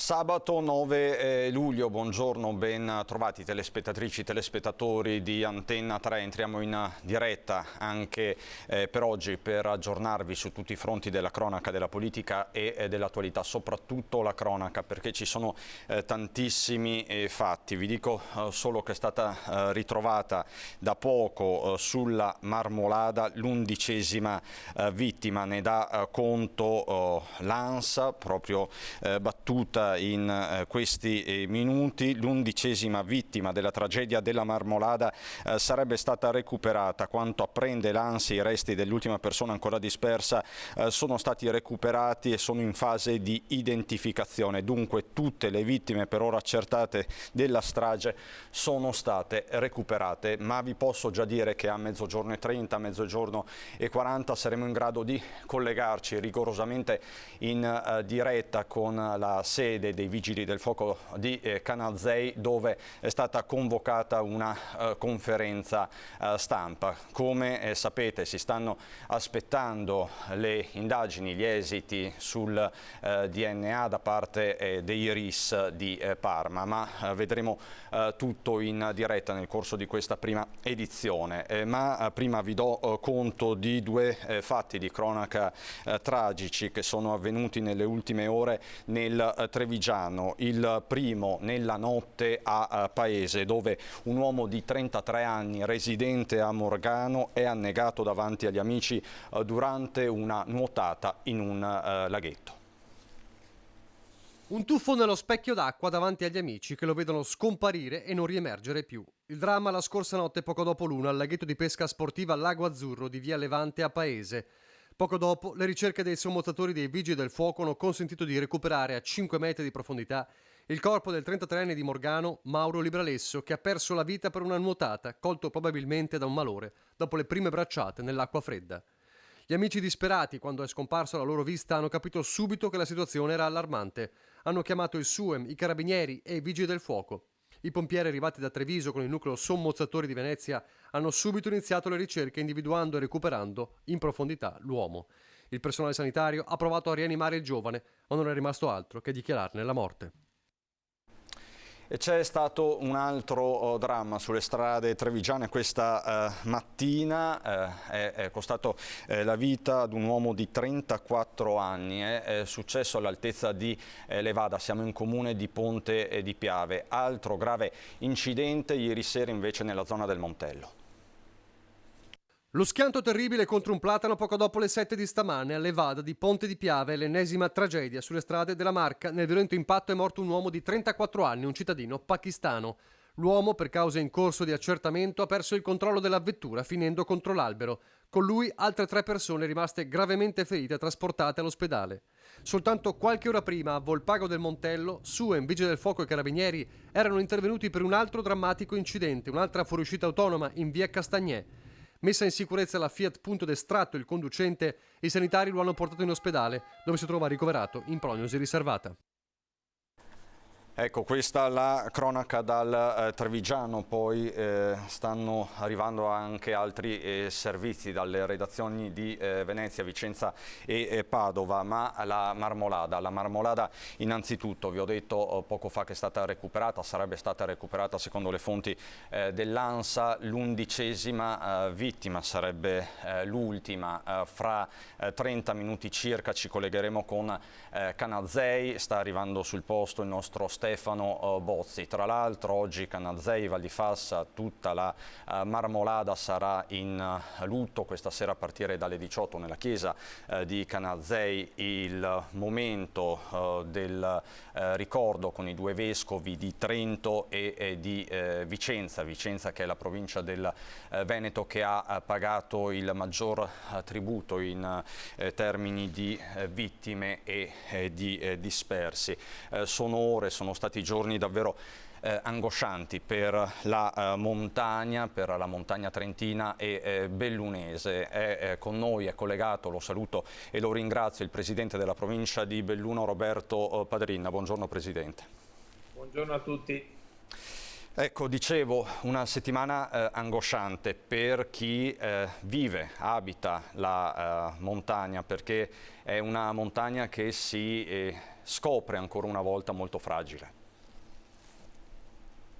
Sabato 9 luglio, buongiorno, ben trovati telespettatrici, telespettatori di Antenna 3. Entriamo in diretta anche per oggi per aggiornarvi su tutti i fronti della cronaca, della politica e dell'attualità, soprattutto la cronaca, perché ci sono tantissimi fatti. Vi dico solo che è stata ritrovata da poco sulla Marmolada l'11ª vittima, ne dà conto l'ANSA, proprio battuta in questi minuti. L'11ª vittima della tragedia della Marmolada sarebbe stata recuperata. Quanto apprende l'ANSA, i resti dell'ultima persona ancora dispersa sono stati recuperati e sono in fase di identificazione. Dunque tutte le vittime per ora accertate della strage sono state recuperate, ma vi posso già dire che a 12:30, 12:40 saremo in grado di collegarci rigorosamente in diretta con la sede dei Vigili del Fuoco di Canazei, dove è stata convocata una conferenza stampa. Come sapete, si stanno aspettando le indagini, gli esiti sul DNA da parte dei RIS di Parma, ma vedremo tutto in diretta nel corso di questa prima edizione. Ma prima vi do conto di due fatti di cronaca tragici che sono avvenuti nelle ultime ore nel Trevigiano. Il primo nella notte a Paese, dove un uomo di 33 anni residente a Morgano è annegato davanti agli amici durante una nuotata in un laghetto. Un tuffo nello specchio d'acqua davanti agli amici che lo vedono scomparire e non riemergere più. Il dramma la scorsa notte poco dopo l'una al laghetto di pesca sportiva Lago Azzurro di via Levante a Paese. Poco dopo, le ricerche dei sommotatori dei Vigili del Fuoco hanno consentito di recuperare a 5 metri di profondità il corpo del 33enne di Morgano, Mauro Libralesso, che ha perso la vita per una nuotata, colto probabilmente da un malore, dopo le prime bracciate nell'acqua fredda. Gli amici disperati, quando è scomparso alla loro vista, hanno capito subito che la situazione era allarmante. Hanno chiamato il SUEM, i carabinieri e i Vigili del Fuoco. I pompieri arrivati da Treviso con il nucleo sommozzatori di Venezia hanno subito iniziato le ricerche individuando e recuperando in profondità l'uomo. Il personale sanitario ha provato a rianimare il giovane, ma non è rimasto altro che dichiararne la morte. E c'è stato un altro dramma sulle strade trevigiane questa mattina, è costato la vita ad un uomo di 34 anni, è successo all'altezza di Levada, siamo in comune di Ponte di Piave. Altro grave incidente ieri sera invece nella zona del Montello. Lo schianto terribile contro un platano poco dopo le 7 di stamane a Levada di Ponte di Piave, l'ennesima tragedia sulle strade della Marca. Nel violento impatto è morto un uomo di 34 anni, un cittadino pakistano. L'uomo, per cause in corso di accertamento, ha perso il controllo della vettura finendo contro l'albero. Con lui altre 3 persone rimaste gravemente ferite e trasportate all'ospedale. Soltanto qualche ora prima, a Volpago del Montello, SUEM, Vigili del Fuoco e Carabinieri erano intervenuti per un altro drammatico incidente, un'altra fuoriuscita autonoma in via Castagnè. Messa in sicurezza la Fiat Punto d'estratto il conducente, i sanitari lo hanno portato in ospedale, dove si trova ricoverato in prognosi riservata. Ecco, questa la cronaca dal Trevigiano, poi stanno arrivando anche altri servizi dalle redazioni di Venezia, Vicenza e Padova, ma la Marmolada innanzitutto, vi ho detto poco fa che è stata recuperata, sarebbe stata recuperata secondo le fonti dell'ANSA, l'11ª vittima sarebbe l'ultima, fra 30 minuti circa ci collegheremo con Canazei, sta arrivando sul posto il nostro Stefano Bozzi. Tra l'altro oggi Canazei, Val di Fassa, tutta la Marmolada sarà in lutto. Questa sera a partire dalle 18 nella chiesa di Canazei il momento del ricordo con i due vescovi di Trento e di Vicenza. Vicenza che è la provincia del Veneto che ha pagato il maggior tributo in termini di vittime e di dispersi. Sono stati giorni davvero angoscianti per la montagna trentina e bellunese. È con noi, è collegato, lo saluto e lo ringrazio, il presidente della provincia di Belluno, Roberto Padrinna. Buongiorno Presidente. Buongiorno a tutti. Ecco, dicevo, una settimana angosciante per chi abita la montagna, perché è una montagna che si scopre ancora una volta molto fragile.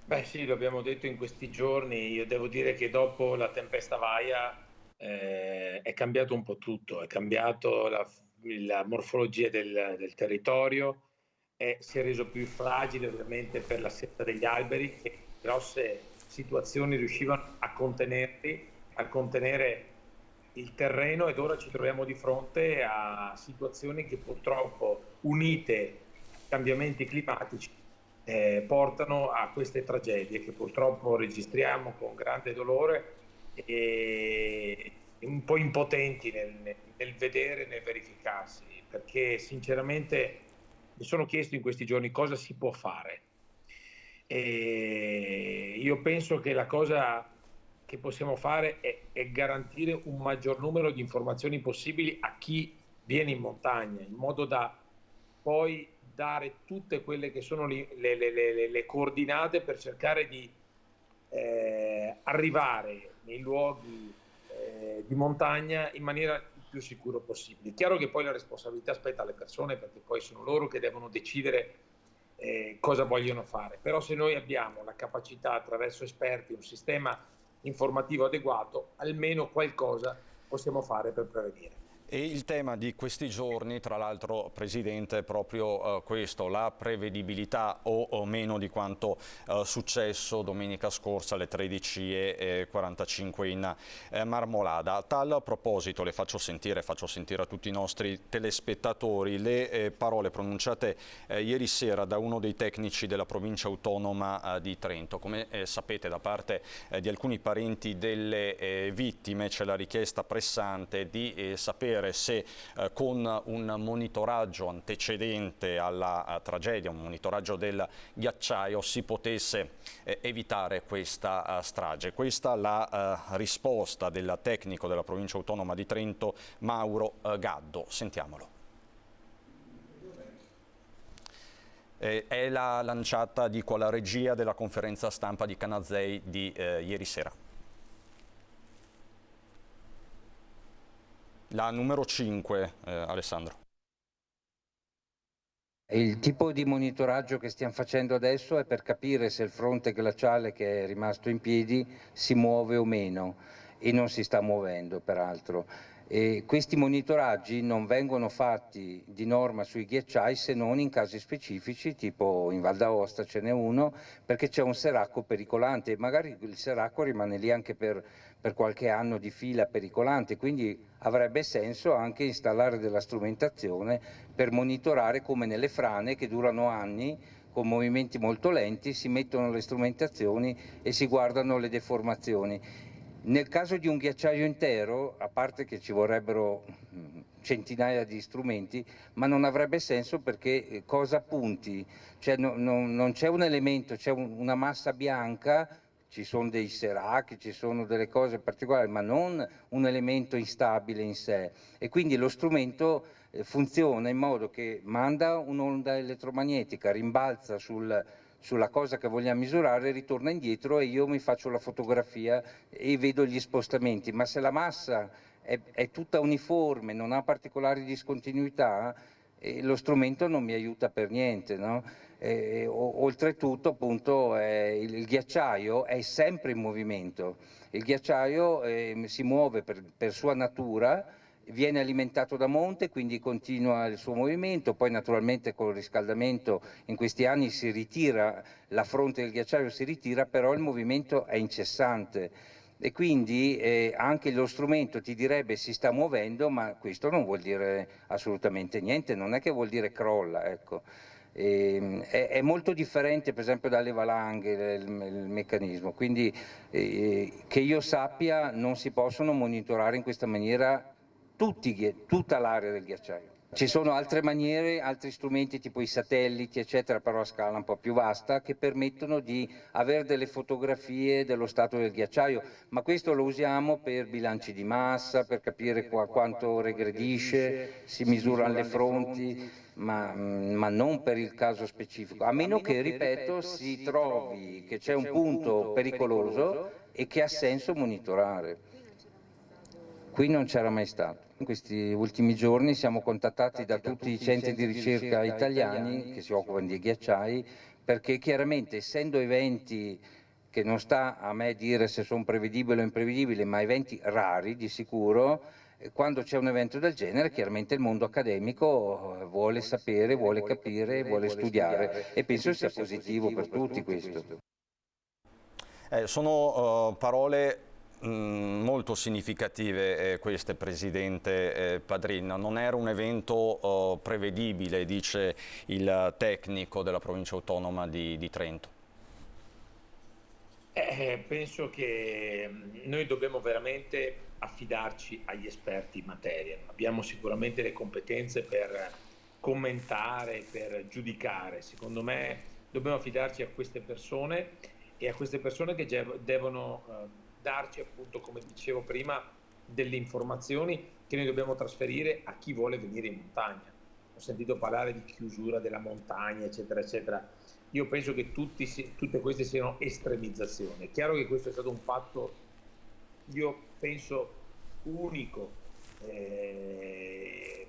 Beh sì, lo abbiamo detto in questi giorni, io devo dire che dopo la tempesta Vaia è cambiato un po' tutto, è cambiato la morfologia del territorio, si è reso più fragile ovviamente per l'assenza degli alberi che in grosse situazioni riuscivano a contenere il terreno, ed ora ci troviamo di fronte a situazioni che purtroppo, unite ai cambiamenti climatici, portano a queste tragedie che purtroppo registriamo con grande dolore e un po' impotenti nel vedere, nel verificarsi, perché sinceramente mi sono chiesto in questi giorni cosa si può fare. E io penso che la cosa che possiamo fare è garantire un maggior numero di informazioni possibili a chi viene in montagna, in modo da poi dare tutte quelle che sono le coordinate per cercare di arrivare nei luoghi di montagna in maniera il più sicuro possibile. Chiaro che poi la responsabilità spetta alle persone, perché poi sono loro che devono decidere cosa vogliono fare, però se noi abbiamo la capacità, attraverso esperti, un sistema informativo adeguato, almeno qualcosa possiamo fare per prevenire. E il tema di questi giorni, tra l'altro, Presidente, è proprio questo, la prevedibilità o meno di quanto successo domenica scorsa alle 13:45 in Marmolada. A tal proposito le faccio sentire a tutti i nostri telespettatori le parole pronunciate ieri sera da uno dei tecnici della provincia autonoma di Trento. Come sapete, da parte di alcuni parenti delle vittime c'è la richiesta pressante di sapere se con un monitoraggio antecedente alla tragedia, un monitoraggio del ghiacciaio, si potesse evitare questa strage. Questa la risposta del tecnico della provincia autonoma di Trento, Mauro Gaddo. Sentiamolo. È la lanciata, dico, alla regia della conferenza stampa di Canazei di ieri sera. La numero 5, Alessandro. Il tipo di monitoraggio che stiamo facendo adesso è per capire se il fronte glaciale che è rimasto in piedi si muove o meno, e non si sta muovendo peraltro. E questi monitoraggi non vengono fatti di norma sui ghiacciai se non in casi specifici, tipo in Val d'Aosta ce n'è uno, perché c'è un seracco pericolante e magari il seracco rimane lì anche per qualche anno di fila pericolante, quindi avrebbe senso anche installare della strumentazione per monitorare, come nelle frane che durano anni, con movimenti molto lenti, si mettono le strumentazioni e si guardano le deformazioni. Nel caso di un ghiacciaio intero, a parte che ci vorrebbero centinaia di strumenti, ma non avrebbe senso, perché cosa punti? Cioè, non c'è un elemento, c'è una massa bianca, ci sono dei seracchi, ci sono delle cose particolari, ma non un elemento instabile in sé. E quindi lo strumento funziona in modo che manda un'onda elettromagnetica, rimbalza sulla cosa che vogliamo misurare, ritorna indietro e io mi faccio la fotografia e vedo gli spostamenti. Ma se la massa è tutta uniforme, non ha particolari discontinuità, lo strumento non mi aiuta per niente, no? Oltretutto, appunto, il ghiacciaio è sempre in movimento. Il ghiacciaio si muove per sua natura, viene alimentato da monte, quindi continua il suo movimento, poi naturalmente con il riscaldamento in questi anni si ritira, la fronte del ghiacciaio si ritira, però il movimento è incessante. E quindi anche lo strumento ti direbbe si sta muovendo, ma questo non vuol dire assolutamente niente, non è che vuol dire crolla, ecco. È molto differente per esempio dalle valanghe il meccanismo, quindi che io sappia non si possono monitorare in questa maniera tutta l'area del ghiacciaio. Ci sono altre maniere, altri strumenti tipo i satelliti eccetera, però a scala un po' più vasta, che permettono di avere delle fotografie dello stato del ghiacciaio, ma questo lo usiamo per bilanci di massa, per capire quanto regredisce, si misurano le fronti, ma non per il caso specifico, a meno che, ripeto, si trovi che c'è un punto pericoloso e che ha senso monitorare. Qui non c'era mai stato. In questi ultimi giorni siamo contattati da tutti i centri di ricerca italiani che si occupano di ghiacciai, perché chiaramente, essendo eventi che non sta a me dire se sono prevedibili o imprevedibili, ma eventi rari di sicuro, quando c'è un evento del genere chiaramente il mondo accademico vuole sapere, vuole capire, vuole studiare, e penso sia positivo per tutti questo. Sono parole molto significative queste, Presidente Padrin. Non era un evento prevedibile, dice il tecnico della provincia autonoma di Trento. Penso che noi dobbiamo veramente affidarci agli esperti in materia. Abbiamo sicuramente le competenze per commentare, per giudicare. Secondo me dobbiamo affidarci a queste persone e a queste persone che devono darci, appunto, come dicevo prima, delle informazioni che noi dobbiamo trasferire a chi vuole venire in montagna. Ho sentito parlare di chiusura della montagna, eccetera, eccetera. Io penso che tutte queste siano estremizzazioni. È chiaro che questo è stato un fatto, io penso, unico,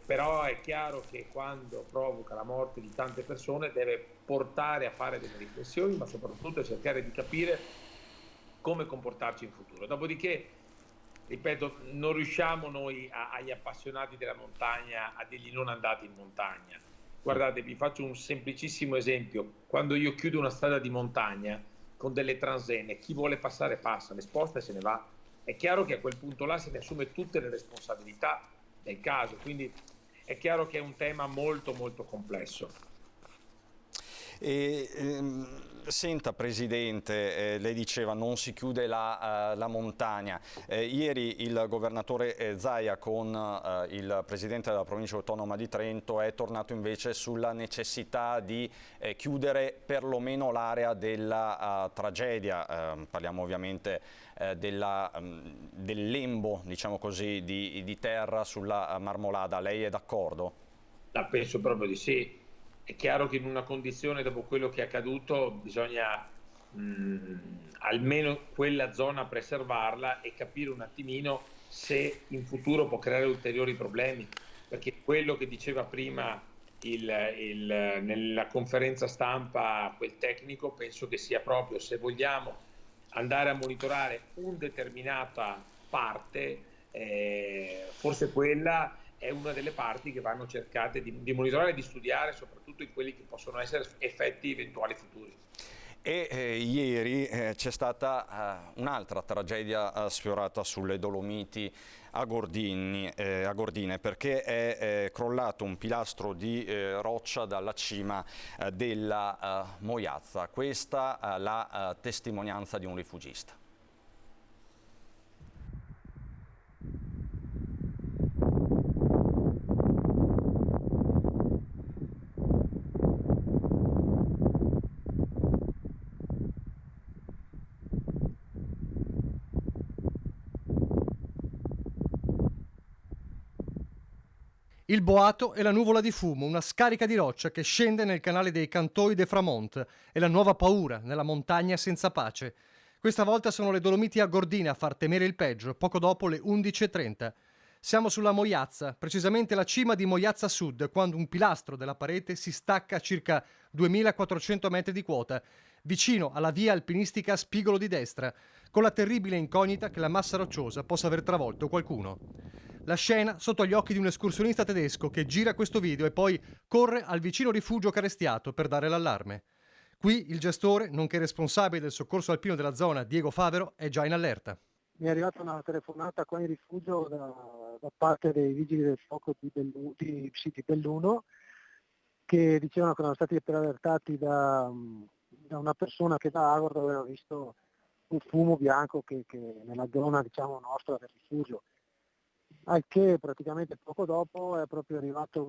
però è chiaro che quando provoca la morte di tante persone deve portare a fare delle riflessioni, ma soprattutto a cercare di capire come comportarci in futuro. Dopodiché, ripeto, non riusciamo noi agli appassionati della montagna a dirgli non andate in montagna. Guardate, vi faccio un semplicissimo esempio. Quando io chiudo una strada di montagna con delle transenne, chi vuole passare passa, ne sposta e se ne va. È chiaro che a quel punto là se ne assume tutte le responsabilità del caso, quindi è chiaro che è un tema molto molto complesso. Senta, Presidente, lei diceva non si chiude la montagna. Ieri il governatore Zaia con il Presidente della Provincia Autonoma di Trento è tornato invece sulla necessità di chiudere perlomeno l'area della tragedia. Parliamo ovviamente del lembo, diciamo così, di terra sulla Marmolada. Lei è d'accordo? Penso proprio di sì. È chiaro che in una condizione, dopo quello che è accaduto, bisogna almeno quella zona preservarla e capire un attimino se in futuro può creare ulteriori problemi, perché quello che diceva prima nella conferenza stampa quel tecnico, penso che sia proprio, se vogliamo andare a monitorare una determinata parte, forse quella è una delle parti che vanno cercate di monitorare e di studiare, soprattutto in quelli che possono essere effetti eventuali futuri. Ieri c'è stata un'altra tragedia sfiorata sulle Dolomiti a Gordine, perché è crollato un pilastro di roccia dalla cima della Moiazza. Questa è la testimonianza di un rifugista. Il boato è la nuvola di fumo, una scarica di roccia che scende nel canale dei Cantoi de Framont. È la nuova paura nella montagna senza pace. Questa volta sono le Dolomiti a Gordine a far temere il peggio, poco dopo le 11:30. Siamo sulla Moiazza, precisamente la cima di Moiazza Sud, quando un pilastro della parete si stacca a circa 2400 metri di quota, vicino alla via alpinistica Spigolo di destra, con la terribile incognita che la massa rocciosa possa aver travolto qualcuno. La scena sotto gli occhi di un escursionista tedesco che gira questo video e poi corre al vicino rifugio Carestiato per dare l'allarme. Qui il gestore, nonché responsabile del soccorso alpino della zona, Diego Favero, è già in allerta. Mi è arrivata una telefonata qua in rifugio da parte dei vigili del fuoco di Belluno, che dicevano che erano stati allertati da una persona che da Agordo aveva visto un fumo bianco che nella zona, diciamo, nostra del rifugio. Al che praticamente poco dopo è proprio arrivato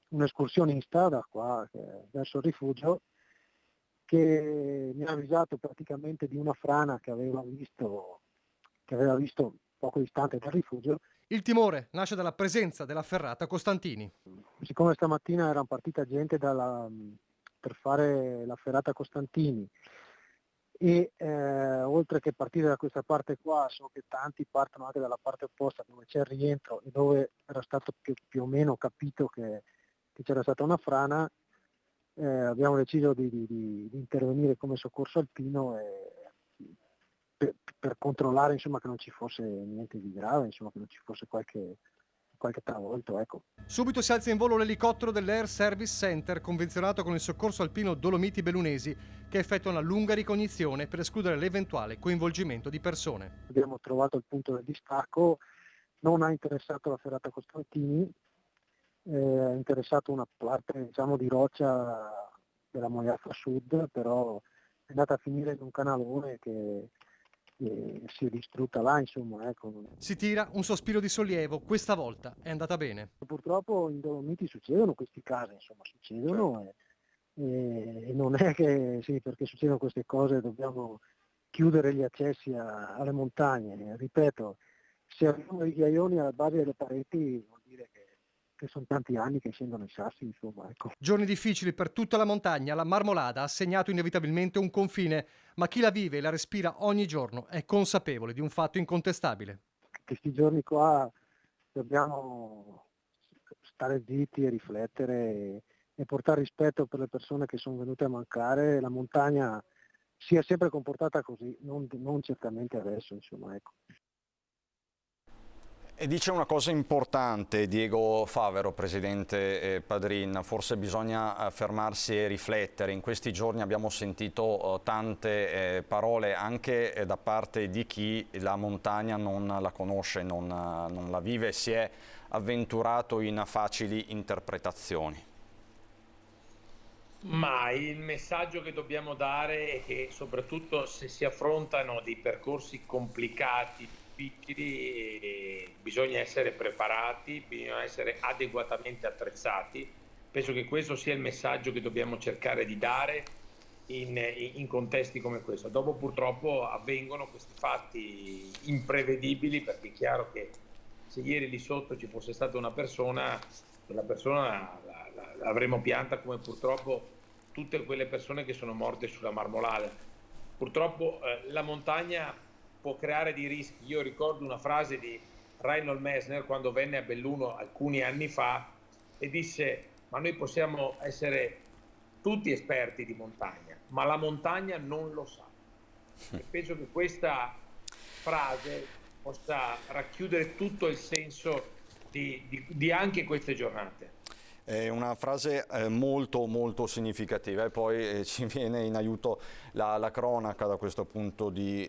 un escursionista da qua, verso il rifugio, che mi ha avvisato praticamente di una frana che aveva visto poco distante dal rifugio. Il timore nasce dalla presenza della ferrata Costantini. Siccome stamattina era partita gente per fare la ferrata Costantini e oltre che partire da questa parte qua, so che tanti partono anche dalla parte opposta dove c'è il rientro e dove era stato più o meno capito che c'era stata una frana. Abbiamo deciso di intervenire come soccorso alpino per controllare, insomma, che non ci fosse niente di grave, insomma, che non ci fosse qualche travolto, ecco. Subito si alza in volo l'elicottero dell'Air Service Center, convenzionato con il soccorso alpino Dolomiti Bellunesi, che effettua una lunga ricognizione per escludere l'eventuale coinvolgimento di persone. Abbiamo trovato il punto del distacco, non ha interessato la ferrata Costantini, ha interessato una parte, diciamo, di roccia della Moiaffa Sud, però è andata a finire in un canalone che si è distrutta là, insomma, ecco. Si tira un sospiro di sollievo, questa volta è andata bene. Purtroppo in Dolomiti succedono questi casi, insomma, succedono, certo. E non è che sì, perché succedono queste cose dobbiamo chiudere gli accessi alle montagne. Ripeto, se abbiamo i ghiaioni alla base delle pareti vuol dire che sono tanti anni che scendono i sassi, insomma, ecco. Giorni difficili per tutta la montagna, la Marmolada ha segnato inevitabilmente un confine, ma chi la vive e la respira ogni giorno è consapevole di un fatto incontestabile. Questi giorni qua dobbiamo stare zitti e riflettere e portare rispetto per le persone che sono venute a mancare. La montagna si è sempre comportata così, non certamente adesso, insomma, ecco. E dice una cosa importante Diego Favero, presidente Padrin, forse bisogna fermarsi e riflettere. In questi giorni abbiamo sentito tante parole anche da parte di chi la montagna non la conosce, non la vive, si è avventurato in facili interpretazioni. Ma il messaggio che dobbiamo dare è che soprattutto se si affrontano dei percorsi complicati, difficili, bisogna essere preparati, bisogna essere adeguatamente attrezzati. Penso che questo sia il messaggio che dobbiamo cercare di dare in contesti come questo. Dopo purtroppo avvengono questi fatti imprevedibili, perché è chiaro che se ieri lì sotto ci fosse stata una persona, quella persona l'avremmo pianta come purtroppo tutte quelle persone che sono morte sulla Marmolada. Purtroppo la montagna può creare dei rischi. Io ricordo una frase di Reinhold Messner quando venne a Belluno alcuni anni fa e disse: ma noi possiamo essere tutti esperti di montagna, ma la montagna non lo sa. E penso che questa frase possa racchiudere tutto il senso di anche queste giornate. È una frase molto significativa e poi ci viene in aiuto la cronaca da questo punto di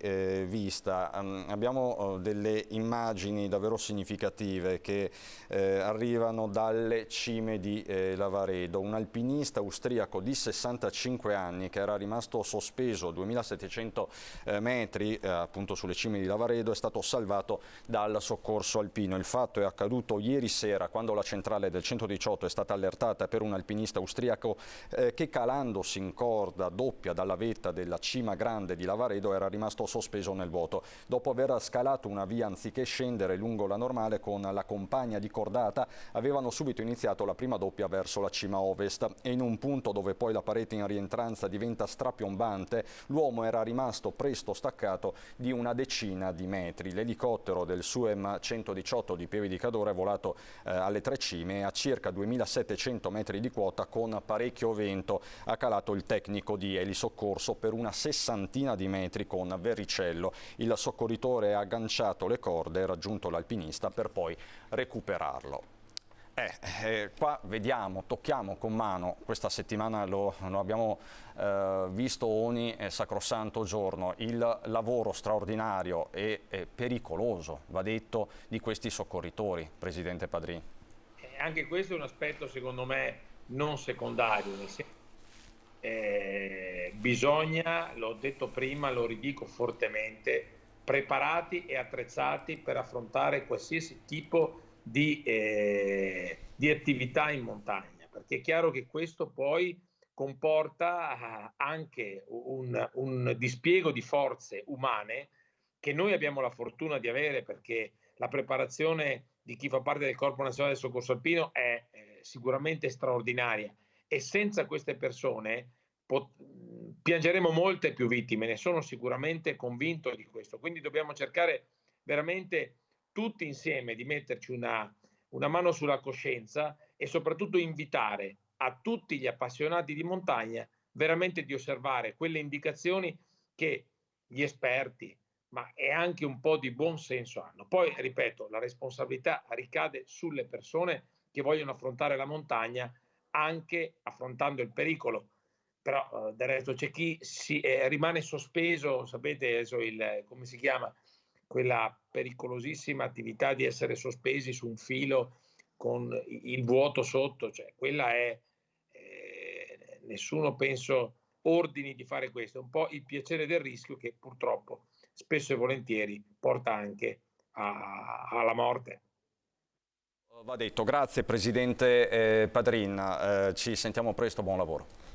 vista. Abbiamo delle immagini davvero significative che arrivano dalle cime di Lavaredo. Un alpinista austriaco di 65 anni che era rimasto sospeso 2700 metri appunto sulle cime di Lavaredo è stato salvato dal soccorso alpino. Il fatto è accaduto ieri sera quando la centrale del 118 è stata allertata per un alpinista austriaco che calandosi in corda doppia dalla vetta della cima grande di Lavaredo era rimasto sospeso nel vuoto. Dopo aver scalato una via anziché scendere lungo la normale con la compagna di cordata avevano subito iniziato la prima doppia verso la cima ovest e in un punto dove poi la parete in rientranza diventa strapiombante l'uomo era rimasto presto staccato di una decina di metri. L'elicottero del SUEM 118 di Pieve di Cadore è volato alle tre cime e a circa 2700 metri di quota con parecchio vento ha calato il tecnico di elisoccorso per una sessantina di metri con verricello. Il soccorritore ha agganciato le corde e raggiunto l'alpinista per poi recuperarlo. Qua vediamo, tocchiamo con mano, questa settimana lo abbiamo visto ogni sacrosanto giorno, il lavoro straordinario e pericoloso, va detto, di questi soccorritori, Presidente Padrin. Anche questo è un aspetto secondo me non secondario, nel senso bisogna, l'ho detto prima, lo ridico fortemente, preparati e attrezzati per affrontare qualsiasi tipo di attività in montagna, perché è chiaro che questo poi comporta anche un dispiego di forze umane che noi abbiamo la fortuna di avere, perché la preparazione di chi fa parte del Corpo Nazionale del Soccorso Alpino è sicuramente straordinaria e senza queste persone piangeremo molte più vittime, ne sono sicuramente convinto di questo. Quindi dobbiamo cercare veramente tutti insieme di metterci una mano sulla coscienza e soprattutto invitare a tutti gli appassionati di montagna veramente di osservare quelle indicazioni che gli esperti, ma è anche un po' di buon senso hanno. Poi, ripeto, la responsabilità ricade sulle persone che vogliono affrontare la montagna anche affrontando il pericolo. Però del resto c'è chi rimane sospeso, sapete adesso come si chiama, quella pericolosissima attività di essere sospesi su un filo con il vuoto sotto, cioè quella è, nessuno penso ordini di fare questo, è un po' il piacere del rischio che purtroppo spesso e volentieri porta anche alla morte. Va detto, grazie Presidente Padrin, ci sentiamo presto, buon lavoro.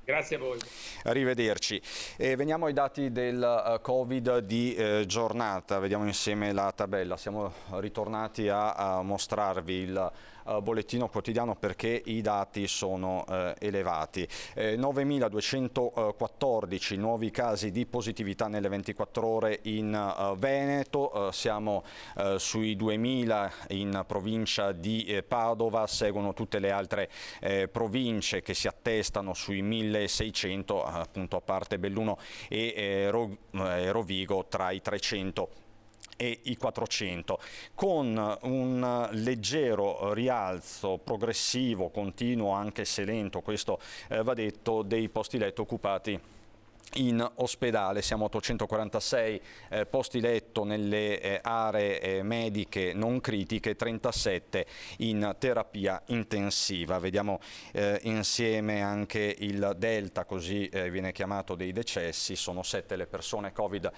Grazie a voi. Arrivederci. Veniamo ai dati del Covid di giornata, vediamo insieme la tabella. Siamo ritornati a mostrarvi il bollettino quotidiano perché i dati sono elevati. 9.214 nuovi casi di positività nelle 24 ore in Veneto, siamo sui 2.000 in provincia di Padova, seguono tutte le altre province che si attestano sui 1.600, appunto a parte Belluno e Rovigo tra i 300 e i 400, con un leggero rialzo progressivo, continuo anche se lento, questo va detto, dei posti letto occupati in ospedale. Siamo a 846 posti letto nelle aree mediche non critiche, 37 in terapia intensiva. Vediamo insieme anche il delta, così viene chiamato, dei decessi. Sono 7 le persone Covid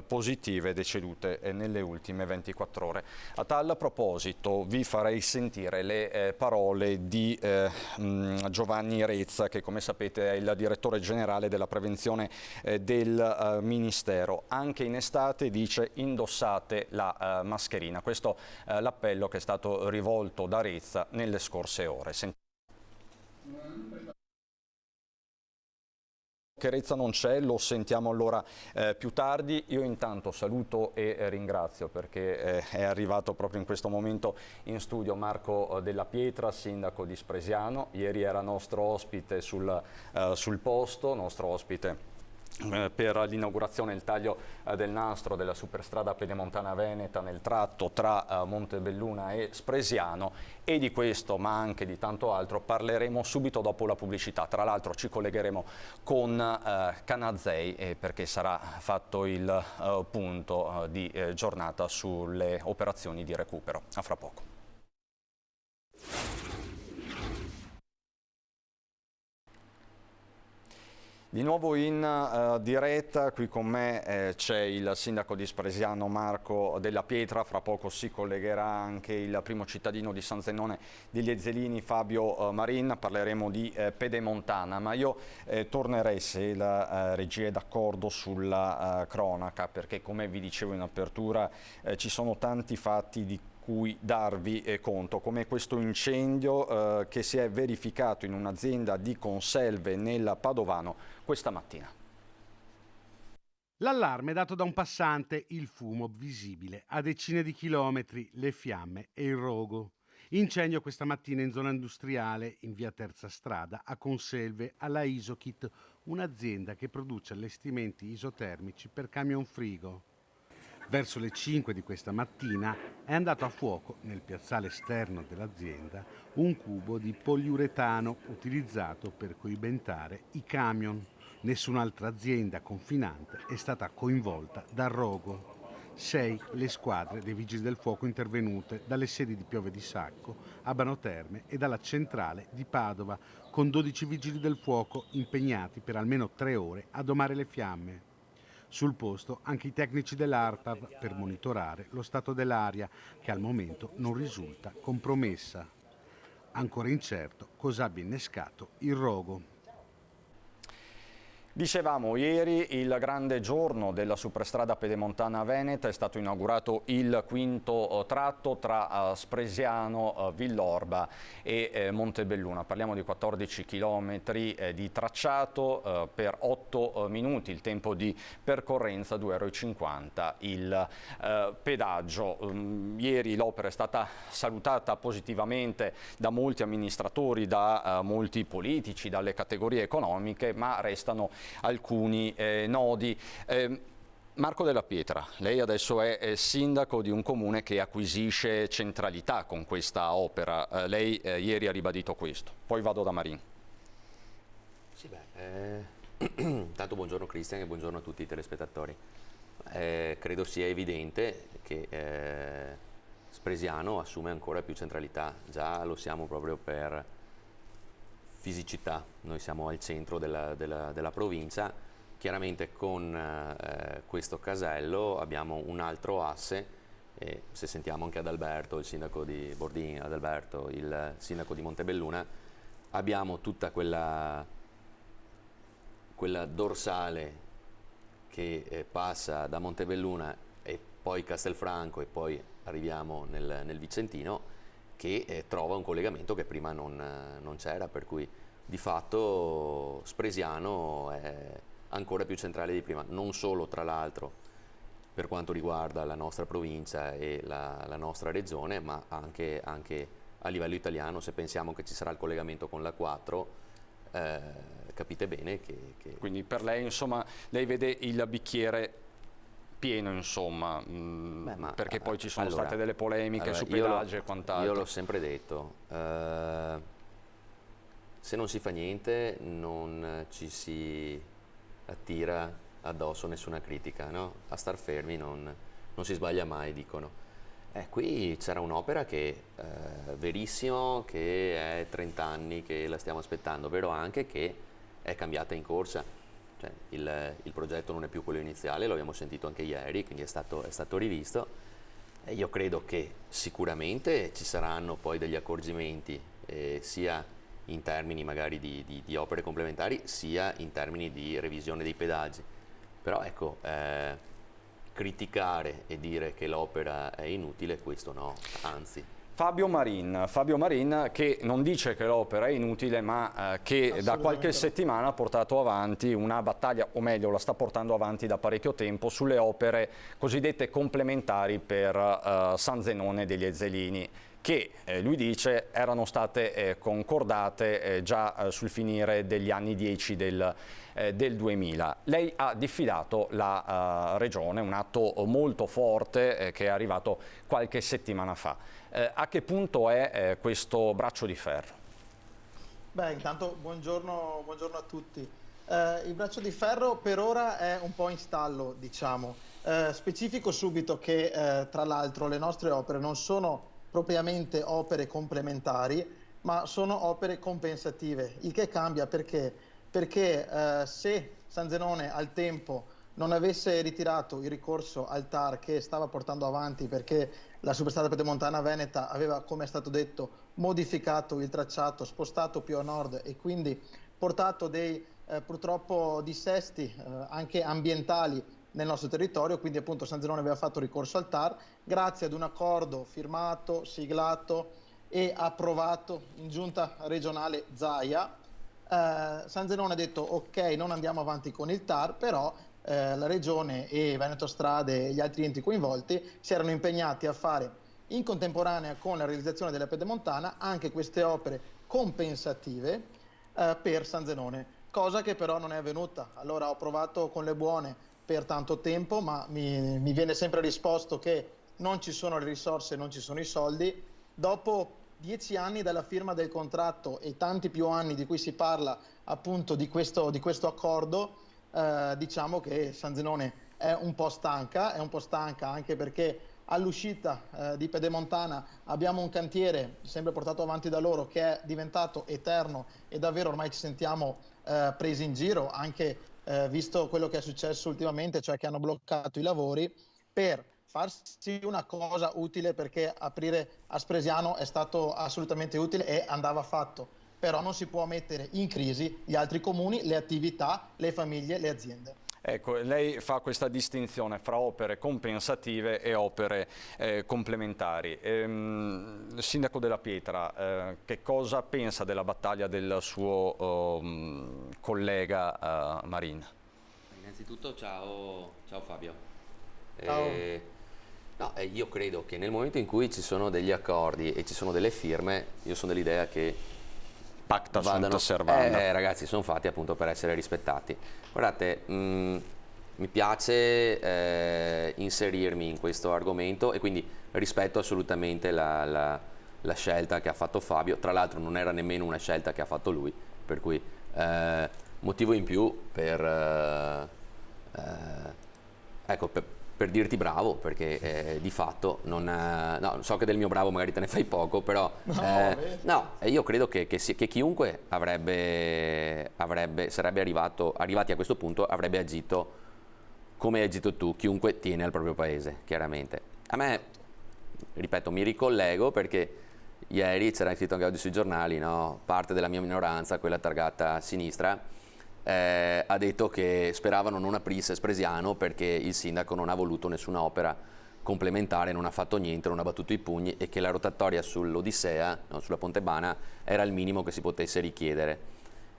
positive decedute nelle ultime 24 ore. A tal proposito vi farei sentire le parole di Giovanni Rezza, che come sapete è il direttore generale della prevenzione del Ministero. Anche in estate, dice, indossate la mascherina. Questo è l'appello che è stato rivolto da Rezza nelle scorse ore. Che Rezza non c'è, lo sentiamo allora più tardi. Io intanto saluto e ringrazio, perché è arrivato proprio in questo momento in studio Marco Della Pietra, sindaco di Spresiano. Ieri era nostro ospite sul posto, nostro ospite per l'inaugurazione e il taglio del nastro della superstrada pedemontana veneta nel tratto tra Montebelluna e Spresiano, e di questo ma anche di tanto altro parleremo subito dopo la pubblicità. Tra l'altro ci collegheremo con Canazei perché sarà fatto il punto di giornata sulle operazioni di recupero. A fra poco. Di nuovo in diretta, qui con me c'è il sindaco di Spresiano Marco Della Pietra, fra poco si collegherà anche il primo cittadino di San Zenone degli Ezzelini, Fabio Marin, parleremo di pedemontana, ma io tornerei, se la regia è d'accordo, sulla cronaca, perché come vi dicevo in apertura ci sono tanti fatti di cui darvi conto, come questo incendio che si è verificato in un'azienda di conserve nel Padovano questa mattina. L'allarme è dato da un passante, il fumo visibile a decine di chilometri, le fiamme e il rogo. Incendio questa mattina in zona industriale, in via Terza Strada, a Conselve, alla Isokit, un'azienda che produce allestimenti isotermici per camion frigo. Verso le 5 di questa mattina è andato a fuoco, nel piazzale esterno dell'azienda, un cubo di poliuretano utilizzato per coibentare i camion. Nessun'altra azienda confinante è stata coinvolta dal rogo. 6 le squadre dei Vigili del Fuoco intervenute dalle sedi di Piove di Sacco, Abano Terme e dalla centrale di Padova, con 12 Vigili del Fuoco impegnati per almeno 3 ore a domare le fiamme. Sul posto anche i tecnici dell'ARPAV per monitorare lo stato dell'aria, che al momento non risulta compromessa. Ancora incerto cosa abbia innescato il rogo. Dicevamo, ieri il grande giorno della superstrada pedemontana veneta, è stato inaugurato il quinto tratto tra Spresiano, Villorba e Montebelluna. Parliamo di 14 km di tracciato per 8 minuti, il tempo di percorrenza 2,50 € il pedaggio. Ieri l'opera è stata salutata positivamente da molti amministratori, da molti politici, dalle categorie economiche, ma restano alcuni nodi. Marco Della Pietra, lei adesso è sindaco di un comune che acquisisce centralità con questa opera. Lei ieri ha ribadito questo. Poi vado da Marin. Sì, intanto buongiorno Cristian e buongiorno a tutti i telespettatori. Credo sia evidente che Spresiano assume ancora più centralità. Già lo siamo proprio per fisicità. Noi siamo al centro della provincia, chiaramente con questo casello abbiamo un altro asse, e se sentiamo anche Adalberto, il sindaco di Bordin, Adalberto, il sindaco di Montebelluna, abbiamo tutta quella dorsale che passa da Montebelluna e poi Castelfranco e poi arriviamo nel Vicentino, che trova un collegamento che prima non c'era, per cui di fatto Spresiano è ancora più centrale di prima, non solo tra l'altro per quanto riguarda la nostra provincia e la nostra regione, ma anche a livello italiano. Se pensiamo che ci sarà il collegamento con l'A4, capite bene che... Quindi per lei, insomma, lei vede il bicchiere pieno, insomma, perché poi ci sono state delle polemiche su pedaggi e quant'altro. Io l'ho sempre detto, se non si fa niente non ci si attira addosso nessuna critica, no? A star fermi non si sbaglia mai, dicono. Qui c'era un'opera che verissimo che è 30 anni che la stiamo aspettando, vero anche che è cambiata in corsa. Cioè, il progetto non è più quello iniziale, lo abbiamo sentito anche ieri, quindi è stato rivisto. E io credo che sicuramente ci saranno poi degli accorgimenti, sia in termini magari di opere complementari, sia in termini di revisione dei pedaggi. Però ecco, criticare e dire che l'opera è inutile, questo no, anzi. Fabio Marin che non dice che l'opera è inutile, ma che da qualche settimana ha portato avanti una battaglia, o meglio la sta portando avanti da parecchio tempo, sulle opere cosiddette complementari per San Zenone degli Ezzelini, che lui dice erano state concordate già sul finire degli anni 10 del 2000. Lei ha diffidato la Regione, un atto molto forte che è arrivato qualche settimana fa. A che punto è questo braccio di ferro? Intanto buongiorno a tutti. Il braccio di ferro per ora è un po' in stallo, diciamo. Specifico subito che tra l'altro le nostre opere non sono propriamente opere complementari, ma sono opere compensative, il che cambia perché se San Zenone al tempo non avesse ritirato il ricorso al TAR che stava portando avanti, perché la superstrada pedemontana veneta aveva, come è stato detto, modificato il tracciato, spostato più a nord e quindi portato dei purtroppo dissesti anche ambientali nel nostro territorio, quindi appunto San Zenone aveva fatto ricorso al TAR, grazie ad un accordo firmato, siglato e approvato in giunta regionale Zaia. San Zenone ha detto ok, non andiamo avanti con il TAR, però la Regione e Veneto Strade e gli altri enti coinvolti si erano impegnati a fare in contemporanea con la realizzazione della pedemontana anche queste opere compensative per San Zenone, cosa che però non è avvenuta. Allora ho provato con le buone per tanto tempo, ma mi viene sempre risposto che non ci sono le risorse, non ci sono i soldi. Dopo 10 anni dalla firma del contratto e tanti più anni di cui si parla appunto di questo accordo, diciamo che San Zenone è un po' stanca anche perché all'uscita di Pedemontana abbiamo un cantiere sempre portato avanti da loro che è diventato eterno e davvero ormai ci sentiamo presi in giro, anche visto quello che è successo ultimamente, cioè che hanno bloccato i lavori per farsi una cosa utile, perché aprire a Spresiano è stato assolutamente utile e andava fatto. però non si può mettere in crisi gli altri comuni, le attività, le famiglie, le aziende. Ecco, lei fa questa distinzione fra opere compensative e opere complementari. Sindaco Della Pietra, che cosa pensa della battaglia del suo collega Marin? Innanzitutto ciao Fabio. Ciao. No, io credo che nel momento in cui ci sono degli accordi e ci sono delle firme, io sono dell'idea che Pacta sunt vadano, servanda. ragazzi, sono fatti appunto per essere rispettati. Guardate, mi piace inserirmi in questo argomento e quindi rispetto assolutamente la scelta che ha fatto Fabio. Tra l'altro non era nemmeno una scelta che ha fatto lui, per cui motivo in più ecco, per dirti bravo, perché di fatto no, so che del mio bravo magari te ne fai poco, però no, io credo che chiunque sarebbe arrivati a questo punto, avrebbe agito come hai agito tu, chiunque tiene al proprio paese, chiaramente. A me, ripeto, mi ricollego perché ieri c'era scritto anche oggi sui giornali, no? Parte della mia minoranza, quella targata a sinistra, ha detto che speravano non aprisse Spresiano perché il sindaco non ha voluto nessuna opera complementare, non ha fatto niente, non ha battuto i pugni e che la rotatoria sull'Odissea, no, sulla Pontebana, era il minimo che si potesse richiedere.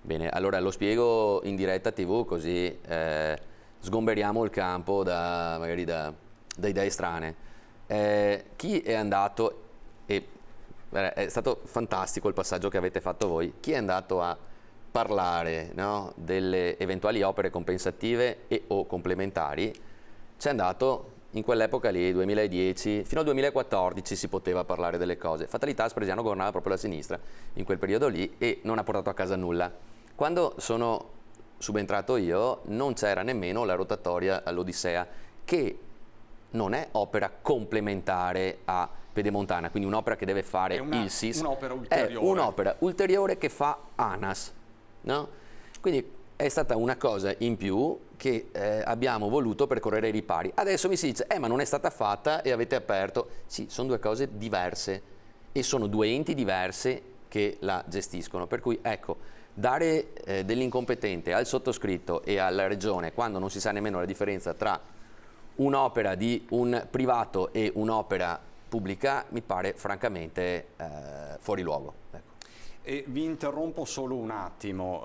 Bene, allora lo spiego in diretta TV così sgomberiamo il campo magari da idee strane. Chi è andato, e è stato fantastico il passaggio che avete fatto voi, chi è andato a parlare, no, delle eventuali opere compensative e o complementari, c'è andato in quell'epoca lì, 2010, fino al 2014 si poteva parlare delle cose. Fatalità, Spresiano governava proprio la sinistra in quel periodo lì e non ha portato a casa nulla. Quando sono subentrato io non c'era nemmeno la rotatoria all'Odissea, che non è opera complementare a Pedemontana, quindi un'opera che deve fare il SIS, un'opera ulteriore. è un'opera ulteriore che fa ANAS, no? Quindi è stata una cosa in più che abbiamo voluto per correre ai ripari. Adesso mi si dice, ma non è stata fatta e avete aperto. Sì, sono due cose diverse e sono due enti diverse che la gestiscono, per cui ecco, dare dell'incompetente al sottoscritto e alla regione quando non si sa nemmeno la differenza tra un'opera di un privato e un'opera pubblica mi pare francamente fuori luogo. Ecco. E vi interrompo solo un attimo.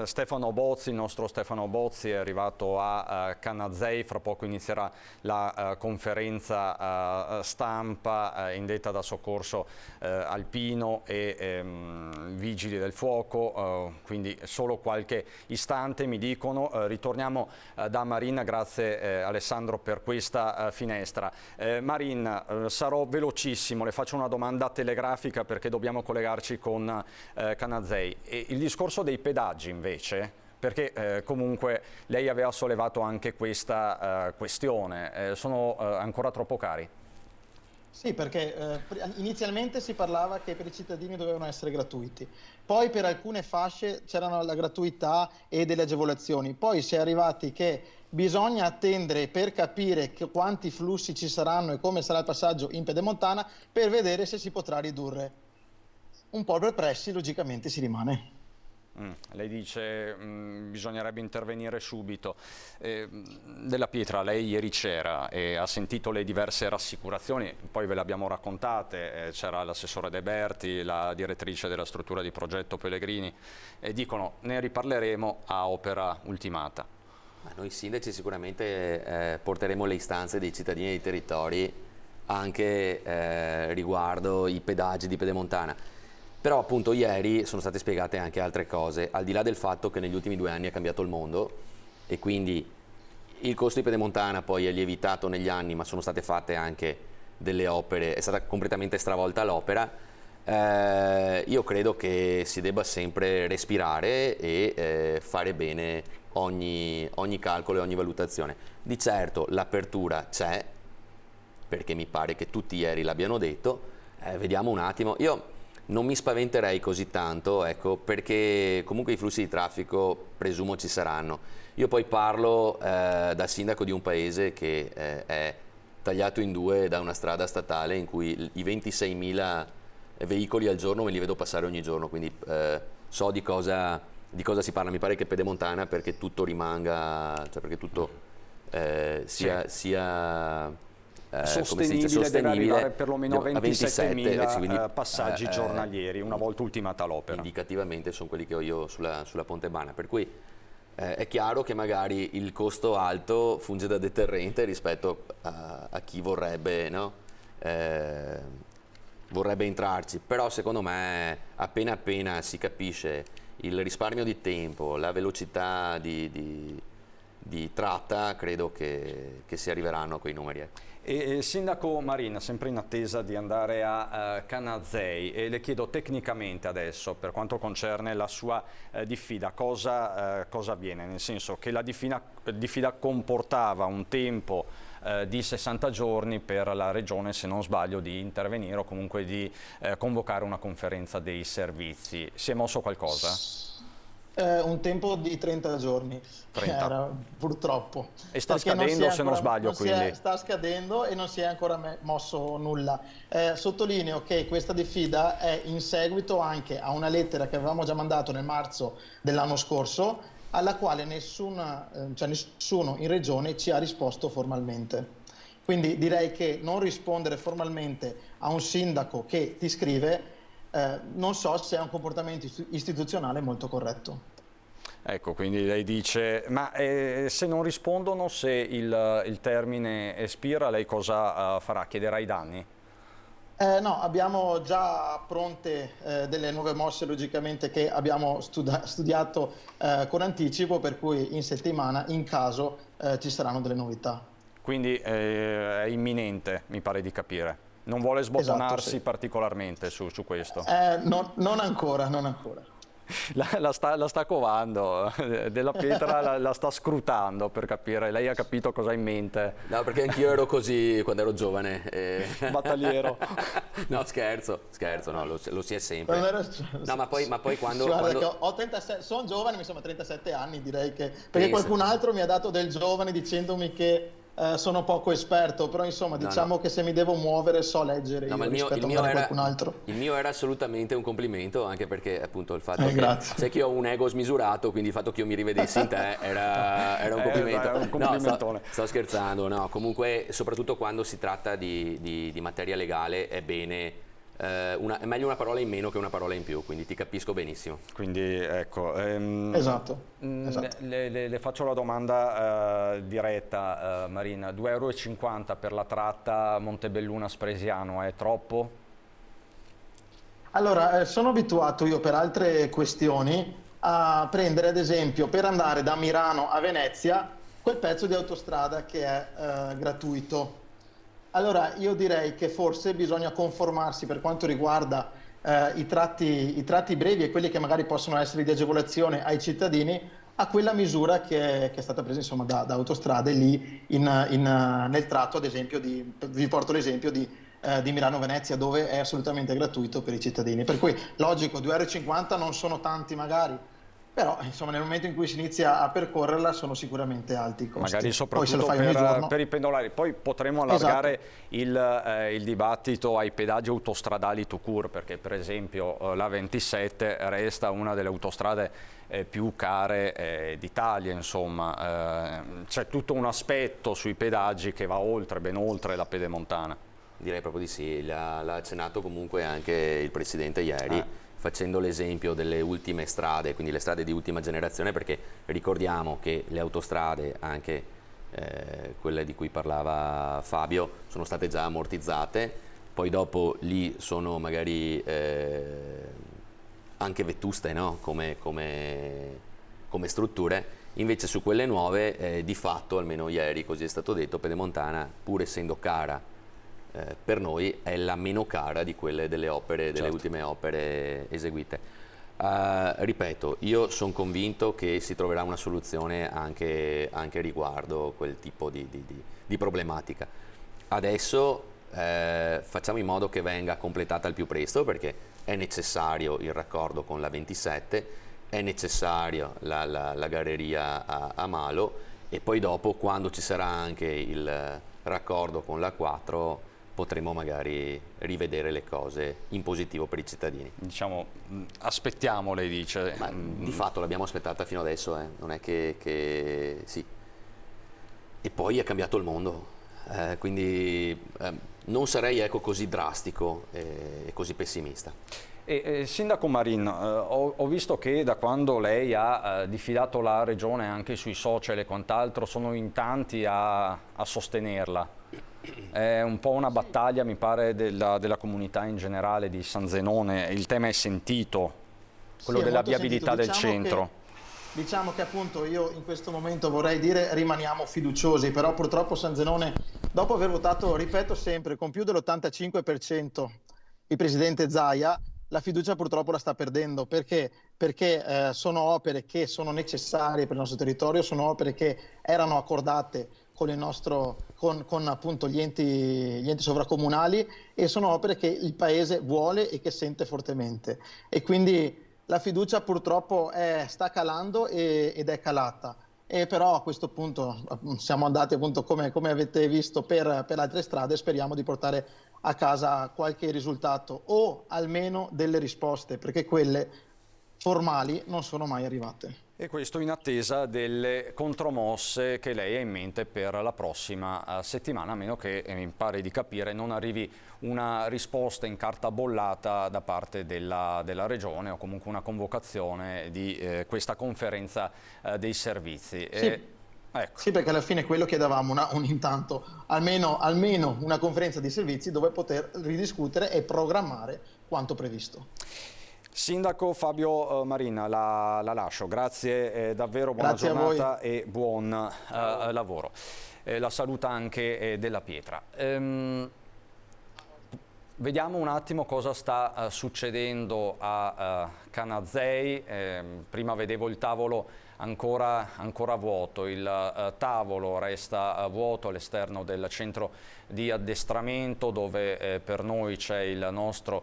Stefano Bozzi, il nostro Stefano Bozzi è arrivato a Canazei, fra poco inizierà la conferenza stampa indetta da Soccorso Alpino e Vigili del Fuoco, quindi solo qualche istante mi dicono. Ritorniamo da Marin, grazie Alessandro per questa finestra. Marin, sarò velocissimo, le faccio una domanda telegrafica perché dobbiamo collegarci con Canazei. E il discorso dei pedaggi invece, perché comunque lei aveva sollevato anche questa questione, sono ancora troppo cari? Sì, perché inizialmente si parlava che per i cittadini dovevano essere gratuiti, poi per alcune fasce c'erano la gratuità e delle agevolazioni, poi si è arrivati che bisogna attendere per capire quanti flussi ci saranno e come sarà il passaggio in Pedemontana per vedere se si potrà ridurre. Un po' perplessi, logicamente si rimane. Lei dice bisognerebbe intervenire subito. Della Pietra, lei ieri c'era e ha sentito le diverse rassicurazioni, poi ve le abbiamo raccontate, c'era l'assessore De Berti, la direttrice della struttura di progetto Pellegrini, e dicono ne riparleremo a opera ultimata. Ma noi sindaci sicuramente porteremo le istanze dei cittadini dei territori anche riguardo i pedaggi di Pedemontana. Però appunto ieri sono state spiegate anche altre cose, al di là del fatto che negli ultimi 2 anni è cambiato il mondo e quindi il costo di Pedemontana poi è lievitato negli anni, ma sono state fatte anche delle opere, è stata completamente stravolta l'opera. Io credo che si debba sempre respirare e fare bene ogni calcolo e ogni valutazione. Di certo l'apertura c'è, perché mi pare che tutti ieri l'abbiano detto, vediamo un attimo. Io non mi spaventerei così tanto, ecco, perché comunque i flussi di traffico presumo ci saranno. Io poi parlo da sindaco di un paese che è tagliato in due da una strada statale in cui i 26.000 veicoli al giorno me li vedo passare ogni giorno, quindi so di cosa si parla. Mi pare che Pedemontana, perché tutto rimanga, cioè perché tutto sia sostenibile, deve arrivare perlomeno a 27.000 passaggi quindi, giornalieri una volta ultimata l'opera. Indicativamente sono quelli che ho io sulla Pontebana, per cui è chiaro che magari il costo alto funge da deterrente rispetto a chi vorrebbe, no? Vorrebbe entrarci, però secondo me appena si capisce il risparmio di tempo, la velocità di tratta, credo che si arriveranno a quei numeri. E Sindaco Marin, sempre in attesa di andare a Canazei, e le chiedo tecnicamente adesso, per quanto concerne la sua diffida, cosa avviene? Nel senso che la diffida comportava un tempo di 60 giorni per la Regione, se non sbaglio, di intervenire o comunque di convocare una conferenza dei servizi. Si è mosso qualcosa? Un tempo di 30 giorni, 30. Era, purtroppo. E sta scadendo, se non sbaglio, quindi. Sta scadendo e non si è ancora mosso nulla. Sottolineo che questa diffida è in seguito anche a una lettera che avevamo già mandato nel marzo dell'anno scorso, alla quale nessuno in Regione ci ha risposto formalmente. Quindi direi che non rispondere formalmente a un sindaco che ti scrive non so se è un comportamento istituzionale molto corretto. Ecco, quindi lei dice, ma se non rispondono, se il termine espira, lei cosa farà? Chiederà i danni? No, abbiamo già pronte delle nuove mosse, logicamente, che abbiamo studiato con anticipo, per cui in settimana, in caso, ci saranno delle novità. Quindi è imminente, mi pare di capire. Non vuole sbottonarsi, esatto, sì, particolarmente su questo? Non ancora. La sta covando, della pietra la sta scrutando per capire. Lei ha capito cosa ha in mente? No, perché anch'io ero così quando ero giovane. Battagliero. No, scherzo, no, lo si è sempre. No, ma poi quando... Ho 37, sono giovane, mi sono 37 anni, direi che... Perché qualcun altro mi ha dato del giovane dicendomi che sono poco esperto, però insomma diciamo che se mi devo muovere so leggere rispetto a qualcun altro. Il mio era assolutamente un complimento, anche perché appunto il fatto che sai che io ho un ego smisurato, quindi il fatto che io mi rivedessi in te era un complimento. Un complimentone. No, sto scherzando, no, comunque soprattutto quando si tratta di materia legale è bene. È meglio una parola in meno che una parola in più, quindi ti capisco benissimo. Quindi ecco, esatto. Le faccio la domanda diretta, Marina. 2,50 € per la tratta Montebelluna-Spresiano è troppo? Allora, sono abituato io per altre questioni a prendere, ad esempio, per andare da Milano a Venezia quel pezzo di autostrada che è gratuito. Allora io direi che forse bisogna conformarsi per quanto riguarda i tratti brevi e quelli che magari possono essere di agevolazione ai cittadini a quella misura che è stata presa insomma da autostrade lì nel tratto, ad esempio vi porto l'esempio di Milano-Venezia, dove è assolutamente gratuito per i cittadini, per cui logico 2,50 € non sono tanti magari, però insomma nel momento in cui si inizia a percorrerla sono sicuramente alti i costi. Magari soprattutto per i pendolari. Poi potremo allargare il dibattito ai pedaggi autostradali tout court, perché per esempio la 27 resta una delle autostrade più care d'Italia, insomma c'è tutto un aspetto sui pedaggi che va ben oltre la Pedemontana. Direi proprio di sì, l'ha accennato comunque anche il Presidente ieri. Facendo l'esempio delle ultime strade, quindi le strade di ultima generazione, perché ricordiamo che le autostrade, anche quelle di cui parlava Fabio, sono state già ammortizzate, poi dopo lì sono magari anche vetuste, no? come strutture, invece su quelle nuove di fatto, almeno ieri così è stato detto, Pedemontana, pur essendo cara, per noi è la meno cara di quelle delle ultime opere eseguite. Ripeto, io sono convinto che si troverà una soluzione anche riguardo quel tipo di problematica. Adesso facciamo in modo che venga completata al più presto, perché è necessario il raccordo con la 27, è necessaria la galleria a Malo, e poi dopo, quando ci sarà anche il raccordo con la 4, potremo magari rivedere le cose in positivo per i cittadini. Diciamo, aspettiamo, lei dice. Ma di fatto l'abbiamo aspettata fino adesso, non è che sì. E poi è cambiato il mondo, quindi non sarei così drastico e così pessimista. Sindaco Marin, ho visto che da quando lei ha diffidato la regione anche sui social e quant'altro sono in tanti a sostenerla. È un po' una battaglia, mi pare, della comunità in generale di San Zenone. Il tema è sentito, quello della viabilità del centro. Diciamo che appunto io in questo momento vorrei dire rimaniamo fiduciosi, però purtroppo San Zenone, dopo aver votato, ripeto sempre, con più dell'85% il presidente Zaia, la fiducia purtroppo la sta perdendo. Perché? Perché sono opere che sono necessarie per il nostro territorio, sono opere che erano accordate con appunto gli enti sovracomunali, e sono opere che il paese vuole e che sente fortemente. E quindi la fiducia purtroppo sta calando ed è calata. E però a questo punto siamo andati appunto, come avete visto, per altre strade. Speriamo di portare a casa qualche risultato o almeno delle risposte, perché quelle formali non sono mai arrivate. E questo in attesa delle contromosse che lei ha in mente per la prossima settimana, a meno che, mi pare di capire, non arrivi una risposta in carta bollata da parte della Regione, o comunque una convocazione di questa conferenza dei servizi. Sì. Ecco. Sì, perché alla fine quello chiedevamo intanto, almeno una conferenza di servizi dove poter ridiscutere e programmare quanto previsto. Sindaco Fabio Marina, la lascio. Grazie davvero, buona giornata e buon lavoro. La saluta anche Della Pietra. Vediamo un attimo cosa sta succedendo a Canazei. Prima vedevo il tavolo ancora vuoto, il tavolo resta vuoto all'esterno del centro di addestramento, dove per noi c'è il nostro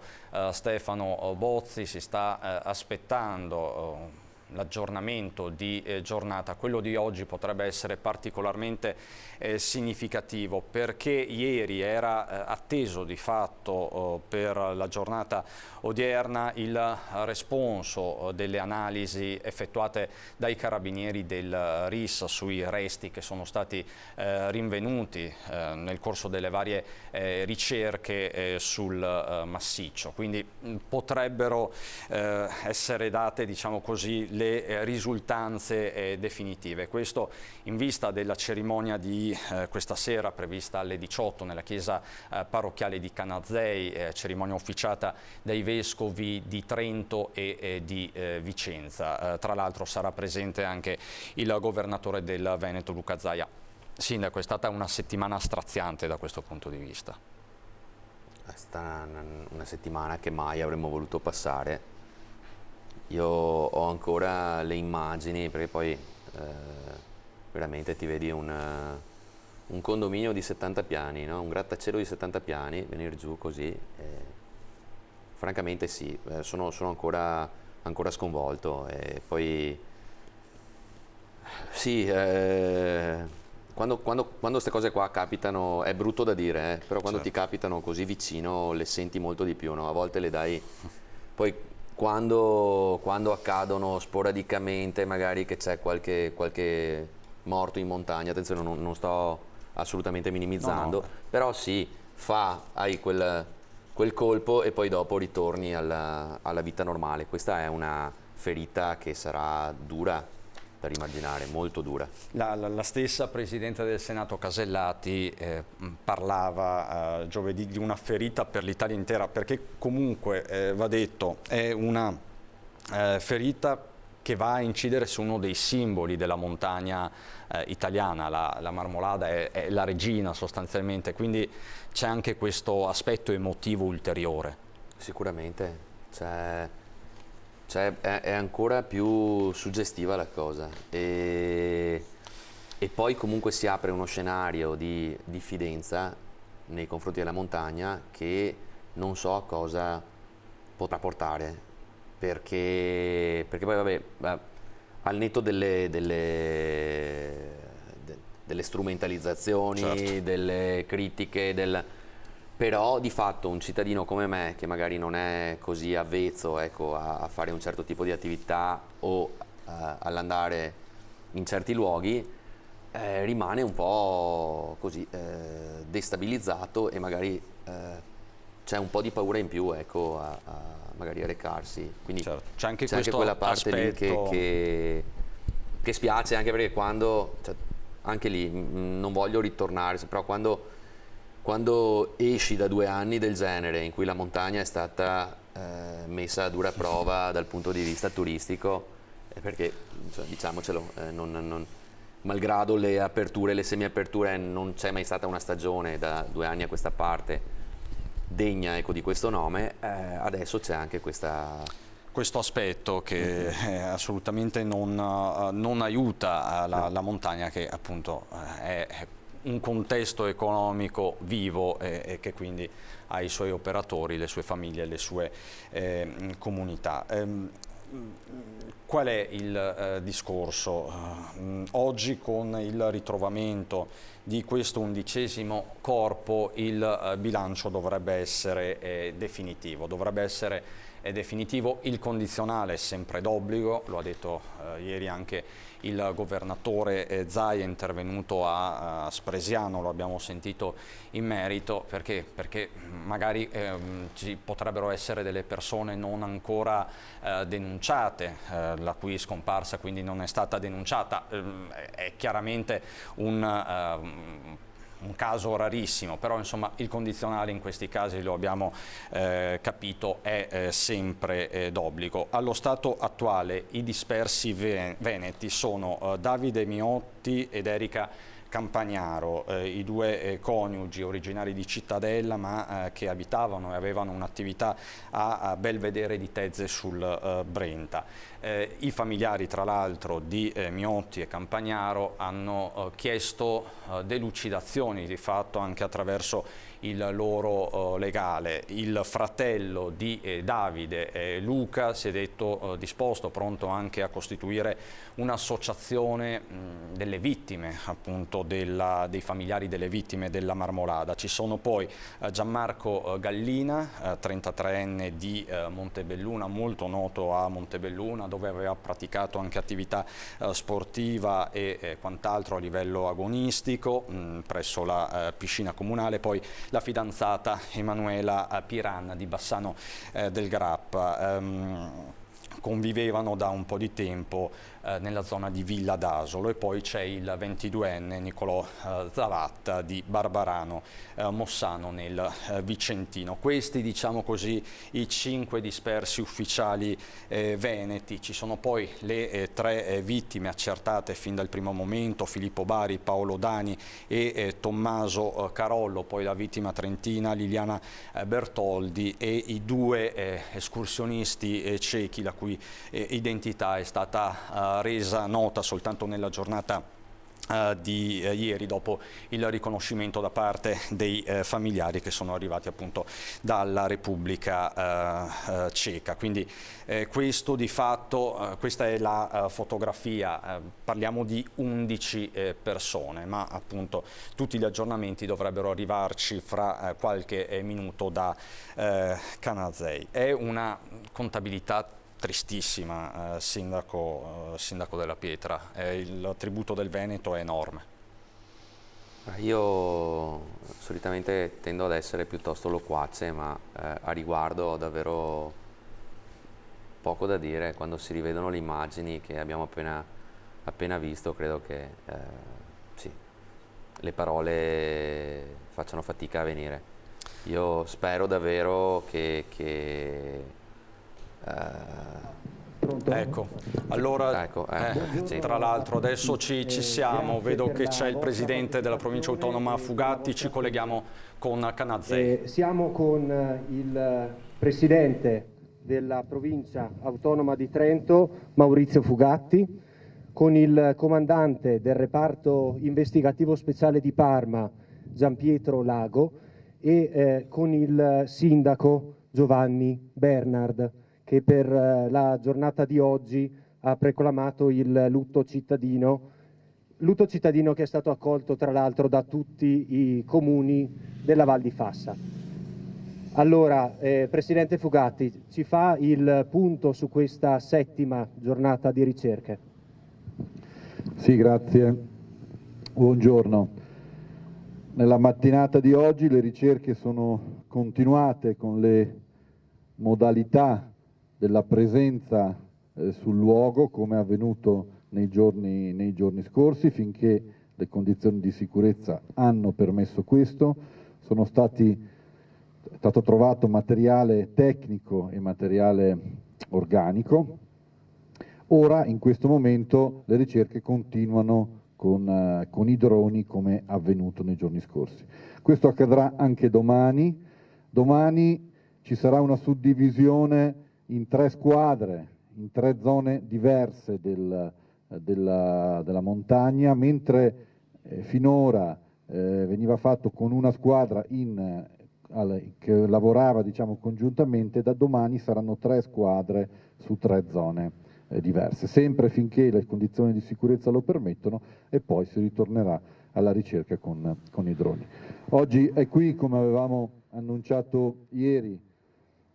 Stefano Bozzi. Si sta aspettando l'aggiornamento di giornata. Quello di oggi potrebbe essere particolarmente significativo, perché ieri era atteso di fatto per la giornata odierna il responso delle analisi effettuate dai carabinieri del RIS sui resti che sono stati rinvenuti nel corso delle varie ricerche sul massiccio. Quindi potrebbero essere date, diciamo così, le risultanze definitive. Questo in vista della cerimonia di questa sera, prevista alle 18 nella chiesa parrocchiale di Canazei, cerimonia ufficiata dai vescovi di Trento e di Vicenza. Tra l'altro sarà presente anche il governatore del Veneto, Luca Zaia. Sindaco, è stata una settimana straziante da questo punto di vista. È stata una settimana che mai avremmo voluto passare. Io ho ancora le immagini, perché poi veramente ti vedi un condominio di 70 piani, no? Un grattacielo di 70 piani, venire giù così. Francamente sì, sono ancora sconvolto. E poi sì, quando queste cose qua capitano, è brutto da dire, però quando ti capitano così vicino le senti molto di più, no? A volte le dai, poi quando accadono sporadicamente, magari che c'è qualche morto in montagna, attenzione, non sto assolutamente minimizzando, no. Però sì, hai quel colpo e poi dopo ritorni alla vita normale. Questa è una ferita che sarà dura da rimarginare, molto dura. La stessa Presidente del Senato Casellati parlava giovedì di una ferita per l'Italia intera, perché comunque va detto è una ferita che va a incidere su uno dei simboli della montagna italiana. La Marmolada è la regina sostanzialmente, quindi c'è anche questo aspetto emotivo ulteriore. Sicuramente, è ancora più suggestiva la cosa, e poi comunque si apre uno scenario di diffidenza nei confronti della montagna che non so a cosa potrà portare, perché poi vabbè, al netto delle strumentalizzazioni, delle critiche, Però di fatto un cittadino come me, che magari non è così avvezzo, ecco, a fare un certo tipo di attività o all'andare in certi luoghi, rimane un po' così destabilizzato, e magari c'è un po' di paura in più, ecco, magari a recarsi. Quindi certo, c'è anche quella parte aspetto lì che spiace, anche perché quando, cioè, anche lì non voglio ritornare, però quando esci da 2 anni del genere, in cui la montagna è stata messa a dura prova dal punto di vista turistico, perché, cioè, diciamocelo, malgrado le aperture, le semiaperture, non c'è mai stata una stagione da 2 anni a questa parte degna, ecco, di questo nome, adesso c'è anche questo aspetto che assolutamente non aiuta la montagna, che appunto è un contesto economico vivo e che quindi ha i suoi operatori, le sue famiglie, le sue comunità. Qual è il discorso? Oggi, con il ritrovamento di questo 11° corpo, il bilancio dovrebbe essere definitivo. Dovrebbe essere definitivo. Il condizionale è sempre d'obbligo, lo ha detto ieri anche il governatore Zaia, è intervenuto a Spresiano, lo abbiamo sentito in merito, perché magari ci potrebbero essere delle persone non ancora denunciate, la cui scomparsa quindi non è stata denunciata. È chiaramente un caso rarissimo, però insomma il condizionale in questi casi, lo abbiamo capito, è sempre d'obbligo. Allo stato attuale i dispersi veneti sono Davide Miotti ed Erika Campagnaro, i 2 coniugi originari di Cittadella, ma che abitavano e avevano un'attività a Belvedere di Tezze sul Brenta. I familiari, tra l'altro, di Miotti e Campagnaro hanno chiesto delucidazioni, di fatto anche attraverso il loro legale. Il fratello di Davide, Luca, si è detto disposto, pronto anche a costituire un'associazione delle vittime, appunto dei familiari delle vittime della Marmolada. Ci sono poi Gianmarco Gallina, 33enne di Montebelluna, molto noto a Montebelluna, dove aveva praticato anche attività sportiva e quant'altro a livello agonistico presso la piscina comunale. Poi la fidanzata Emanuela Piranna di Bassano del Grappa. Convivevano da un po' di tempo nella zona di Villa d'Asolo. E poi c'è il 22enne Nicolò Zavatta di Barbarano Mossano nel Vicentino. Questi, diciamo così, i 5 dispersi ufficiali veneti. Ci sono poi le 3 vittime accertate fin dal primo momento: Filippo Bari, Paolo Dani e Tommaso Carollo, poi la vittima trentina Liliana Bertoldi e i 2 escursionisti ciechi, la cui identità è stata resa nota soltanto nella giornata di ieri, dopo il riconoscimento da parte dei familiari che sono arrivati appunto dalla Repubblica Ceca. Quindi questo di fatto, questa è la fotografia. Parliamo di 11 persone, ma appunto tutti gli aggiornamenti dovrebbero arrivarci fra qualche minuto da Canazei. È una contabilità tristissima, sindaco della Pietra. Il tributo del Veneto è enorme. Io solitamente tendo ad essere piuttosto loquace, ma a riguardo ho davvero poco da dire. Quando si rivedono le immagini che abbiamo appena visto, credo che sì, le parole facciano fatica a venire. Io spero davvero che ecco, allora sì. Tra l'altro adesso ci siamo, vedo che c'è il presidente della provincia autonoma Fugatti, ci colleghiamo con Canazei. Siamo con il presidente della provincia autonoma di Trento, Maurizio Fugatti, con il comandante del reparto investigativo speciale di Parma, Gianpietro Lago, e con il sindaco Giovanni Bernard, che per la giornata di oggi ha proclamato il lutto cittadino che è stato accolto tra l'altro da tutti i comuni della Val di Fassa. Allora, Presidente Fugatti, ci fa il punto su questa 7ª giornata di ricerche? Sì, grazie. Buongiorno. Nella mattinata di oggi le ricerche sono continuate con le modalità della presenza sul luogo, come è avvenuto nei giorni scorsi, finché le condizioni di sicurezza hanno permesso questo. È stato trovato materiale tecnico e materiale organico. Ora, in questo momento, le ricerche continuano con i droni, come avvenuto nei giorni scorsi. Questo accadrà anche domani. Domani ci sarà una suddivisione in 3 squadre, in 3 zone diverse della montagna, mentre finora veniva fatto con una squadra che lavorava, diciamo, congiuntamente. Da domani saranno 3 squadre su 3 zone diverse, sempre finché le condizioni di sicurezza lo permettono, e poi si ritornerà alla ricerca con i droni. Oggi è qui, come avevamo annunciato ieri,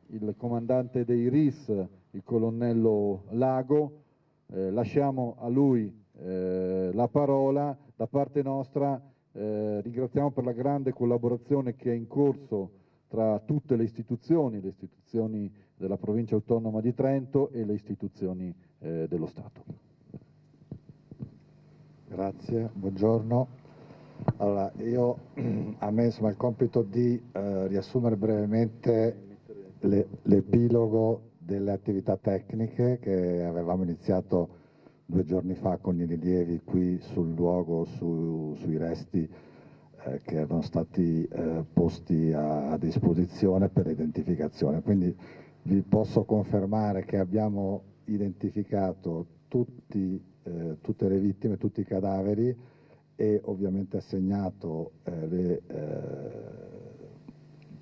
il comandante dei RIS, il colonnello Lago. Lasciamo a lui la parola. Da parte nostra ringraziamo per la grande collaborazione che è in corso tra tutte le istituzioni della Provincia Autonoma di Trento e le istituzioni dello Stato. Grazie, buongiorno. Allora, a me insomma il compito di riassumere brevemente l'epilogo delle attività tecniche che avevamo iniziato 2 giorni fa con i rilievi qui sul luogo, sui resti che erano stati posti a disposizione per l'identificazione. Quindi vi posso confermare che abbiamo identificato tutte le vittime, tutti i cadaveri, e ovviamente assegnato le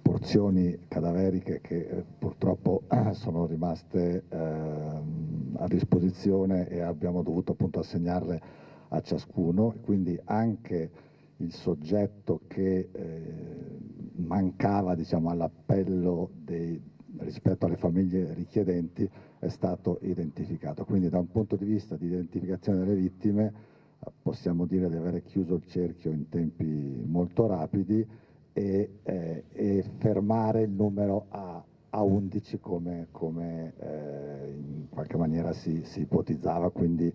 porzioni cadaveriche che purtroppo sono rimaste a disposizione, e abbiamo dovuto appunto assegnarle a ciascuno. Quindi anche il soggetto che mancava, diciamo, all'appello rispetto alle famiglie richiedenti è stato identificato. Quindi da un punto di vista di identificazione delle vittime possiamo dire di avere chiuso il cerchio in tempi molto rapidi e fermare il numero a 11 come in qualche maniera si ipotizzava. Quindi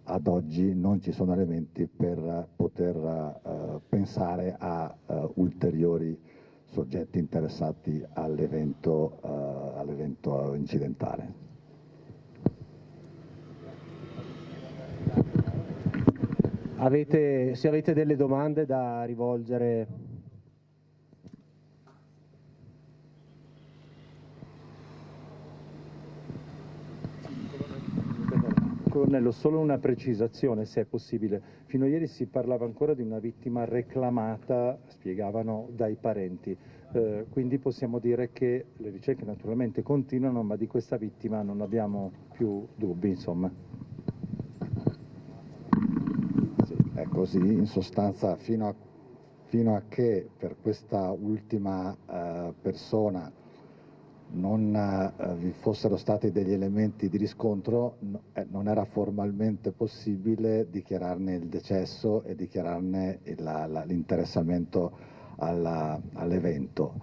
ad oggi non ci sono elementi per poter pensare a ulteriori soggetti interessati all'evento incidentale. Se avete delle domande da rivolgere. Colonnello, solo una precisazione, se è possibile. Fino a ieri si parlava ancora di una vittima reclamata, spiegavano, dai parenti. Quindi possiamo dire che le ricerche naturalmente continuano, ma di questa vittima non abbiamo più dubbi, insomma. Sì, è così, in sostanza, fino a che per questa ultima persona non vi fossero stati degli elementi di riscontro, non era formalmente possibile dichiararne il decesso e dichiararne l'interessamento all'evento.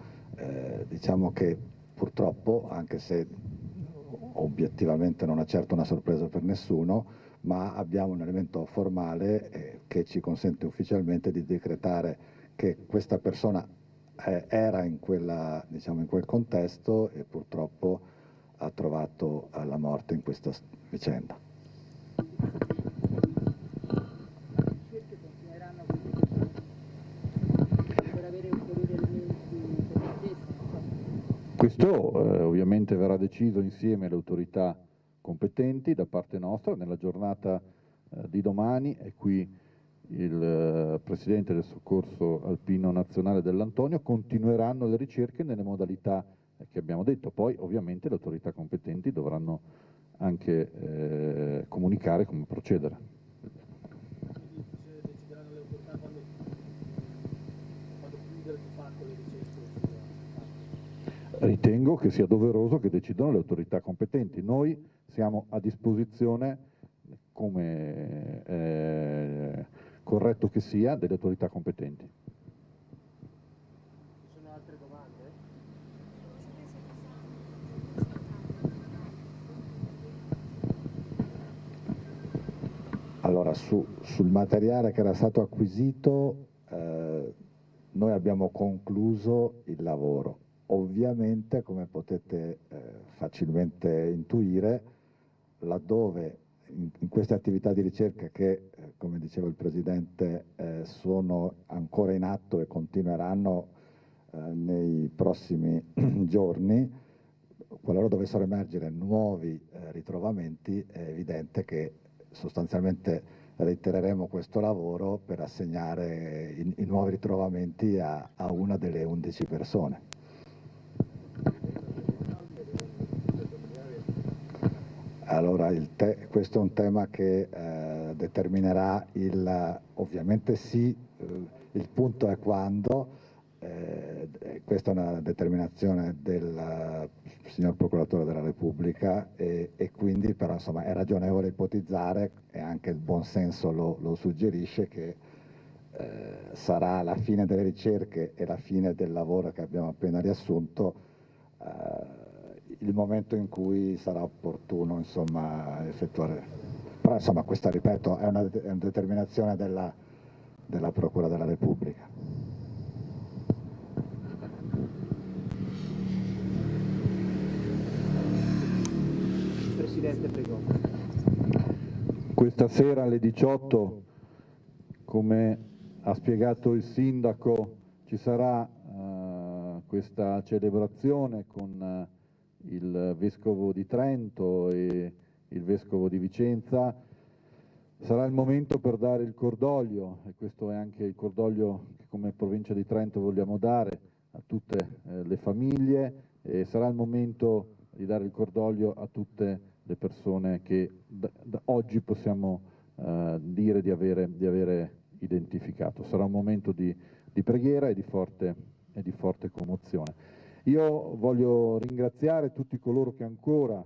Diciamo che purtroppo, anche se obiettivamente non è certo una sorpresa per nessuno, ma abbiamo un elemento formale che ci consente ufficialmente di decretare che questa persona era in quel contesto e purtroppo ha trovato la morte in questa vicenda. Questo ovviamente verrà deciso insieme alle autorità competenti. Da parte nostra, nella giornata di domani è qui il Presidente del Soccorso Alpino Nazionale dell'Antonio. Continueranno le ricerche nelle modalità che abbiamo detto. Poi ovviamente le autorità competenti dovranno anche comunicare come procedere. ritengo che sia doveroso che decidano le autorità competenti. Noi siamo a disposizione, come corretto che sia, delle autorità competenti. Ci sono altre domande? Allora, sul materiale che era stato acquisito, noi abbiamo concluso il lavoro. Ovviamente, come potete facilmente intuire, laddove in queste attività di ricerca che, come diceva il Presidente, sono ancora in atto e continueranno nei prossimi giorni, qualora dovessero emergere nuovi ritrovamenti, è evidente che sostanzialmente reitereremo questo lavoro per assegnare i nuovi ritrovamenti a una delle 11 persone. Allora, questo è un tema che determinerà ovviamente sì, il punto è quando, questa è una determinazione del signor Procuratore della Repubblica e quindi però insomma è ragionevole ipotizzare, e anche il buon senso lo suggerisce, che sarà la fine delle ricerche e la fine del lavoro che abbiamo appena riassunto il momento in cui sarà opportuno insomma effettuare. Però insomma questa, ripeto, è una determinazione della Procura della Repubblica. Presidente, prego. Questa sera alle 18, come ha spiegato il Sindaco, ci sarà questa celebrazione con il Vescovo di Trento e il Vescovo di Vicenza. Sarà il momento per dare il cordoglio, e questo è anche il cordoglio che come Provincia di Trento vogliamo dare a tutte le famiglie, e sarà il momento di dare il cordoglio a tutte le persone che da oggi possiamo dire di avere identificato. Sarà un momento di preghiera e di forte commozione. Io voglio ringraziare tutti coloro che ancora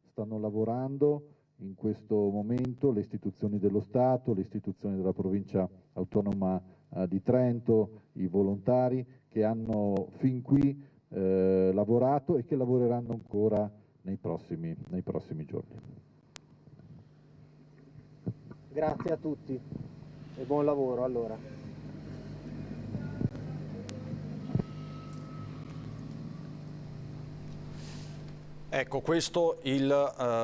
stanno lavorando in questo momento, le istituzioni dello Stato, le istituzioni della Provincia Autonoma di Trento, i volontari che hanno fin qui lavorato e che lavoreranno ancora nei prossimi giorni. Grazie a tutti e buon lavoro allora. Ecco, questo il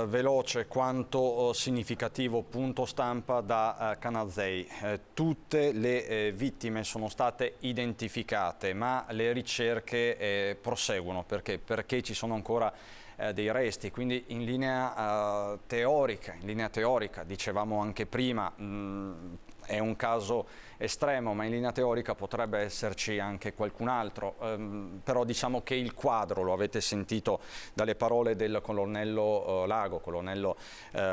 veloce quanto significativo punto stampa da Canazei. Tutte le vittime sono state identificate, ma le ricerche proseguono. Perché ci sono ancora dei resti, quindi in linea teorica, dicevamo anche prima, è un caso estremo, ma in linea teorica potrebbe esserci anche qualcun altro, però diciamo che il quadro, lo avete sentito dalle parole del colonnello Lago, colonnello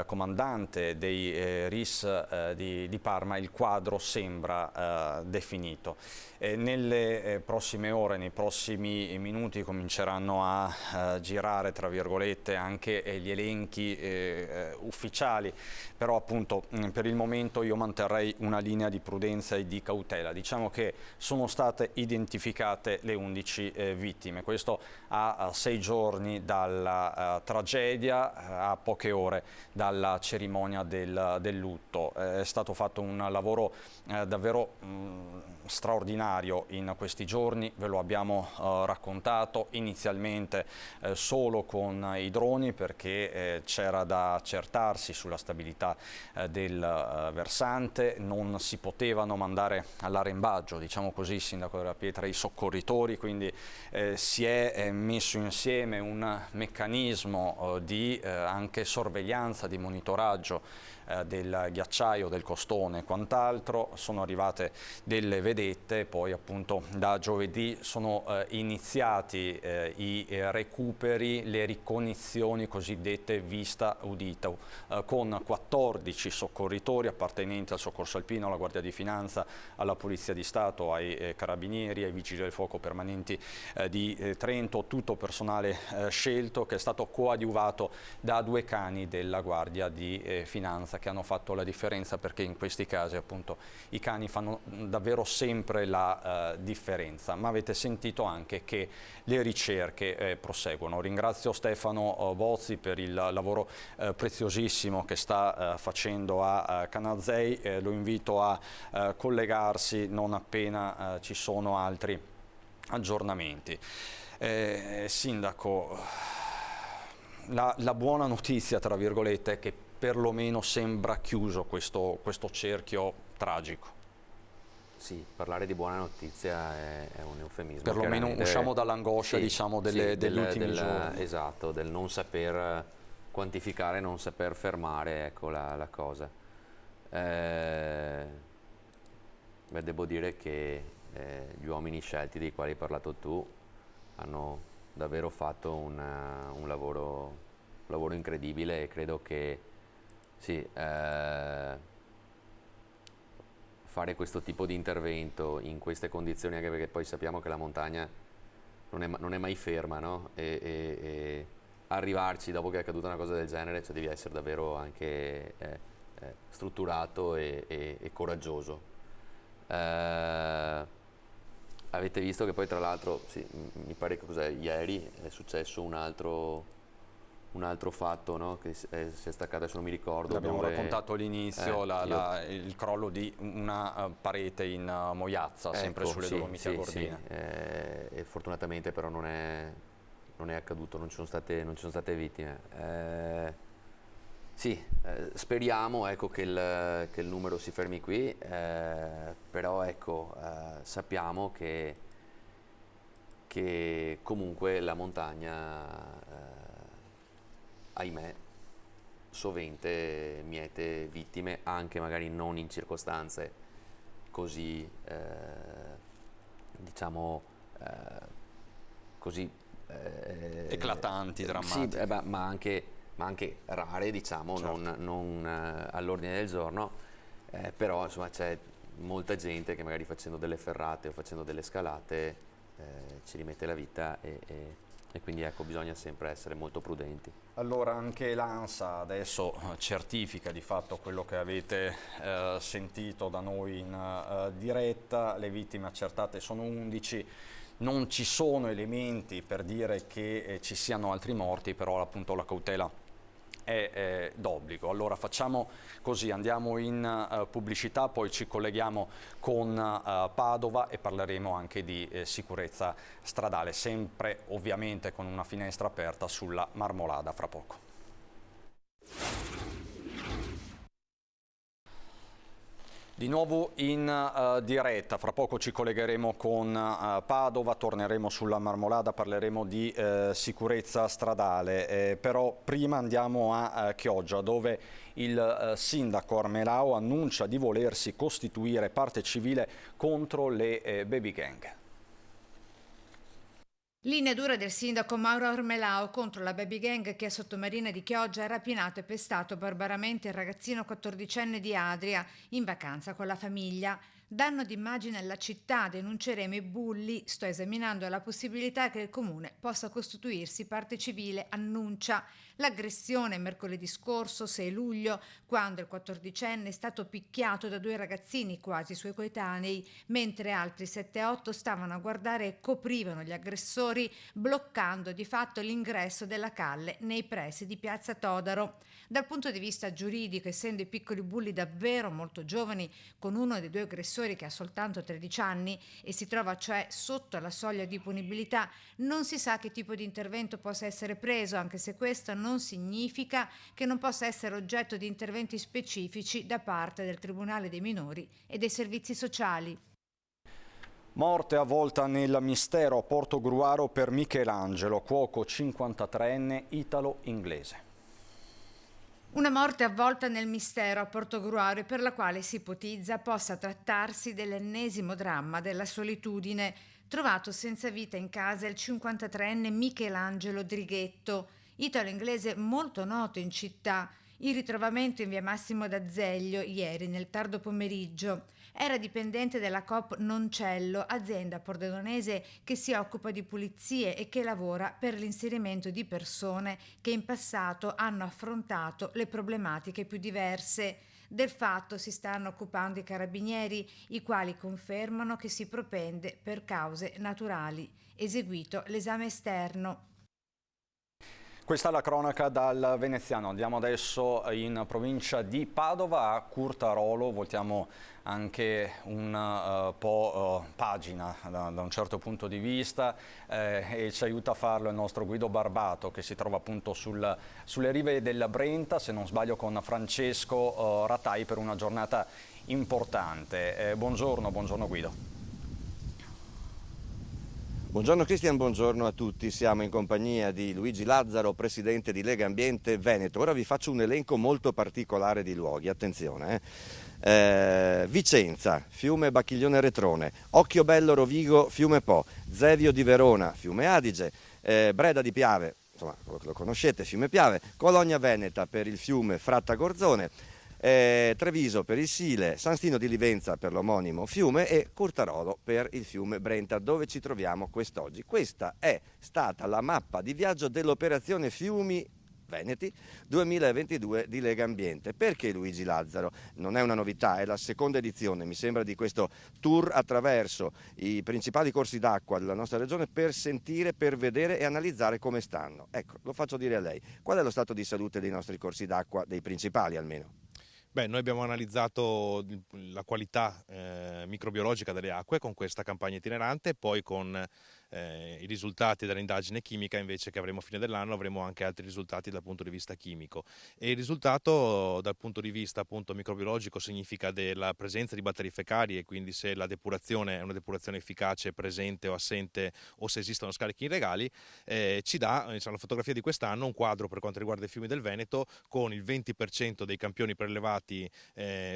comandante dei RIS di Parma, il quadro sembra definito. Nelle prossime ore, nei prossimi minuti cominceranno a girare, tra virgolette, anche gli elenchi ufficiali, però appunto per il momento io manterrei una linea di prudenza e di cautela. Diciamo che sono state identificate le 11 vittime, questo a 6 giorni dalla tragedia, a poche ore dalla cerimonia del lutto. È stato fatto un lavoro davvero straordinario in questi giorni, ve lo abbiamo raccontato inizialmente solo con i droni, perché c'era da accertarsi sulla stabilità del versante, non si potevano mandare all'arrembaggio, diciamo così, Sindaco della Pietra, i soccorritori, quindi si è messo insieme un meccanismo di anche sorveglianza, di monitoraggio del ghiacciaio, del costone e quant'altro, sono arrivate delle vedette, poi appunto da giovedì sono iniziati i recuperi, le ricognizioni cosiddette vista udito, con 14 soccorritori appartenenti al Soccorso Alpino, alla Guardia di Finanza, alla Polizia di Stato, ai Carabinieri, ai Vigili del Fuoco permanenti di Trento, tutto personale scelto che è stato coadiuvato da 2 cani della Guardia di Finanza che hanno fatto la differenza, perché in questi casi appunto i cani fanno davvero sempre la differenza. Ma avete sentito anche che le ricerche proseguono. Ringrazio Stefano Bozzi per il lavoro preziosissimo che sta facendo a Canazei, lo invito a collegarsi non appena ci sono altri aggiornamenti. Sindaco, la buona notizia, tra virgolette, è che perlomeno sembra chiuso questo cerchio tragico. Sì, parlare di buona notizia è un eufemismo. Perlomeno usciamo dall'angoscia, sì, diciamo, degli ultimi giorni. Esatto, del non saper quantificare, non saper fermare, ecco la cosa. Devo dire che gli uomini scelti dei quali hai parlato tu hanno davvero fatto un lavoro incredibile, e credo che sì, fare questo tipo di intervento in queste condizioni, anche perché poi sappiamo che la montagna non è mai ferma, no? E arrivarci dopo che è accaduta una cosa del genere, cioè devi essere davvero anche strutturato e coraggioso. Avete visto che poi, tra l'altro, sì, mi pare che ieri è successo un altro fatto, no? Che si è staccato, adesso non mi ricordo. L'abbiamo raccontato all'inizio, il crollo di una parete in Moiazza, sempre sulle Dolomiti a Gordina. Sì. E fortunatamente però non è accaduto, non ci sono state vittime. Speriamo, ecco, che il numero si fermi qui, però ecco, sappiamo che comunque la montagna, ahimè, sovente miete vittime, anche magari non in circostanze così, diciamo, così eclatanti, drammatiche. Sì, ma anche rare, diciamo, certo, non all'ordine del giorno, però insomma c'è molta gente che magari facendo delle ferrate o facendo delle scalate ci rimette la vita, e quindi ecco, bisogna sempre essere molto prudenti. Allora, anche l'ANSA adesso certifica di fatto quello che avete sentito da noi in diretta. Le vittime accertate sono 11, non ci sono elementi per dire che ci siano altri morti, però appunto la cautela è d'obbligo. Allora facciamo così, andiamo in pubblicità, poi ci colleghiamo con Padova e parleremo anche di sicurezza stradale, sempre ovviamente con una finestra aperta sulla Marmolada fra poco. Di nuovo in diretta, fra poco ci collegheremo con Padova, torneremo sulla Marmolada, parleremo di sicurezza stradale, però prima andiamo a Chioggia, dove il sindaco Armelao annuncia di volersi costituire parte civile contro le baby gang. Linea dura del sindaco Mauro Armelao contro la baby gang che a Sottomarina di Chioggia ha rapinato e pestato barbaramente il ragazzino 14enne di Adria in vacanza con la famiglia. Danno d'immagine alla città, denunceremo i bulli, sto esaminando la possibilità che il comune possa costituirsi parte civile, annuncia. L'aggressione mercoledì scorso, 6 luglio, quando il 14enne è stato picchiato da 2 ragazzini quasi suoi coetanei, mentre altri 7-8 stavano a guardare e coprivano gli aggressori, bloccando di fatto l'ingresso della calle nei pressi di Piazza Todaro. Dal punto di vista giuridico, essendo i piccoli bulli davvero molto giovani, con uno dei 2 aggressori che ha soltanto 13 anni e si trova cioè sotto la soglia di punibilità, non si sa che tipo di intervento possa essere preso, anche se questo non significa che non possa essere oggetto di interventi specifici da parte del Tribunale dei minori e dei servizi sociali. Morte avvolta nel mistero a Portogruaro per Michelangelo, cuoco 53enne italo-inglese. Una morte avvolta nel mistero a Portogruaro, per la quale si ipotizza possa trattarsi dell'ennesimo dramma della solitudine. Trovato senza vita in casa il 53enne Michelangelo Drighetto, italo-inglese molto noto in città. Il ritrovamento in via Massimo d'Azeglio ieri nel tardo pomeriggio. Era dipendente della Coop Noncello, azienda pordenonese che si occupa di pulizie e che lavora per l'inserimento di persone che in passato hanno affrontato le problematiche più diverse. Del fatto si stanno occupando i carabinieri, i quali confermano che si propende per cause naturali. Eseguito l'esame esterno. Questa è la cronaca dal Veneziano. Andiamo adesso in provincia di Padova, a Curtarolo. Voltiamo anche un po' pagina da un certo punto di vista e ci aiuta a farlo il nostro Guido Barbato, che si trova appunto sulle rive della Brenta, se non sbaglio con Francesco Ratai, per una giornata importante. Buongiorno Guido. Buongiorno Cristian, buongiorno a tutti. Siamo in compagnia di Luigi Lazzaro, presidente di Lega Ambiente Veneto. Ora vi faccio un elenco molto particolare di luoghi, attenzione. Vicenza, fiume Bacchiglione Retrone, Occhiobello Rovigo, fiume Po, Zevio di Verona, fiume Adige, Breda di Piave, insomma lo conoscete, fiume Piave, Cologna Veneta per il fiume Fratta Gorzone, Treviso per il Sile, San Stino di Livenza per l'omonimo fiume e Curtarolo per il fiume Brenta, dove ci troviamo quest'oggi. Questa è stata la mappa di viaggio dell'operazione Fiumi Veneti 2022 di Lega Ambiente. Perché Luigi Lazzaro? Non è una novità, è la seconda edizione, mi sembra, di questo tour attraverso i principali corsi d'acqua della nostra regione per sentire, per vedere e analizzare come stanno. Ecco, lo faccio dire a lei. Qual è lo stato di salute dei nostri corsi d'acqua, dei principali almeno? Beh, noi abbiamo analizzato la qualità microbiologica delle acque con questa campagna itinerante, poi con i risultati dell'indagine chimica invece che avremo a fine dell'anno avremo anche altri risultati dal punto di vista chimico, e il risultato dal punto di vista appunto microbiologico significa della presenza di batteri fecali, e quindi se la depurazione è una depurazione efficace, presente o assente, o se esistono scarichi illegali, ci dà la fotografia di quest'anno, un quadro per quanto riguarda i fiumi del Veneto con il 20% dei campioni prelevati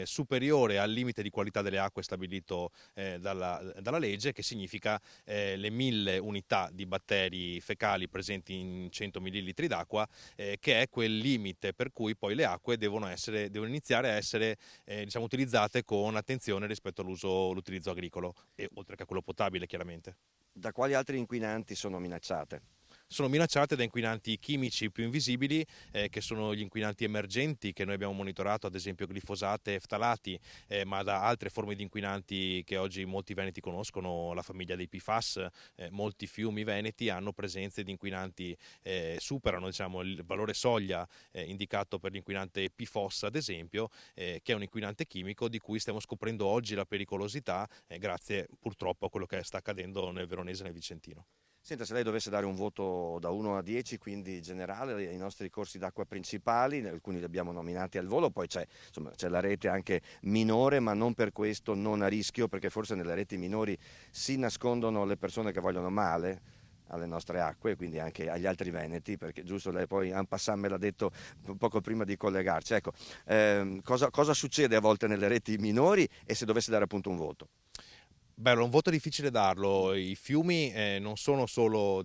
superiore al limite di qualità delle acque stabilito dalla legge, che significa le 1000 unità di batteri fecali presenti in 100 ml d'acqua, che è quel limite per cui poi le acque devono iniziare a essere utilizzate con attenzione rispetto all'utilizzo agricolo, e oltre che a quello potabile chiaramente. Da quali altri inquinanti sono minacciate? Sono minacciate da inquinanti chimici più invisibili, che sono gli inquinanti emergenti che noi abbiamo monitorato, ad esempio glifosate e ftalati, ma da altre forme di inquinanti che oggi molti veneti conoscono, la famiglia dei PFAS. Molti fiumi veneti hanno presenze di inquinanti, superano il valore soglia indicato per l'inquinante PFOS, ad esempio, che è un inquinante chimico di cui stiamo scoprendo oggi la pericolosità, grazie purtroppo a quello che sta accadendo nel Veronese e nel Vicentino. Senta, se lei dovesse dare un voto da 1 a 10, quindi generale, ai nostri corsi d'acqua principali, alcuni li abbiamo nominati al volo, poi c'è la rete anche minore, ma non per questo non a rischio, perché forse nelle reti minori si nascondono le persone che vogliono male alle nostre acque, quindi anche agli altri veneti, perché giusto, lei poi en passant me l'ha detto poco prima di collegarci. Ecco, cosa succede a volte nelle reti minori, e se dovesse dare appunto un voto? Beh, un voto è difficile darlo. I fiumi non sono solo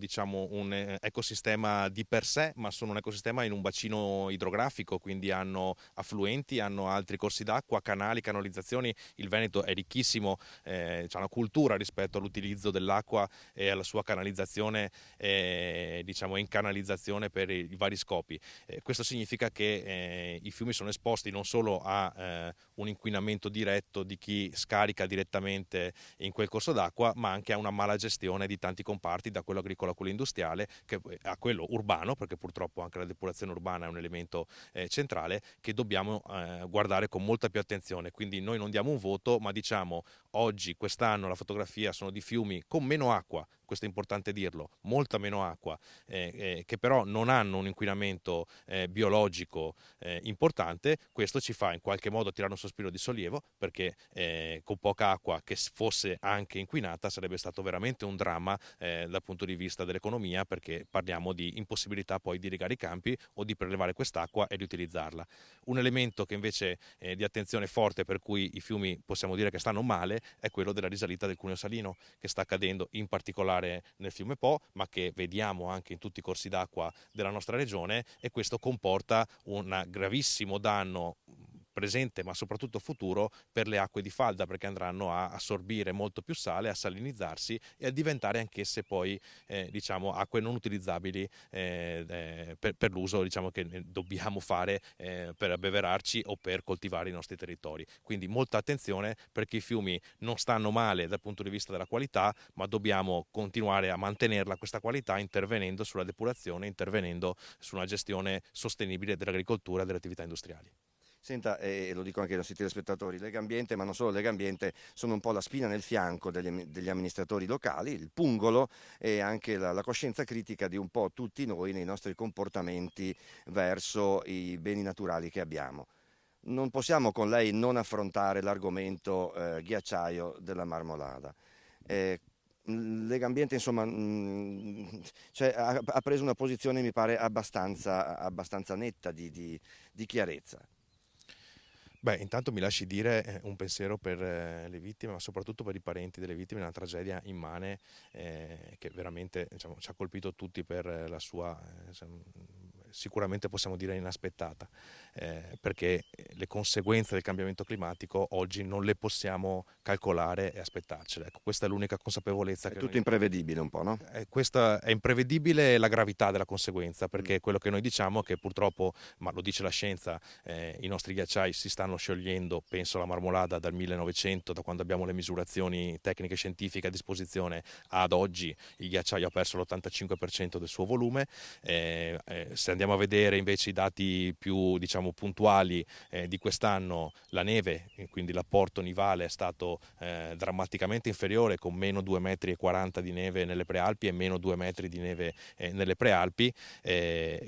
un ecosistema di per sé, ma sono un ecosistema in un bacino idrografico, quindi hanno affluenti, hanno altri corsi d'acqua, canali, canalizzazioni. Il Veneto è ricchissimo, c'è una cultura rispetto all'utilizzo dell'acqua e alla sua canalizzazione, in canalizzazione per i vari scopi. Questo significa che i fiumi sono esposti non solo a un inquinamento diretto di chi scarica direttamente in quel corso d'acqua, ma anche a una mala gestione di tanti comparti, da quello agricolo a quello industriale, a quello urbano, perché purtroppo anche la depurazione urbana è un elemento centrale che dobbiamo guardare con molta più attenzione. Quindi noi non diamo un voto, ma diciamo oggi, quest'anno, la fotografia sono di fiumi con meno acqua, questo è importante dirlo, molta meno acqua, che però non hanno un inquinamento biologico importante. Questo ci fa in qualche modo tirare un sospiro di sollievo, perché con poca acqua, che fosse fosse anche inquinata sarebbe stato veramente un dramma dal punto di vista dell'economia, perché parliamo di impossibilità poi di irrigare i campi o di prelevare quest'acqua e di utilizzarla. Un elemento che invece di attenzione forte, per cui i fiumi possiamo dire che stanno male, è quello della risalita del cuneo salino, che sta accadendo in particolare nel fiume Po, ma che vediamo anche in tutti i corsi d'acqua della nostra regione, e questo comporta un gravissimo danno presente ma soprattutto futuro per le acque di falda, perché andranno a assorbire molto più sale, a salinizzarsi e a diventare anch'esse poi diciamo acque non utilizzabili per l'uso, diciamo, che dobbiamo fare per abbeverarci o per coltivare i nostri territori. Quindi molta attenzione, perché i fiumi non stanno male dal punto di vista della qualità, ma dobbiamo continuare a mantenerla questa qualità intervenendo sulla depurazione, intervenendo su una gestione sostenibile dell'agricoltura e delle attività industriali. Senta, e lo dico anche ai nostri telespettatori, Legambiente, ma non solo Legambiente, sono un po' la spina nel fianco degli amministratori locali, il pungolo e anche la coscienza critica di un po' tutti noi nei nostri comportamenti verso i beni naturali che abbiamo. Non possiamo con lei non affrontare l'argomento ghiacciaio della Marmolada. Legambiente, insomma, cioè, ha preso una posizione, mi pare, abbastanza netta di chiarezza. Beh, intanto mi lasci dire un pensiero per le vittime, ma soprattutto per i parenti delle vittime, una tragedia immane che veramente, diciamo, ci ha colpito tutti per la sua, sicuramente possiamo dire, inaspettata, perché le conseguenze del cambiamento climatico oggi non le possiamo calcolare e aspettarcele. Ecco, questa è l'unica consapevolezza. È tutto imprevedibile un po', no? Questa è imprevedibile la gravità della conseguenza, perché quello che noi diciamo è che purtroppo, ma lo dice la scienza, i nostri ghiacciai si stanno sciogliendo, penso alla Marmolada, dal 1900, da quando abbiamo le misurazioni tecniche scientifiche a disposizione, ad oggi il ghiacciaio ha perso l'85% del suo volume. Se andiamo a vedere invece i dati più, diciamo, puntuali di quest'anno, la neve, quindi l'apporto nivale, è stato drammaticamente inferiore, con meno 2,40 metri di neve nelle prealpi e meno 2 metri di neve nelle prealpi,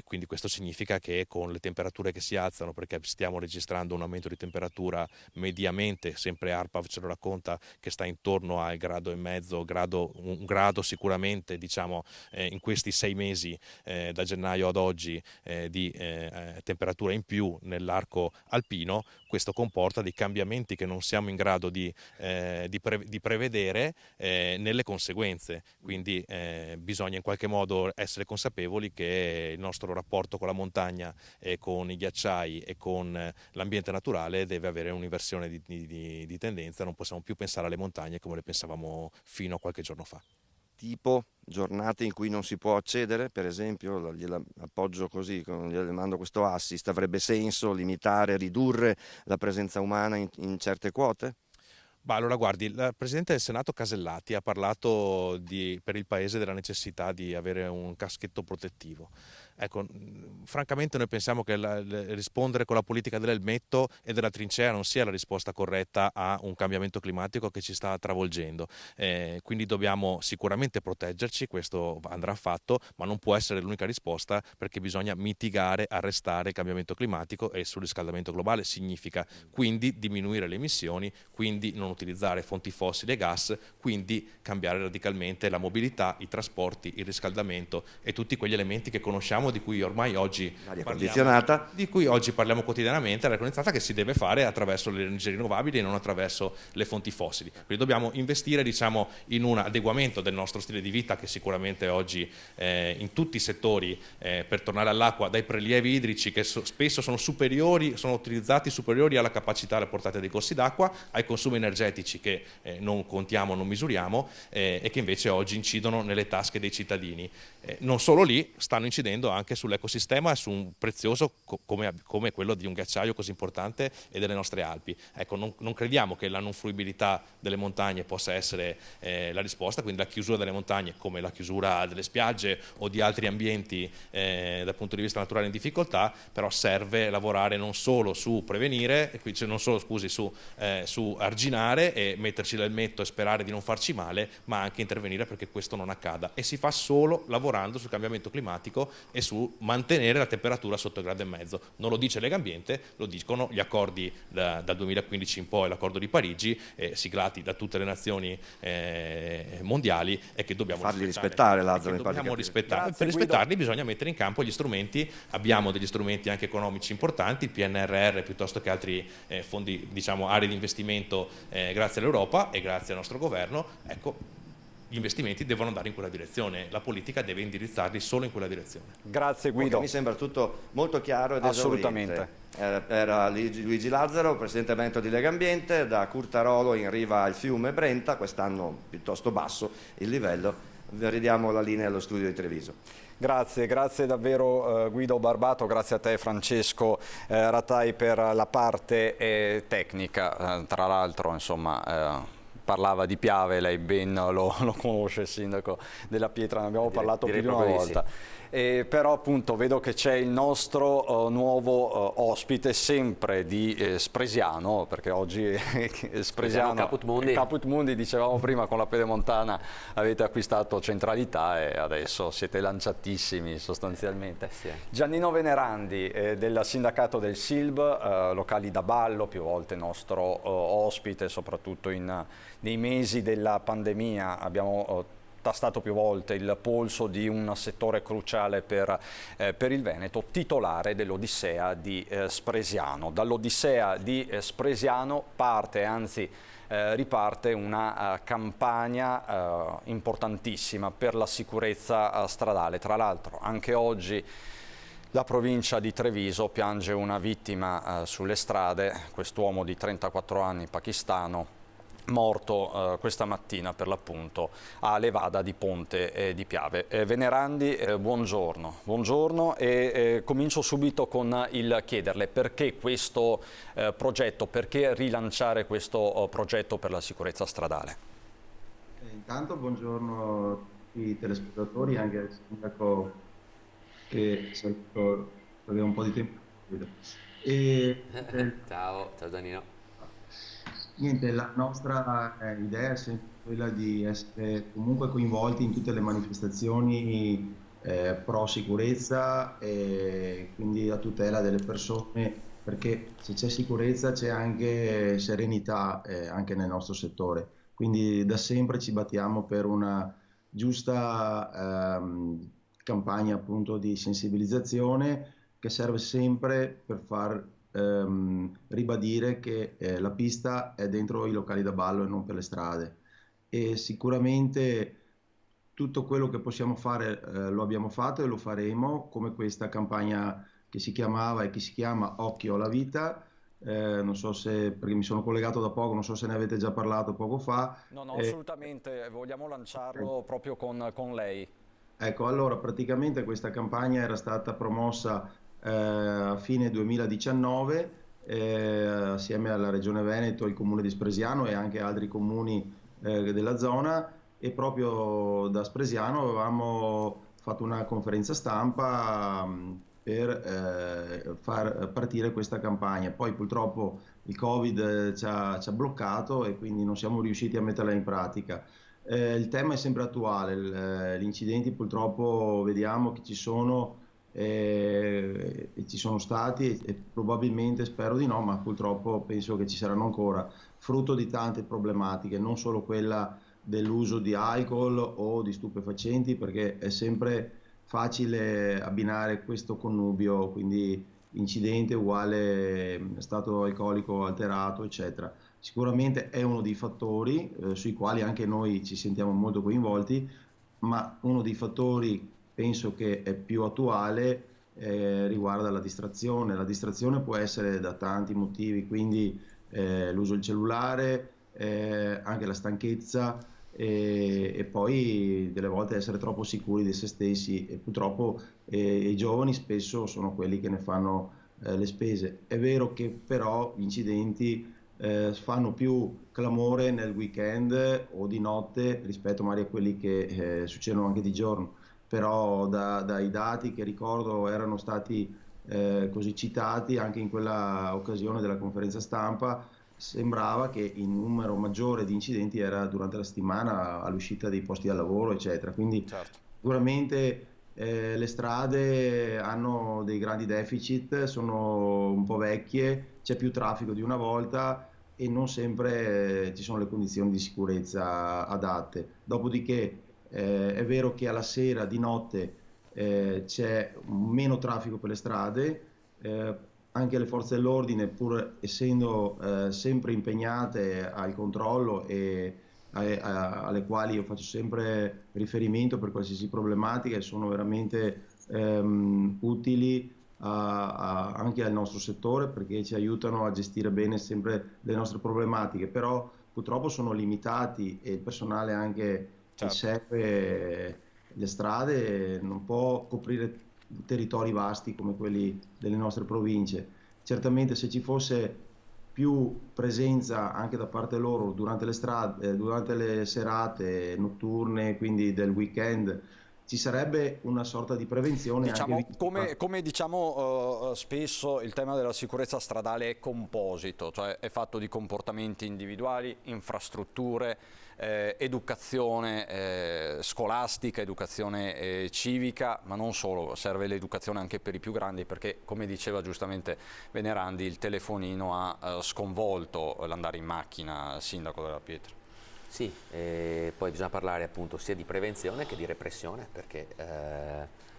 quindi questo significa che con le temperature che si alzano, perché stiamo registrando un aumento di temperatura mediamente, sempre ARPAV ce lo racconta, che sta intorno al 1,5 gradi, un grado sicuramente, diciamo, in questi 6 mesi da gennaio ad oggi di temperatura in più nell'arco alpino. Questo comporta dei cambiamenti che non siamo in grado di prevedere nelle conseguenze, quindi bisogna in qualche modo essere consapevoli che il nostro rapporto con la montagna e con i ghiacciai e con l'ambiente naturale deve avere un'inversione di tendenza. Non possiamo più pensare alle montagne come le pensavamo fino a qualche giorno fa. Tipo giornate in cui non si può accedere, per esempio, gliela appoggio così, gliele mando questo assist, avrebbe senso limitare, ridurre la presenza umana in certe quote? Bah, allora guardi, il Presidente del Senato Casellati ha parlato per il Paese della necessità di avere un caschetto protettivo. Ecco, francamente noi pensiamo che rispondere con la politica dell'elmetto e della trincea non sia la risposta corretta a un cambiamento climatico che ci sta travolgendo. Quindi dobbiamo sicuramente proteggerci, questo andrà fatto, ma non può essere l'unica risposta, perché bisogna mitigare, arrestare il cambiamento climatico, e il surriscaldamento globale significa quindi diminuire le emissioni, quindi non utilizzare fonti fossili e gas, quindi cambiare radicalmente la mobilità, i trasporti, il riscaldamento e tutti quegli elementi che conosciamo, di cui ormai oggi parliamo quotidianamente, l'aria condizionata, che si deve fare attraverso le energie rinnovabili e non attraverso le fonti fossili. Quindi dobbiamo investire, diciamo, in un adeguamento del nostro stile di vita, che sicuramente oggi in tutti i settori, per tornare all'acqua, dai prelievi idrici che spesso sono utilizzati superiori alla capacità, alla portata dei corsi d'acqua, ai consumi energetici che non contiamo, non misuriamo, e che invece oggi incidono nelle tasche dei cittadini. Non solo lì, stanno incidendo anche sull'ecosistema e su un prezioso come quello di un ghiacciaio così importante e delle nostre Alpi. Ecco, non crediamo che la non fruibilità delle montagne possa essere la risposta, quindi la chiusura delle montagne, come la chiusura delle spiagge o di altri ambienti dal punto di vista naturale in difficoltà, però serve lavorare non solo su prevenire, non solo, scusi, su arginare e metterci l'elmetto e sperare di non farci male, ma anche intervenire perché questo non accada, e si fa solo lavorando sul cambiamento climatico e su mantenere la temperatura sotto il 1,5 gradi. Non lo dice Legambiente, lo dicono gli accordi dal 2015 in poi, l'accordo di Parigi, siglati da tutte le nazioni mondiali, e che dobbiamo rispettare, Lazzaro, dobbiamo rispettare. Grazie, Per rispettarli bisogna mettere in campo gli strumenti. Abbiamo degli strumenti anche economici importanti, il PNRR piuttosto che altri fondi, diciamo aree di investimento, grazie all'Europa e grazie al nostro governo. Ecco, gli investimenti devono andare in quella direzione, la politica deve indirizzarli solo in quella direzione. Grazie Guido. Mi sembra tutto molto chiaro ed assolutamente. Era Luigi Lazzaro, presidente evento di Legambiente. Da Curtarolo in riva al fiume Brenta, quest'anno piuttosto basso il livello. Vi ridiamo la linea allo studio di Treviso. Grazie davvero Guido Barbato, grazie a te Francesco Ratai per la parte tecnica. Tra l'altro, insomma, parlava di Piave, lei ben lo conosce, il sindaco della Pietra, ne abbiamo parlato più di una volta. Però appunto vedo che c'è il nostro nuovo ospite, sempre di Spresiano, perché oggi Spresiano Caput Mundi, dicevamo prima, con la Pedemontana avete acquistato centralità e adesso siete lanciatissimi sostanzialmente. Giannino Venerandi del sindacato del SILB, locali da ballo, più volte nostro ospite, soprattutto nei mesi della pandemia abbiamo tastato più volte il polso di un settore cruciale per il Veneto, titolare dell'Odissea di Spresiano. Dall'Odissea di Spresiano parte, anzi riparte una campagna importantissima per la sicurezza stradale. Tra l'altro anche oggi la provincia di Treviso piange una vittima sulle strade, quest'uomo di 34 anni pakistano, morto questa mattina per l'appunto a Levada di Ponte di Piave. Venerandi, buongiorno e comincio subito con il chiederle perché questo progetto, perché rilanciare questo progetto per la sicurezza stradale. Intanto buongiorno a tutti i telespettatori, anche al sindaco che aveva un po' di tempo. Ciao Danilo. Niente, la nostra idea è sempre quella di essere comunque coinvolti in tutte le manifestazioni pro sicurezza e quindi a tutela delle persone, perché se c'è sicurezza c'è anche serenità anche nel nostro settore. Quindi da sempre ci battiamo per una giusta campagna appunto di sensibilizzazione che serve sempre per far ribadire che la pista è dentro i locali da ballo e non per le strade, e sicuramente tutto quello che possiamo fare lo abbiamo fatto e lo faremo, come questa campagna che si chiamava e che si chiama Occhio alla vita. Non so se, perché mi sono collegato da poco, non so se ne avete già parlato poco fa. No, assolutamente, vogliamo lanciarlo proprio con lei. Ecco, allora praticamente questa campagna era stata promossa a fine 2019 assieme alla Regione Veneto, il comune di Spresiano e anche altri comuni della zona, e proprio da Spresiano avevamo fatto una conferenza stampa per far partire questa campagna. Poi purtroppo il Covid ci ha bloccato e quindi non siamo riusciti a metterla in pratica. Il tema è sempre attuale, gli incidenti purtroppo vediamo che ci sono e ci sono stati e probabilmente, spero di no, ma purtroppo penso che ci saranno ancora, frutto di tante problematiche, non solo quella dell'uso di alcol o di stupefacenti, perché è sempre facile abbinare questo connubio, quindi incidente uguale stato alcolico alterato, eccetera. Sicuramente è uno dei fattori sui quali anche noi ci sentiamo molto coinvolti, ma uno dei fattori penso che è più attuale riguarda la distrazione. La distrazione può essere da tanti motivi, quindi l'uso del cellulare, anche la stanchezza e poi delle volte essere troppo sicuri di se stessi, e purtroppo i giovani spesso sono quelli che ne fanno le spese. È vero che però gli incidenti fanno più clamore nel weekend o di notte rispetto magari a quelli che succedono anche di giorno. Però dai dati che ricordo erano stati così citati anche in quella occasione della conferenza stampa, sembrava che il numero maggiore di incidenti era durante la settimana all'uscita dei posti di lavoro, eccetera. Quindi sicuramente le strade hanno dei grandi deficit, sono un po' vecchie, c'è più traffico di una volta e non sempre ci sono le condizioni di sicurezza adatte. Dopodiché è vero che alla sera, di notte, c'è meno traffico per le strade, anche le forze dell'ordine, pur essendo sempre impegnate al controllo e alle quali io faccio sempre riferimento per qualsiasi problematica, e sono veramente utili anche al nostro settore, perché ci aiutano a gestire bene sempre le nostre problematiche, però purtroppo sono limitati e il personale anche che serve le strade non può coprire territori vasti come quelli delle nostre province. Certamente se ci fosse più presenza anche da parte loro durante durante le serate notturne, quindi del weekend, ci sarebbe una sorta di prevenzione. Diciamo, anche come diciamo spesso, il tema della sicurezza stradale è composito, cioè è fatto di comportamenti individuali, infrastrutture, educazione scolastica, educazione civica, ma non solo, serve l'educazione anche per i più grandi, perché come diceva giustamente Venerandi, il telefonino ha sconvolto l'andare in macchina, Sindaco della Pietra. Sì, poi bisogna parlare appunto sia di prevenzione che di repressione, perché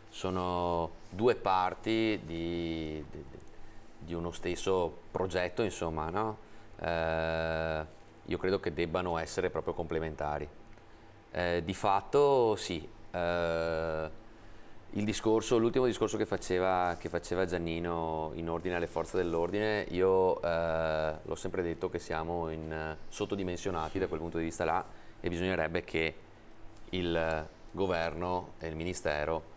sono due parti di uno stesso progetto, insomma, no? Io credo che debbano essere proprio complementari. Di fatto sì, l'ultimo discorso che faceva Giannino in ordine alle forze dell'ordine, io l'ho sempre detto che siamo sottodimensionati da quel punto di vista là, e bisognerebbe che il governo e il ministero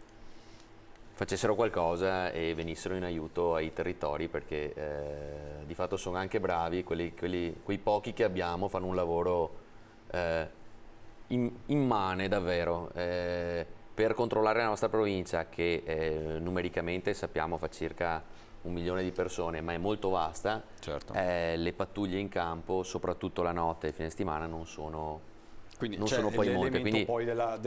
facessero qualcosa e venissero in aiuto ai territori, perché di fatto sono anche bravi, quei pochi che abbiamo fanno un lavoro immane davvero, per controllare la nostra provincia, che numericamente sappiamo fa circa 1 milione di persone, ma è molto vasta. Certo. Le pattuglie in campo, soprattutto la notte e fine settimana, non sono poi molte, quindi poi della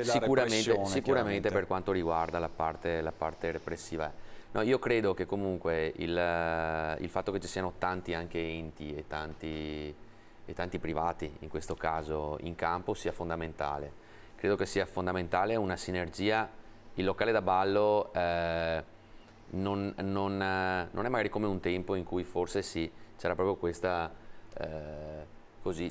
sicuramente per quanto riguarda la parte repressiva. No, io credo che comunque il fatto che ci siano tanti anche enti e tanti privati in questo caso in campo sia fondamentale. Credo che sia fondamentale una sinergia. Il locale da ballo non è magari come un tempo in cui forse sì, c'era proprio questa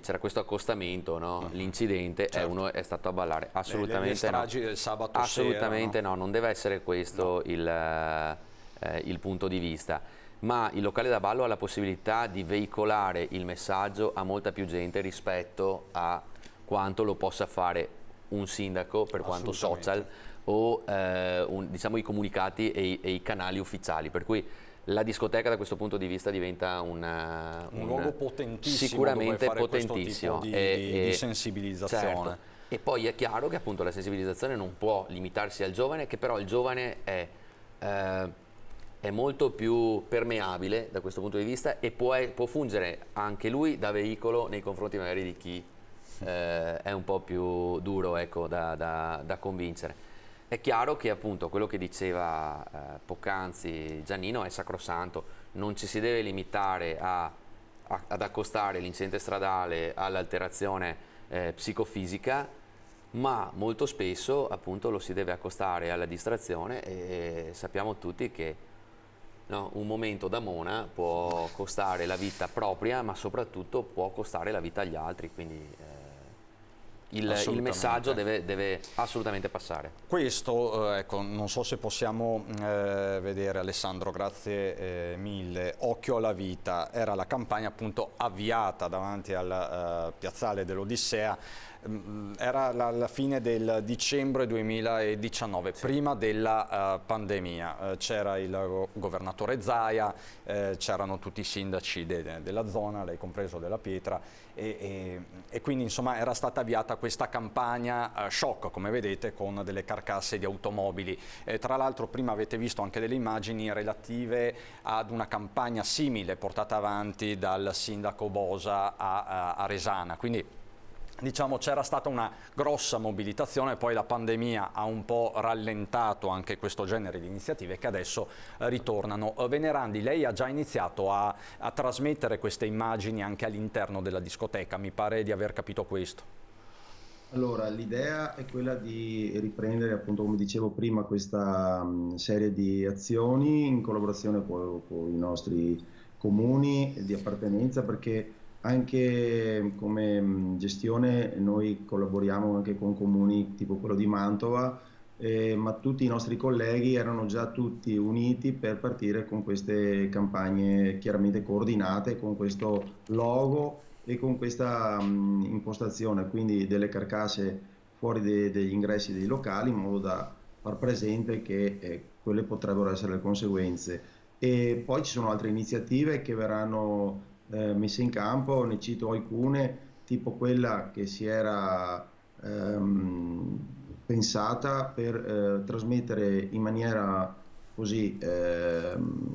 c'era questo accostamento, no? L'incidente, certo. Uno è stato a ballare, assolutamente le stragi del sabato assolutamente sera, no, non deve essere questo il punto di vista, ma il locale da ballo ha la possibilità di veicolare il messaggio a molta più gente rispetto a quanto lo possa fare un sindaco per quanto social o diciamo i comunicati e i canali ufficiali, per cui la discoteca da questo punto di vista diventa un luogo potentissimo, sicuramente dove fare potentissimo, questo tipo di sensibilizzazione. Certo. E poi è chiaro che appunto la sensibilizzazione non può limitarsi al giovane, che però il giovane è molto più permeabile da questo punto di vista e può fungere anche lui da veicolo nei confronti magari di chi è un po' più duro, ecco, da convincere. È chiaro che appunto quello che diceva poc'anzi Giannino è sacrosanto, non ci si deve limitare ad accostare l'incidente stradale all'alterazione psicofisica, ma molto spesso appunto lo si deve accostare alla distrazione, e sappiamo tutti che un momento da mona può costare la vita propria, ma soprattutto può costare la vita agli altri, quindi il messaggio deve assolutamente passare. Questo, ecco, non so se possiamo vedere, Alessandro, grazie mille. Occhio alla vita era la campagna appunto avviata davanti al piazzale dell'Odissea. Era la fine del dicembre 2019, sì, prima della pandemia. C'era il governatore Zaia, c'erano tutti i sindaci della zona, lei compreso della Pietra, e quindi insomma era stata avviata questa campagna shock, come vedete, con delle carcasse di automobili. Tra l'altro prima avete visto anche delle immagini relative ad una campagna simile portata avanti dal sindaco Bosa a Resana, quindi diciamo, c'era stata una grossa mobilitazione, poi la pandemia ha un po' rallentato anche questo genere di iniziative che adesso ritornano. Venerandi, lei ha già iniziato a trasmettere queste immagini anche all'interno della discoteca, mi pare di aver capito questo. Allora, l'idea è quella di riprendere, appunto, come dicevo prima, questa serie di azioni in collaborazione con i nostri comuni di appartenenza, perché anche come gestione noi collaboriamo anche con comuni tipo quello di Mantova, ma tutti i nostri colleghi erano già tutti uniti per partire con queste campagne chiaramente coordinate, con questo logo e con questa impostazione, quindi delle carcasse fuori degli ingressi dei locali, in modo da far presente che quelle potrebbero essere le conseguenze. E poi ci sono altre iniziative che verranno messe in campo, ne cito alcune, tipo quella che si era pensata per trasmettere in maniera così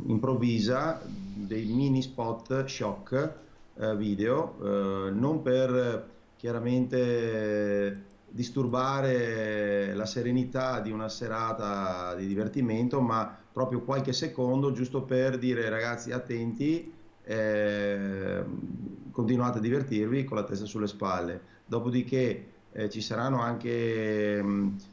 improvvisa dei mini spot shock video, non per chiaramente disturbare la serenità di una serata di divertimento, ma proprio qualche secondo giusto per dire: ragazzi, attenti, continuate a divertirvi con la testa sulle spalle. Dopodiché ci saranno anche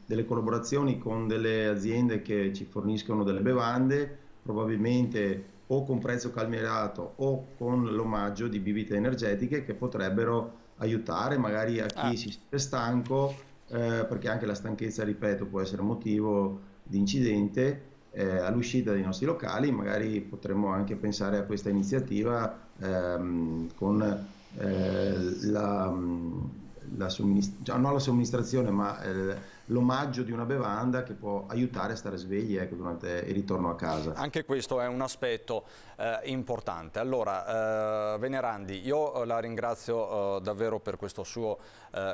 delle collaborazioni con delle aziende che ci forniscono delle bevande, probabilmente o con prezzo calmierato o con l'omaggio di bibite energetiche, che potrebbero aiutare magari a chi si sente stanco, perché anche la stanchezza, ripeto, può essere motivo di incidente. All'uscita dei nostri locali magari potremmo anche pensare a questa iniziativa con non la somministrazione, ma l'omaggio di una bevanda che può aiutare a stare svegli, ecco, durante il ritorno a casa. Anche questo è un aspetto importante. Allora, Venerandi, io la ringrazio davvero per questo suo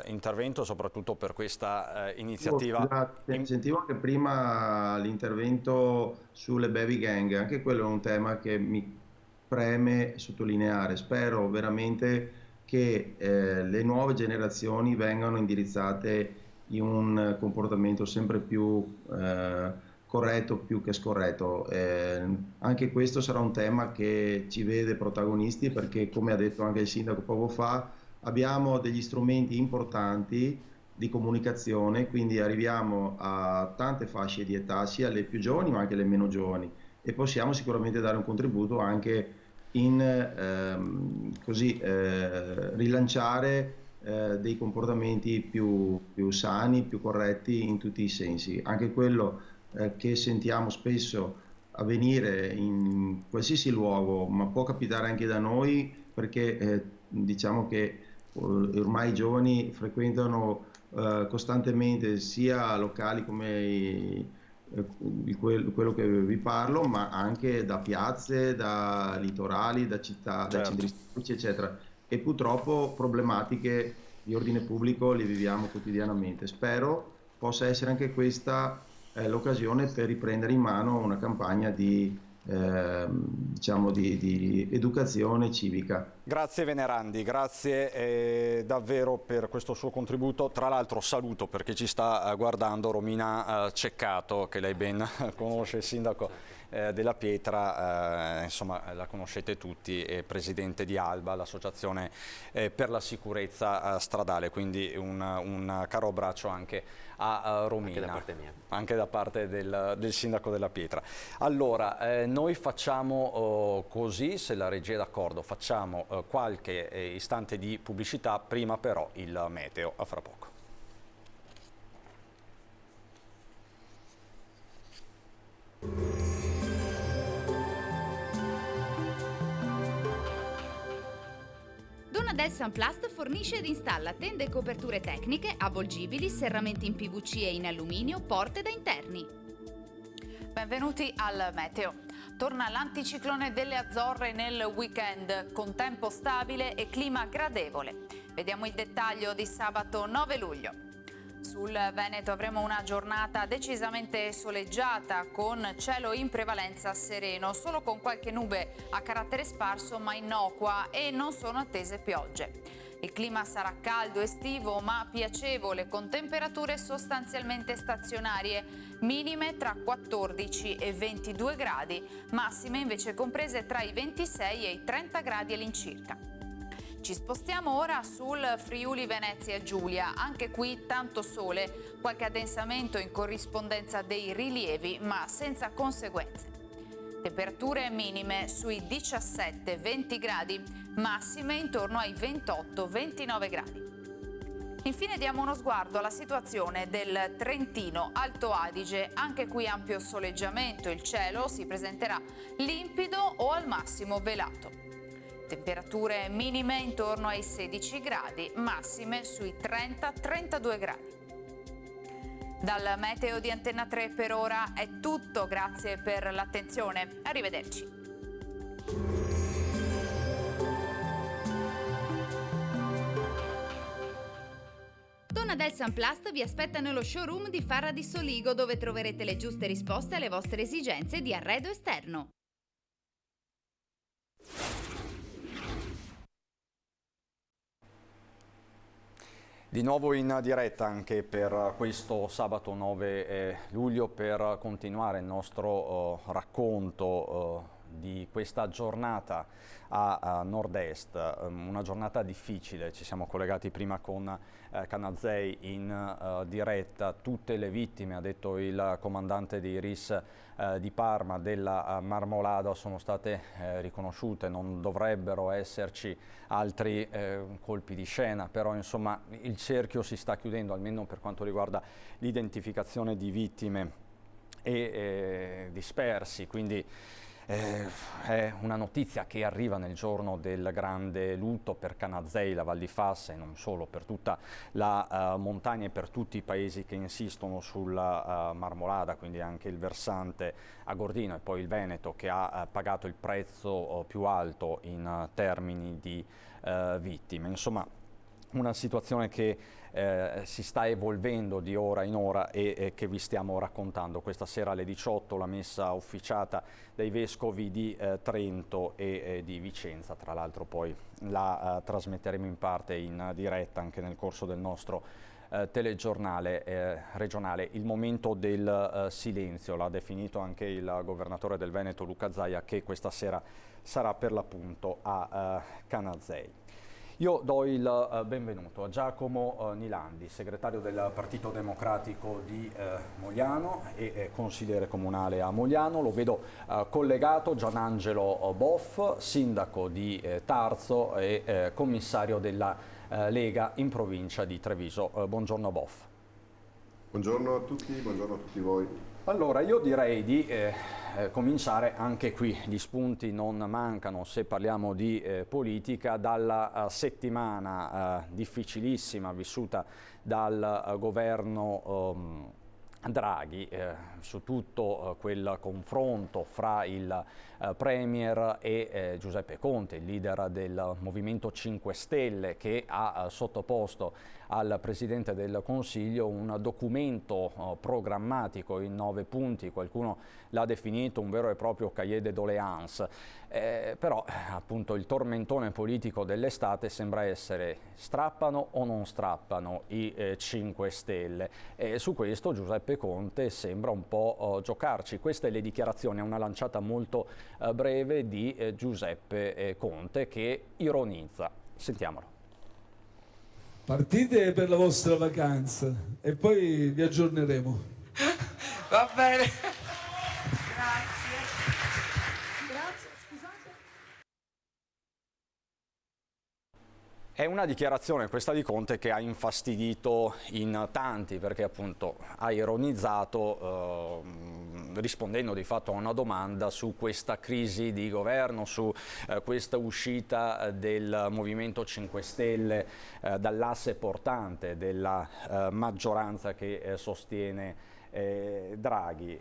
intervento, soprattutto per questa iniziativa. Sentivo anche prima l'intervento sulle baby gang, anche quello è un tema che mi preme sottolineare. Spero veramente che le nuove generazioni vengano indirizzate in un comportamento sempre più corretto più che scorretto. Anche questo sarà un tema che ci vede protagonisti, perché, come ha detto anche il sindaco poco fa, abbiamo degli strumenti importanti di comunicazione, quindi arriviamo a tante fasce di età, sia le più giovani ma anche le meno giovani, e possiamo sicuramente dare un contributo anche in rilanciare dei comportamenti più sani, più corretti in tutti i sensi. Anche quello che sentiamo spesso avvenire in qualsiasi luogo, ma può capitare anche da noi, perché diciamo che ormai i giovani frequentano costantemente sia locali come quello che vi parlo, ma anche da piazze, da litorali, da città, da centri storici, eccetera, e purtroppo problematiche di ordine pubblico le viviamo quotidianamente. Spero possa essere anche questa l'occasione per riprendere in mano una campagna di educazione civica. Grazie Venerandi, grazie davvero per questo suo contributo. Tra l'altro saluto, perché ci sta guardando, Romina Ceccato, che lei ben conosce, il sindaco della Pietra, insomma la conoscete tutti, è presidente di ALBA, l'associazione per la sicurezza stradale, quindi un caro abbraccio anche a Romina, anche da parte mia, anche da parte del sindaco della Pietra. Allora, noi facciamo così, se la regia è d'accordo, facciamo qualche istante di pubblicità, prima però il meteo, a fra poco. Donadel Sunplast fornisce ed installa tende e coperture tecniche, avvolgibili, serramenti in PVC e in alluminio, porte da interni. Benvenuti al meteo. Torna l'anticiclone delle Azzorre nel weekend, con tempo stabile e clima gradevole. Vediamo il dettaglio di sabato 9 luglio. Sul Veneto avremo una giornata decisamente soleggiata, con cielo in prevalenza sereno, solo con qualche nube a carattere sparso ma innocua, e non sono attese piogge. Il clima sarà caldo estivo ma piacevole, con temperature sostanzialmente stazionarie, minime tra 14 e 22 gradi, massime invece comprese tra i 26 e i 30 gradi all'incirca. Ci spostiamo ora sul Friuli Venezia Giulia, anche qui tanto sole, qualche addensamento in corrispondenza dei rilievi ma senza conseguenze. Temperature minime sui 17-20 gradi, massime intorno ai 28-29 gradi. Infine diamo uno sguardo alla situazione del Trentino Alto Adige, anche qui ampio soleggiamento, il cielo si presenterà limpido o al massimo velato. Temperature minime intorno ai 16 gradi, massime sui 30-32 gradi. Dal meteo di Antenna 3 per ora è tutto, grazie per l'attenzione, arrivederci. Donadel Sunplast vi aspetta nello showroom di Farra di Soligo, dove troverete le giuste risposte alle vostre esigenze di arredo esterno. Di nuovo in diretta anche per questo sabato 9 luglio per continuare il nostro racconto di questa giornata a nord-est, una giornata difficile. Ci siamo collegati prima con Canazei in diretta. Tutte le vittime, ha detto il comandante di RIS di Parma, della Marmolada sono state riconosciute, non dovrebbero esserci altri colpi di scena, però insomma il cerchio si sta chiudendo, almeno per quanto riguarda l'identificazione di vittime e dispersi, quindi è una notizia che arriva nel giorno del grande lutto per Canazei, la Val di Fassa e non solo, per tutta la montagna e per tutti i paesi che insistono sulla Marmolada, quindi anche il versante agordino e poi il Veneto, che ha pagato il prezzo più alto in termini di vittime. Insomma, una situazione che si sta evolvendo di ora in ora e che vi stiamo raccontando. Questa sera alle 18 la messa officiata dai vescovi di Trento e di Vicenza. Tra l'altro poi la trasmetteremo in parte in diretta anche nel corso del nostro telegiornale regionale. Il momento del silenzio l'ha definito anche il governatore del Veneto Luca Zaia, che questa sera sarà per l'appunto a Canazei. Io do il benvenuto a Giacomo Nilandi, segretario del Partito Democratico di Mogliano e consigliere comunale a Mogliano. Lo vedo collegato Gianangelo Boff, sindaco di Tarzo e commissario della Lega in provincia di Treviso. Buongiorno Boff. Buongiorno a tutti, buongiorno a tutti voi. Allora, io direi di cominciare anche qui, gli spunti non mancano se parliamo di politica, dalla settimana difficilissima vissuta dal governo Draghi, su tutto quel confronto fra il Premier e Giuseppe Conte, il leader del Movimento 5 Stelle, che ha sottoposto al Presidente del Consiglio un documento programmatico in 9 punti, qualcuno l'ha definito un vero e proprio cahier de doléances, però appunto il tormentone politico dell'estate sembra essere: strappano o non strappano i 5 Stelle? E su questo Giuseppe Conte sembra un po' giocarci. Queste le dichiarazioni a una lanciata molto breve di Giuseppe Conte, che ironizza. Sentiamolo. Partite per la vostra vacanza e poi vi aggiorneremo. Va bene. Grazie, scusate. È una dichiarazione, questa di Conte, che ha infastidito in tanti, perché appunto ha ironizzato rispondendo di fatto a una domanda su questa crisi di governo, su questa uscita del Movimento 5 Stelle dall'asse portante della maggioranza che sostiene Draghi.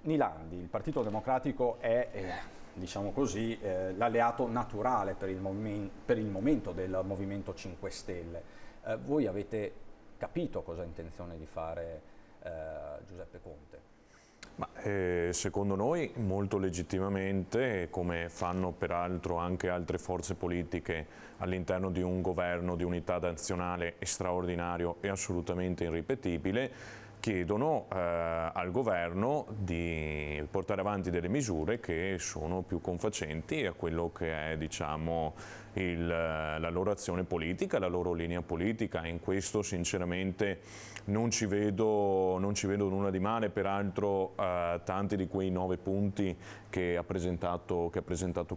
Nilandi, il Partito Democratico è diciamo così, l'alleato naturale per il momento del Movimento 5 Stelle. Voi avete capito cosa ha intenzione di fare Giuseppe Conte? Secondo noi molto legittimamente, come fanno peraltro anche altre forze politiche all'interno di un governo di unità nazionale straordinario e assolutamente irripetibile, chiedono al governo di portare avanti delle misure che sono più confacenti a quello che è, diciamo, la loro azione politica, la loro linea politica. In questo sinceramente non ci vedo nulla di male, peraltro tanti di quei 9 punti che ha presentato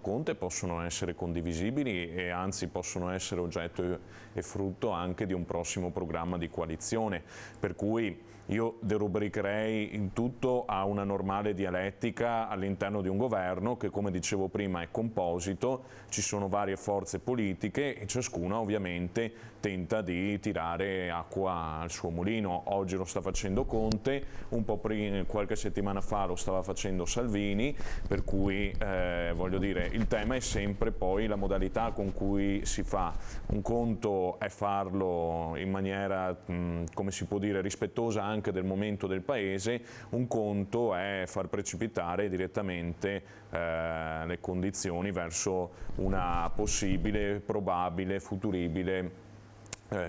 Conte possono essere condivisibili e anzi possono essere oggetto e frutto anche di un prossimo programma di coalizione, per cui io derubricherei in tutto a una normale dialettica all'interno di un governo che, come dicevo prima, è composito, ci sono varie forze politiche e ciascuna ovviamente tenta di tirare acqua al suo mulino. Oggi lo sta facendo Conte, un po' prima, qualche settimana fa lo stava facendo Salvini, per cui voglio dire, il tema è sempre poi la modalità con cui si fa. Un conto è farlo in maniera, come si può dire, rispettosa anche del momento del Paese, un conto è far precipitare direttamente le condizioni verso una possibile, probabile, futuribile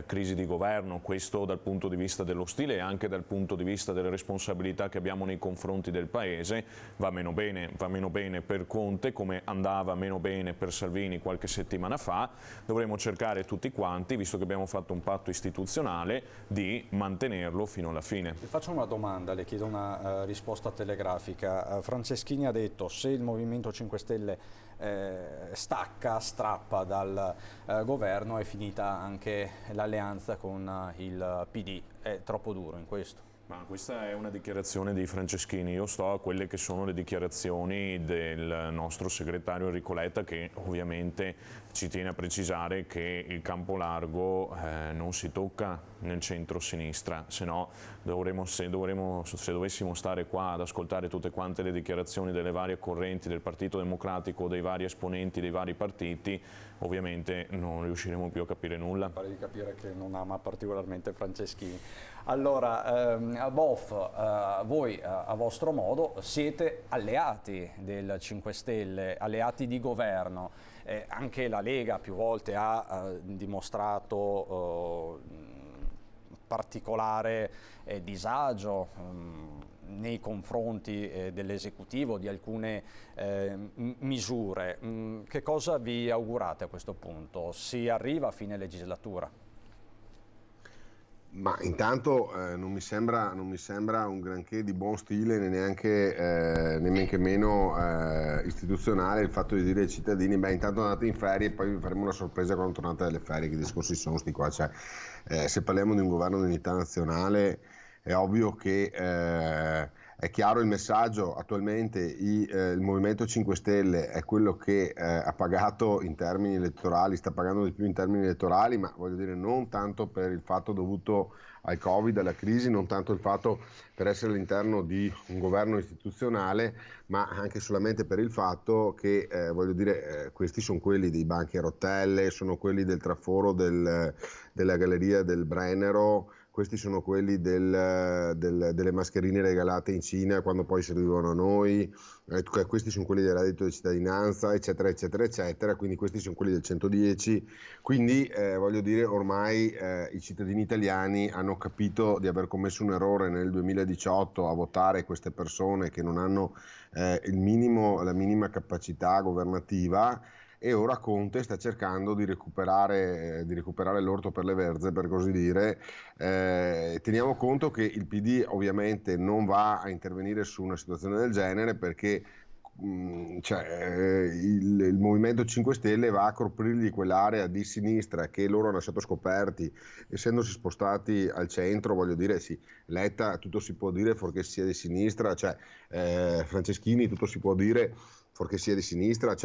crisi di governo. Questo dal punto di vista dello stile e anche dal punto di vista delle responsabilità che abbiamo nei confronti del Paese va meno bene per Conte come andava meno bene per Salvini qualche settimana fa. Dovremo cercare tutti quanti, visto che abbiamo fatto un patto istituzionale, di mantenerlo fino alla fine. Le faccio una domanda, le chiedo una risposta telegrafica. Franceschini ha detto: se il Movimento 5 Stelle strappa dal governo è finita anche l'alleanza con il PD. È troppo duro in questo? Ma questa è una dichiarazione di Franceschini, io sto a quelle che sono le dichiarazioni del nostro segretario Enrico Letta, che ovviamente ci tiene a precisare che il campo largo non si tocca nel centro-sinistra, se no se dovessimo stare qua ad ascoltare tutte quante le dichiarazioni delle varie correnti del Partito Democratico, dei vari esponenti dei vari partiti, ovviamente non riusciremo più a capire nulla. Pare di capire che non ama particolarmente Franceschini. Allora, Boff, voi a vostro modo siete alleati del 5 Stelle, alleati di governo. Anche la Lega più volte ha dimostrato particolare disagio nei confronti dell'esecutivo di alcune misure. Che cosa vi augurate a questo punto? Si arriva a fine legislatura? Ma intanto non mi sembra un granché di buon stile né neanche meno istituzionale il fatto di dire ai cittadini: beh, intanto andate in ferie e poi vi faremo una sorpresa quando tornate dalle ferie. Che discorsi sono sti qua? Cioè, se parliamo di un governo di unità nazionale è ovvio che è chiaro il messaggio. Attualmente il Movimento 5 Stelle è quello che ha pagato in termini elettorali, sta pagando di più in termini elettorali, ma voglio dire non tanto per il fatto dovuto al Covid, alla crisi, non tanto il fatto per essere all'interno di un governo istituzionale, ma anche solamente per il fatto che voglio dire questi sono quelli dei banchi a rotelle, sono quelli del traforo della galleria del Brennero, questi sono quelli delle mascherine regalate in Cina quando poi servivano a noi, questi sono quelli del reddito di cittadinanza, eccetera, eccetera, eccetera, quindi questi sono quelli del 110, quindi voglio dire ormai i cittadini italiani hanno capito di aver commesso un errore nel 2018 a votare queste persone che non hanno la minima capacità governativa. E ora Conte sta cercando di recuperare l'orto per le verze, per così dire. Teniamo conto che il PD ovviamente non va a intervenire su una situazione del genere perché il Movimento 5 Stelle va a coprirgli quell'area di sinistra che loro hanno lasciato scoperti, essendosi spostati al centro. Voglio dire, sì, Letta tutto si può dire fuorché sia di sinistra, Franceschini tutto si può dire fuorché sia di sinistra,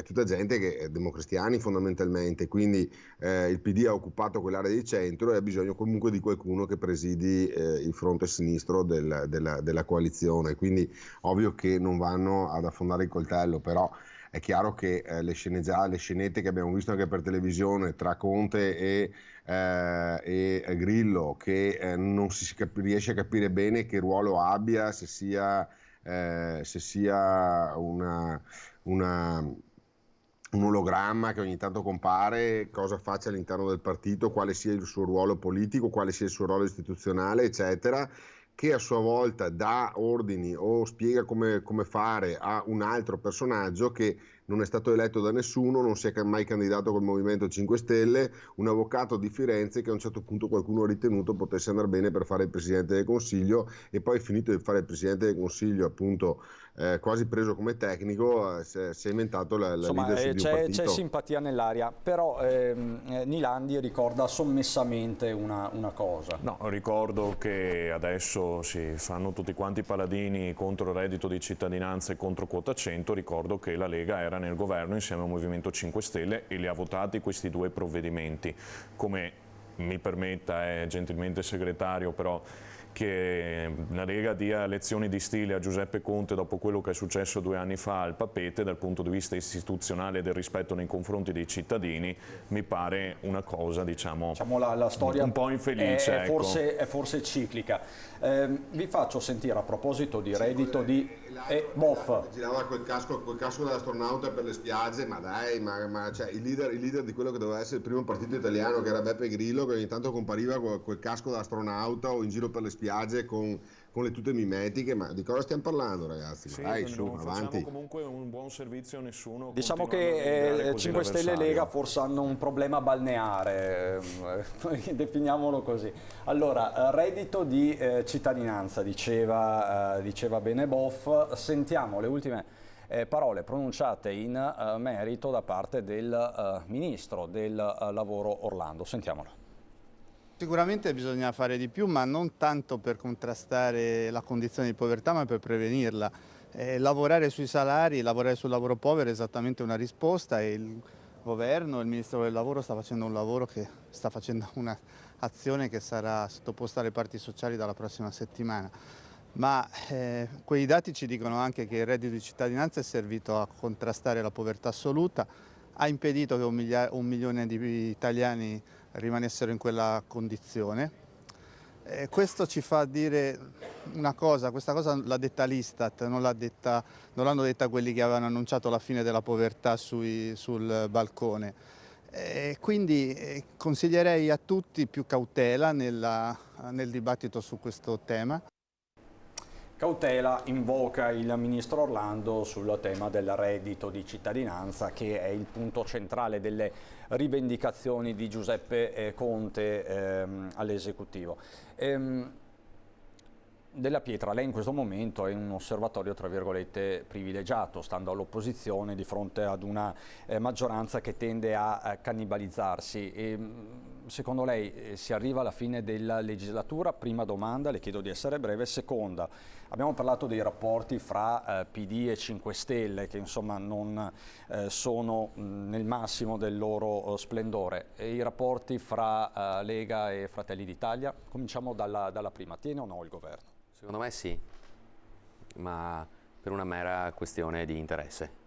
tutta gente che è democristiani fondamentalmente, quindi il PD ha occupato quell'area di centro e ha bisogno comunque di qualcuno che presidi il fronte sinistro della coalizione, quindi ovvio che non vanno ad affondare il coltello, però è chiaro che le scenette che abbiamo visto anche per televisione tra Conte e Grillo, che non si riesce a capire bene che ruolo abbia, se sia se sia un ologramma che ogni tanto compare, cosa faccia all'interno del partito, quale sia il suo ruolo politico, quale sia il suo ruolo istituzionale, eccetera, che a sua volta dà ordini o spiega come fare a un altro personaggio che non è stato eletto da nessuno, non si è mai candidato col Movimento 5 Stelle, un avvocato di Firenze che a un certo punto qualcuno ha ritenuto potesse andare bene per fare il Presidente del Consiglio, e poi finito di fare il Presidente del Consiglio, appunto quasi preso come tecnico, si è inventato la leadership di un partito. C'è simpatia nell'aria, però Nilandi ricorda sommessamente una cosa. No, ricordo che adesso si fanno tutti quanti paladini contro il reddito di cittadinanza e contro quota 100, ricordo che la Lega era nel governo insieme al Movimento 5 Stelle e li ha votati questi due provvedimenti. Come mi permetta, gentilmente segretario, però che la Lega dia lezioni di stile a Giuseppe Conte dopo quello che è successo 2 anni fa al Papeete dal punto di vista istituzionale e del rispetto nei confronti dei cittadini mi pare una cosa, diciamo la storia un po' infelice. È forse ciclica. Vi faccio sentire, a proposito di reddito di Boff. Girava quel casco dell'astronauta per le spiagge, ma dai, cioè, il leader di quello che doveva essere il primo partito italiano, che era Beppe Grillo, che ogni tanto compariva con quel casco da astronauta o in giro per le spiagge con le tute mimetiche, ma di cosa stiamo parlando, ragazzi? Sì, dai, non avanti. facciamo comunque un buon servizio a nessuno. Diciamo che 5 Stelle e Lega forse hanno un problema balneare, definiamolo così. Allora, reddito di cittadinanza, diceva bene Boff. Sentiamo le ultime parole pronunciate in merito da parte del Ministro del Lavoro Orlando. Sentiamolo. Sicuramente bisogna fare di più, ma non tanto per contrastare la condizione di povertà, ma per prevenirla. Lavorare sui salari, lavorare sul lavoro povero è esattamente una risposta, e il governo, il Ministro del Lavoro sta facendo un'azione che sarà sottoposta alle parti sociali dalla prossima settimana. Ma quei dati ci dicono anche che il reddito di cittadinanza è servito a contrastare la povertà assoluta, ha impedito che 1 milione di italiani rimanessero in quella condizione. Questo ci fa dire una cosa, questa cosa l'ha detta l'Istat, non l'hanno detta quelli che avevano annunciato la fine della povertà sul balcone. Quindi consiglierei a tutti più cautela nel dibattito su questo tema. Cautela invoca il Ministro Orlando sul tema del reddito di cittadinanza, che è il punto centrale delle rivendicazioni di Giuseppe Conte all'esecutivo. Della Pietra, lei in questo momento è un osservatorio tra virgolette privilegiato, stando all'opposizione di fronte ad una maggioranza che tende a cannibalizzarsi. Secondo lei si arriva alla fine della legislatura? Prima domanda, le chiedo di essere breve. Seconda, abbiamo parlato dei rapporti fra PD e 5 Stelle che insomma non sono nel massimo del loro splendore. E i rapporti fra Lega e Fratelli d'Italia? Cominciamo dalla prima. Tiene o no il governo? Secondo me sì, ma per una mera questione di interesse.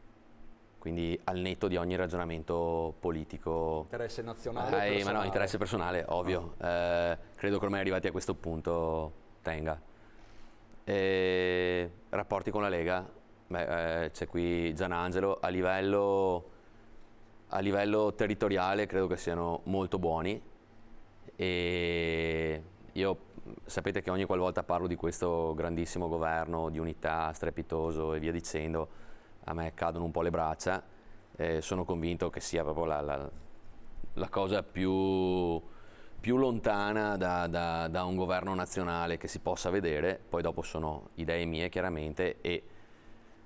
Quindi al netto di ogni ragionamento politico. Interesse nazionale o personale? Ma no, interesse personale, ovvio. No. Credo che ormai arrivati a questo punto tenga. Rapporti con la Lega? C'è qui Gianangelo. A livello territoriale credo che siano molto buoni. E io sapete che ogni qualvolta parlo di questo grandissimo governo di unità strepitoso e via dicendo, a me cadono un po' le braccia. Sono convinto che sia proprio la cosa più lontana da un governo nazionale che si possa vedere. Poi dopo sono idee mie chiaramente, e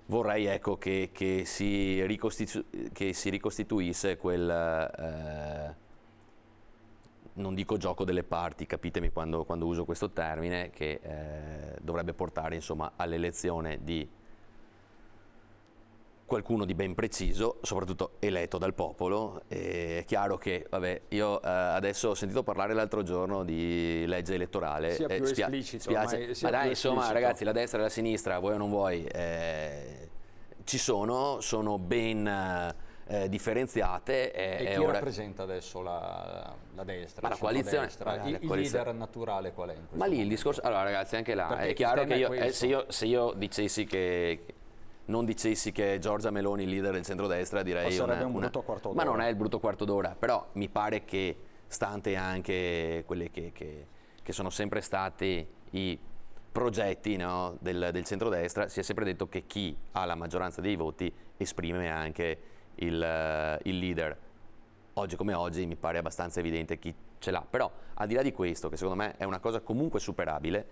vorrei ecco che si ricostituisse quel non dico gioco delle parti, capitemi quando uso questo termine, che dovrebbe portare insomma all'elezione di qualcuno di ben preciso, soprattutto eletto dal popolo. È chiaro che, vabbè, io adesso ho sentito parlare l'altro giorno di legge elettorale. Sia più esplicito. Spiace, ma dai, insomma, ragazzi, la destra e la sinistra, vuoi o non vuoi, ci sono ben differenziate. E chi rappresenta adesso la destra? Ma la coalizione, il leader naturale qual è in questo Ma lì il discorso, allora ragazzi, anche là è chiaro che se io dicessi che non dicessi che Giorgia Meloni il leader del centrodestra, direi sarebbe un brutto quarto d'ora. Ma non è il brutto quarto d'ora, però mi pare che, stante anche quelli che sono sempre stati i progetti, no, del centrodestra, si è sempre detto che chi ha la maggioranza dei voti esprime anche il leader. Oggi come oggi mi pare abbastanza evidente chi ce l'ha, però al di là di questo, che secondo me è una cosa comunque superabile,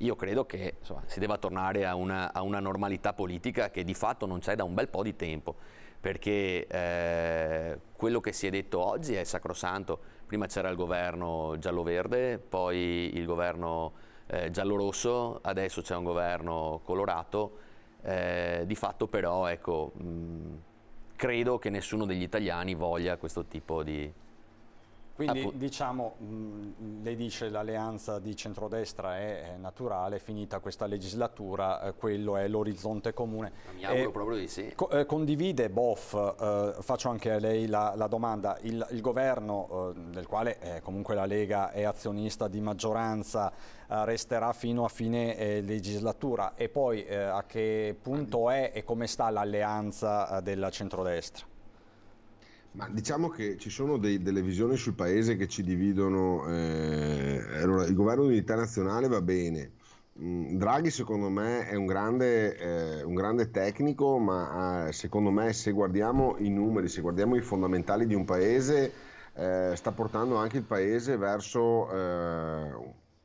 io credo che insomma, si debba tornare a una normalità politica che di fatto non c'è da un bel po' di tempo, perché quello che si è detto oggi è sacrosanto. Prima c'era il governo giallo-verde, poi il governo giallo-rosso, adesso c'è un governo colorato. Di fatto però ecco, credo che nessuno degli italiani voglia questo tipo di... Quindi diciamo, lei dice l'alleanza di centrodestra è naturale, finita questa legislatura, quello è l'orizzonte comune. Mi auguro proprio di sì. Condivide Boff, faccio anche a lei la domanda, il governo del quale comunque la Lega è azionista di maggioranza resterà fino a fine legislatura, e poi a che punto è e come sta l'alleanza della centrodestra? Ma diciamo che ci sono delle visioni sul paese che ci dividono. Allora, il governo di unità nazionale va bene. Draghi secondo me è un grande tecnico, ma secondo me se guardiamo i numeri, se guardiamo i fondamentali di un paese, sta portando anche il paese verso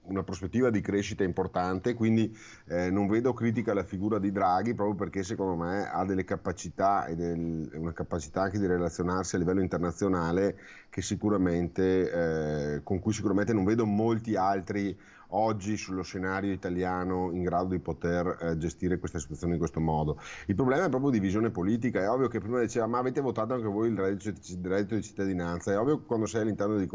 una prospettiva di crescita importante, quindi non vedo critica alla figura di Draghi, proprio perché secondo me ha delle capacità una capacità anche di relazionarsi a livello internazionale che sicuramente, con cui sicuramente non vedo molti altri oggi sullo scenario italiano in grado di poter gestire questa situazione in questo modo. Il problema è proprio di visione politica. È ovvio che prima diceva ma avete votato anche voi il reddito di cittadinanza, è ovvio che quando sei all'interno di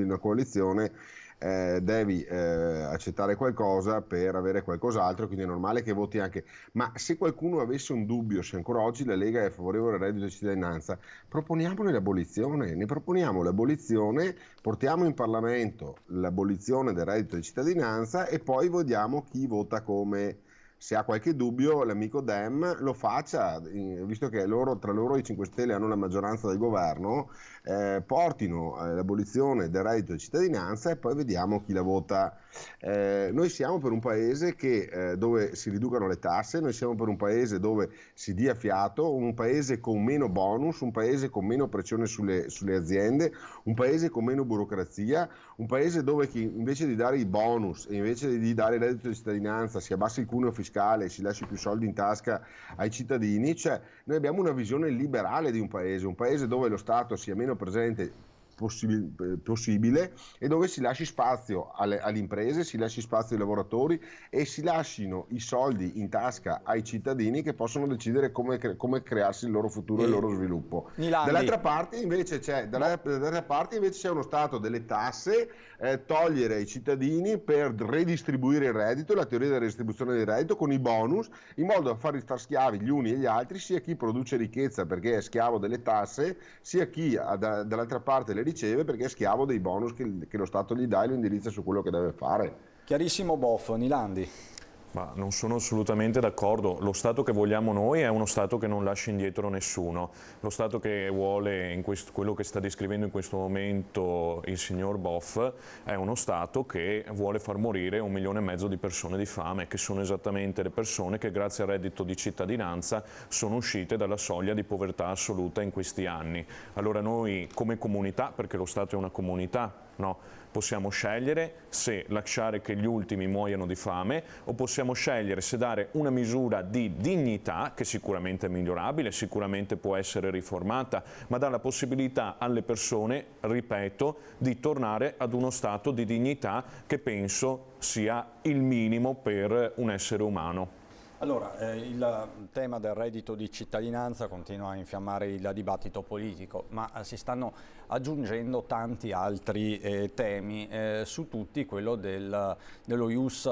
una coalizione devi accettare qualcosa per avere qualcos'altro, quindi è normale che voti anche. Ma se qualcuno avesse un dubbio se ancora oggi la Lega è favorevole al reddito di cittadinanza, proponiamone l'abolizione, ne proponiamo l'abolizione, portiamo in Parlamento l'abolizione del reddito di cittadinanza e poi vediamo chi vota come. Se ha qualche dubbio l'amico Dem lo faccia, visto che tra loro i 5 Stelle hanno la maggioranza del governo, portino l'abolizione del reddito di cittadinanza e poi vediamo chi la vota. Noi siamo per un paese dove si riducano le tasse, noi siamo per un paese dove si dia fiato, un paese con meno bonus, un paese con meno pressione sulle aziende, un paese con meno burocrazia, un paese dove invece di dare i bonus e invece di dare il reddito di cittadinanza si abbassi il cuneo fiscale, si lasci più soldi in tasca ai cittadini. Cioè noi abbiamo una visione liberale di un paese dove lo Stato sia meno presente possibile e dove si lasci spazio alle imprese, si lasci spazio ai lavoratori e si lasciino i soldi in tasca ai cittadini che possono decidere come crearsi il loro futuro e il loro sviluppo. Dall'altra parte invece c'è uno Stato delle tasse, togliere ai cittadini per redistribuire il reddito, la teoria della redistribuzione del reddito con i bonus, in modo da far star schiavi gli uni e gli altri, sia chi produce ricchezza perché è schiavo delle tasse, sia chi dall'altra parte le riceve perché è schiavo dei bonus che lo Stato gli dà e lo indirizza su quello che deve fare. Chiarissimo Boff. Nilandi. Ma non sono assolutamente d'accordo. Lo Stato che vogliamo noi è uno Stato che non lascia indietro nessuno. Lo Stato che vuole, quello che sta descrivendo in questo momento il signor Boff, è uno Stato che vuole far morire 1,5 milioni di persone di fame, che sono esattamente le persone che grazie al reddito di cittadinanza sono uscite dalla soglia di povertà assoluta in questi anni. Allora noi come comunità, perché lo Stato è una comunità, no? Possiamo scegliere se lasciare che gli ultimi muoiano di fame o possiamo scegliere se dare una misura di dignità che sicuramente è migliorabile, sicuramente può essere riformata, ma dà la possibilità alle persone, ripeto, di tornare ad uno stato di dignità che penso sia il minimo per un essere umano. Allora, il tema del reddito di cittadinanza continua a infiammare il dibattito politico, ma si stanno aggiungendo tanti altri temi, su tutti quello dello Ius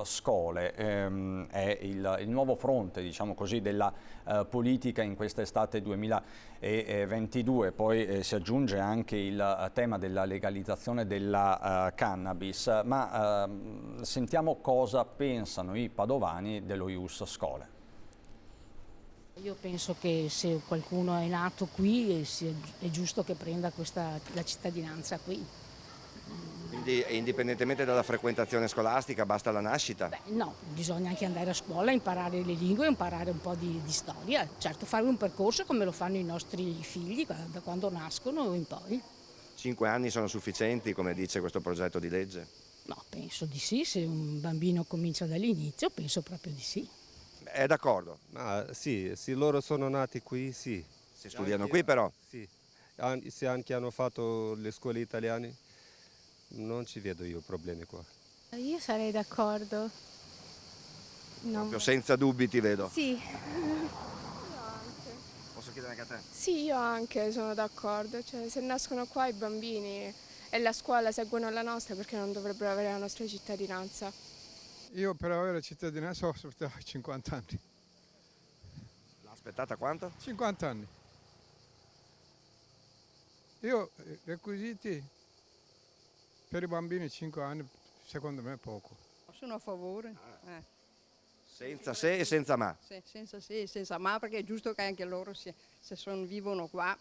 Scholae, è il nuovo fronte, diciamo così, della politica in quest'estate 2023. e 22, poi si aggiunge anche il tema della legalizzazione della cannabis, ma sentiamo cosa pensano i padovani dello Ius Scholae. Io penso che se qualcuno è nato qui è giusto che prenda la cittadinanza qui. Quindi indipendentemente dalla frequentazione scolastica basta la nascita? Beh, no, bisogna anche andare a scuola, imparare le lingue, imparare un po' di storia, certo fare un percorso come lo fanno i nostri figli da quando nascono in poi. 5 anni sono sufficienti, come dice questo progetto di legge? No, penso di sì, se un bambino comincia dall'inizio penso proprio di sì. È d'accordo? Sì, loro sono nati qui, sì. Si studiano qui però? Sì, se anche hanno fatto le scuole italiane, non ci vedo io problemi qua. Io sarei d'accordo. Proprio senza dubbi ti vedo. Sì. Io anche. Posso chiedere anche a te? Sì, io anche sono d'accordo. Cioè, se nascono qua i bambini e la scuola seguono la nostra, perché non dovrebbero avere la nostra cittadinanza? Io per avere la cittadinanza ho aspettato 50 anni. L'ha aspettata quanto? 50 anni. Io, requisiti per i bambini 5 anni, secondo me è poco. Sono a favore. Senza se e senza ma? Senza se e senza ma, perché è giusto che anche loro, se vivono qua,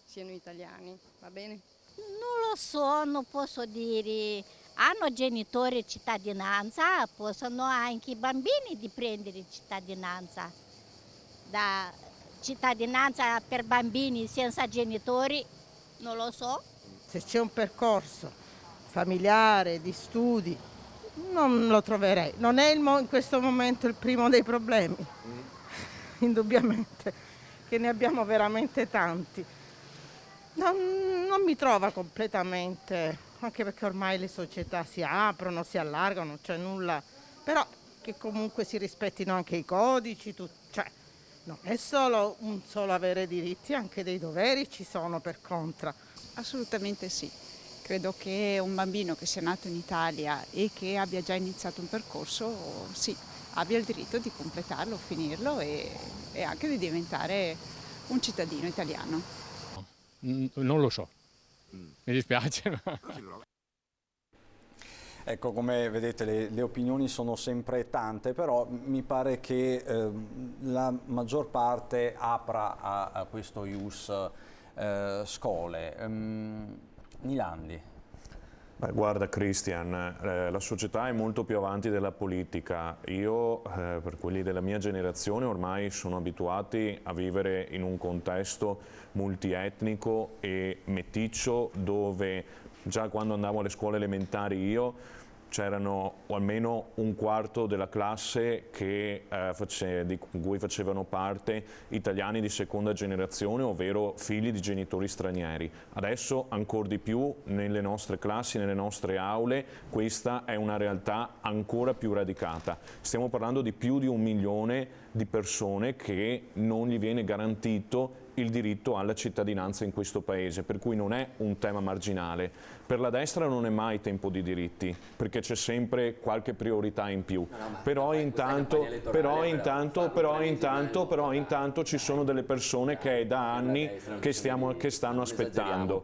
siano italiani, va bene? Non lo so, non posso dire. Hanno genitori cittadinanza, possono anche i bambini di prendere cittadinanza. Da cittadinanza per bambini senza genitori, non lo so. Se c'è un percorso familiare, di studi, non lo troverei. Non è in questo momento il primo dei problemi, indubbiamente, che ne abbiamo veramente tanti. Non mi trova completamente, anche perché ormai le società si aprono, si allargano, c'è nulla, però che comunque si rispettino anche i codici, cioè non è solo avere diritti, anche dei doveri ci sono per contra. Assolutamente sì, credo che un bambino che sia nato in Italia e che abbia già iniziato un percorso, sì, abbia il diritto di completarlo, finirlo e anche di diventare un cittadino italiano. Non lo so, mi dispiace. Ecco, come vedete le opinioni sono sempre tante, però mi pare che la maggior parte apra a questo Ius Scholae. Nilandi. Beh, guarda Christian, la società è molto più avanti della politica. Io, per quelli della mia generazione, ormai sono abituati a vivere in un contesto multietnico e meticcio, dove già quando andavo alle scuole elementari io c'erano almeno un quarto della classe di cui facevano parte italiani di seconda generazione, ovvero figli di genitori stranieri. Adesso ancora di più nelle nostre classi, nelle nostre aule, questa è una realtà ancora più radicata. Stiamo parlando di più di 1 milione di persone che non gli viene garantito il diritto alla cittadinanza in questo paese, per cui non è un tema marginale. Per la destra non è mai tempo di diritti, perché c'è sempre qualche priorità in più. Però intanto ci sono delle persone che è da anni che stanno aspettando.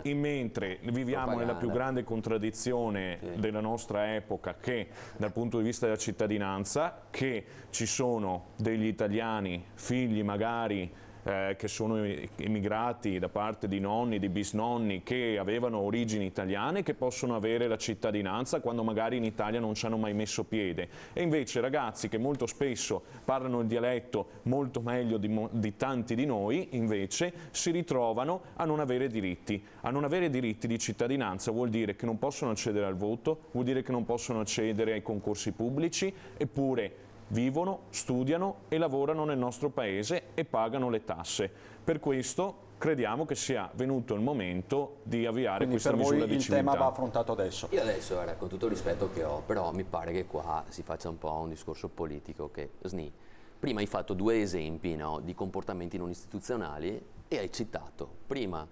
Mentre viviamo nella più grande contraddizione della nostra epoca, che dal punto di vista della cittadinanza, che ci sono degli italiani, figli magari che sono immigrati da parte di nonni, di bisnonni che avevano origini italiane, che possono avere la cittadinanza quando magari in Italia non ci hanno mai messo piede. E invece ragazzi che molto spesso parlano il dialetto molto meglio di tanti di noi, invece si ritrovano a non avere diritti. A non avere diritti di cittadinanza vuol dire che non possono accedere al voto, vuol dire che non possono accedere ai concorsi pubblici, eppure vivono, studiano e lavorano nel nostro paese e pagano le tasse. Per questo crediamo che sia venuto il momento di avviare questa misura di civiltà. Il tema va affrontato adesso. Io adesso, guarda, con tutto il rispetto che ho, però mi pare che qua si faccia un po' un discorso politico che, Sni, prima hai fatto 2 esempi, no, di comportamenti non istituzionali e hai citato prima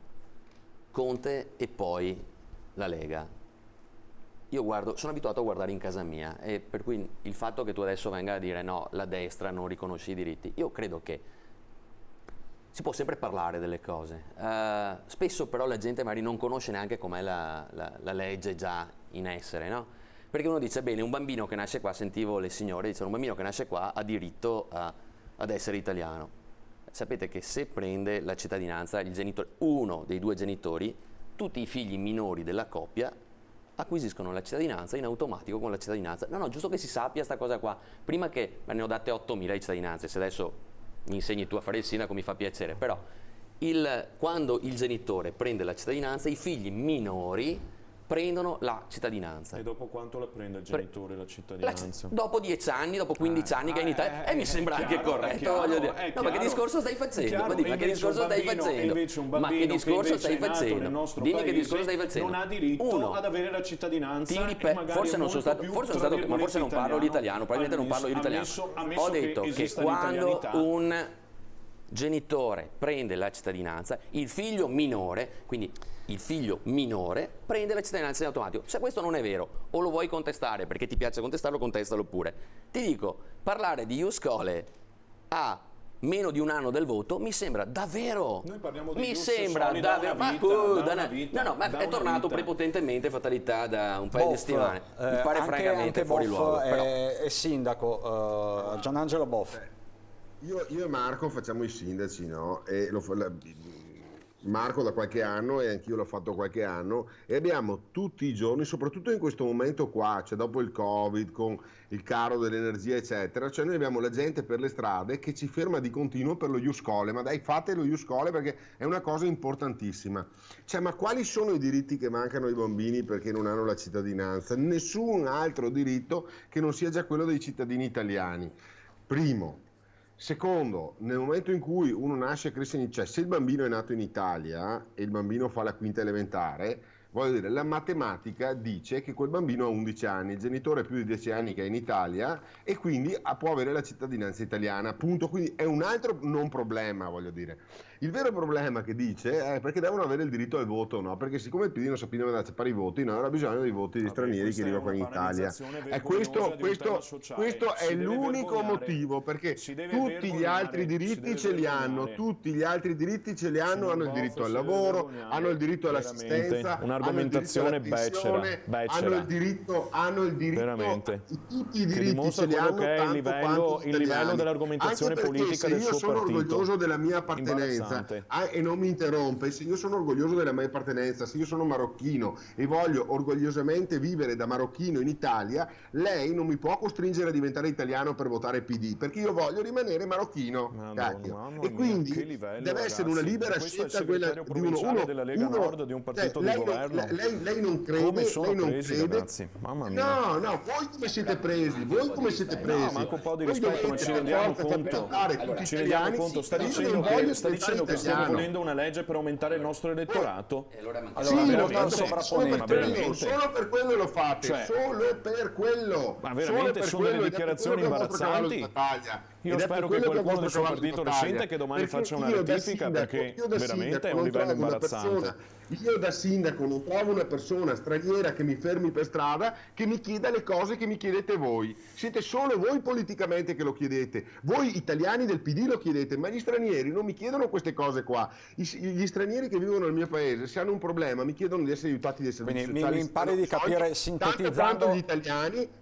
Conte e poi la Lega. Io sono abituato a guardare in casa mia e per cui il fatto che tu adesso venga a dire no, la destra non riconosce i diritti, io credo che si può sempre parlare delle cose. Spesso però la gente magari non conosce neanche com'è la legge già in essere, no? Perché uno dice, bene, un bambino che nasce qua, sentivo le signore, dicevano, un bambino che nasce qua ha diritto ad essere italiano. Sapete che se prende la cittadinanza, uno dei due genitori, tutti i figli minori della coppia acquisiscono la cittadinanza in automatico con la cittadinanza. No, giusto che si sappia sta cosa qua. Prima che me ne ho date 8.000 di cittadinanze, se adesso mi insegni tu a fare il sindaco mi fa piacere, però quando il genitore prende la cittadinanza, i figli minori prendono la cittadinanza. E dopo quanto la prende il genitore la cittadinanza? Dopo 10 anni, dopo 15 anni che è in Italia, e mi sembra anche corretto, voglio dire. No, ma che discorso stai facendo? Ma che discorso stai facendo? Ma che discorso stai facendo? Dimmi che discorso stai facendo. Non ha diritto ad avere la cittadinanza. Forse non sono stato, ma forse non parlo l'italiano, probabilmente non parlo l'italiano. Ho detto che quando un genitore prende la cittadinanza, il figlio minore, quindi il figlio minore prende la cittadinanza in automatico. Se questo non è vero o lo vuoi contestare perché ti piace contestarlo, contestalo pure. Ti dico, parlare di ius scholae a meno di un anno del voto mi sembra davvero, mi sembra davvero, ma è tornato prepotentemente, fatalità, da un paio di settimane, mi pare francamente fuori luogo. È sindaco, Gianangelo Boff. Io e Marco facciamo i sindaci, no? E Marco da qualche anno e anch'io l'ho fatto qualche anno, e abbiamo tutti i giorni, soprattutto in questo momento qua, cioè dopo il Covid, con il caro dell'energia eccetera, cioè noi abbiamo la gente per le strade che ci ferma di continuo per lo ius scholae. Ma dai, fate lo ius scholae perché è una cosa importantissima. Cioè, ma quali sono i diritti che mancano ai bambini perché non hanno la cittadinanza? Nessun altro diritto che non sia già quello dei cittadini italiani. Primo. Secondo, nel momento in cui uno nasce e cresce cioè se il bambino è nato in Italia e il bambino fa la quinta elementare, voglio dire, la matematica dice che quel bambino ha 11 anni, il genitore ha più di 10 anni che è in Italia e quindi può avere la cittadinanza italiana, appunto. Quindi è un altro non problema, voglio dire. Il vero problema che dice è perché devono avere il diritto al voto, no? Perché siccome il PD non sapeva andare a seppare i voti, non aveva bisogno dei voti di stranieri che arrivano qua in Italia. Questo è l'unico motivo, perché tutti gli altri diritti ce li hanno, tutti gli altri diritti ce li hanno il diritto al lavoro, hanno il diritto all'assistenza, un'argomentazione becera, hanno il diritto veramente, tutti i diritti ce li hanno, che è il livello dell'argomentazione politica del suo partito. Io sono orgoglioso della mia appartenenza e non mi interrompe, se io sono orgoglioso della mia appartenenza, se io sono marocchino e voglio orgogliosamente vivere da marocchino in Italia, lei non mi può costringere a diventare italiano per votare PD, perché io voglio rimanere marocchino. E quindi deve essere una libera scelta quella di uno della Lega Nord, di un partito di governo. Lei non crede, come sono presi, crede. Ragazzi, mamma mia. No, voi come siete presi? Voi come siete presi? No, ma anche un po' di rispetto, ma ci rendiamo conto. Ci rendiamo conto, sta dicendo che stiamo volendo una legge per aumentare il nostro elettorato? Allora, solo per quello lo fate, solo per quello. Ma veramente sono delle dichiarazioni imbarazzanti? Io spero che qualcuno del suo partito ne sente che domani faccia una rettifica, perché veramente è un livello imbarazzante. Io da sindaco non trovo una persona straniera che mi fermi per strada che mi chieda le cose che mi chiedete voi. Siete solo voi politicamente che lo chiedete. Voi italiani del PD lo chiedete, ma gli stranieri non mi chiedono queste cose qua. Gli stranieri che vivono nel mio paese, se hanno un problema, mi chiedono di essere aiutati dai servizi sociali. Mi pare di capire, sintetizzando,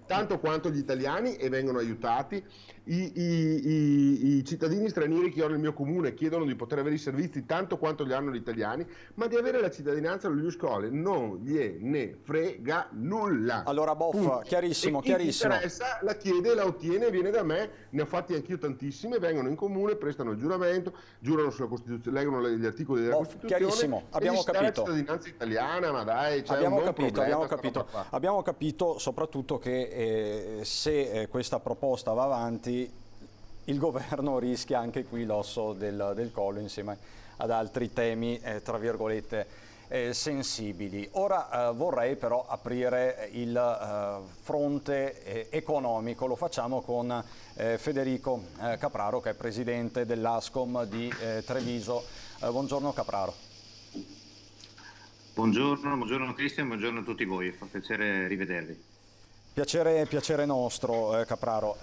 tanto quanto gli italiani, e vengono aiutati. I cittadini stranieri che ho nel mio comune chiedono di poter avere i servizi tanto quanto li hanno gli italiani, ma di avere la cittadinanza allo ius scholae non gliene frega nulla. Allora Boff, chiarissimo. Chi interessa la chiede, la ottiene, viene da me, ne ho fatti anch'io tantissime, vengono in comune, prestano il giuramento, giurano sulla Costituzione, leggono gli articoli della Costituzione. Chiarissimo, abbiamo capito. La cittadinanza italiana, ma dai, abbiamo capito soprattutto che se questa proposta va avanti, il governo rischia anche qui l'osso del collo insieme ad altri temi, tra virgolette, sensibili. Ora vorrei però aprire il fronte economico, lo facciamo con Federico Capraro, che è presidente dell'Ascom di Treviso. Buongiorno Capraro. Buongiorno Cristian, buongiorno a tutti voi, fa piacere rivedervi. Piacere nostro, Capraro.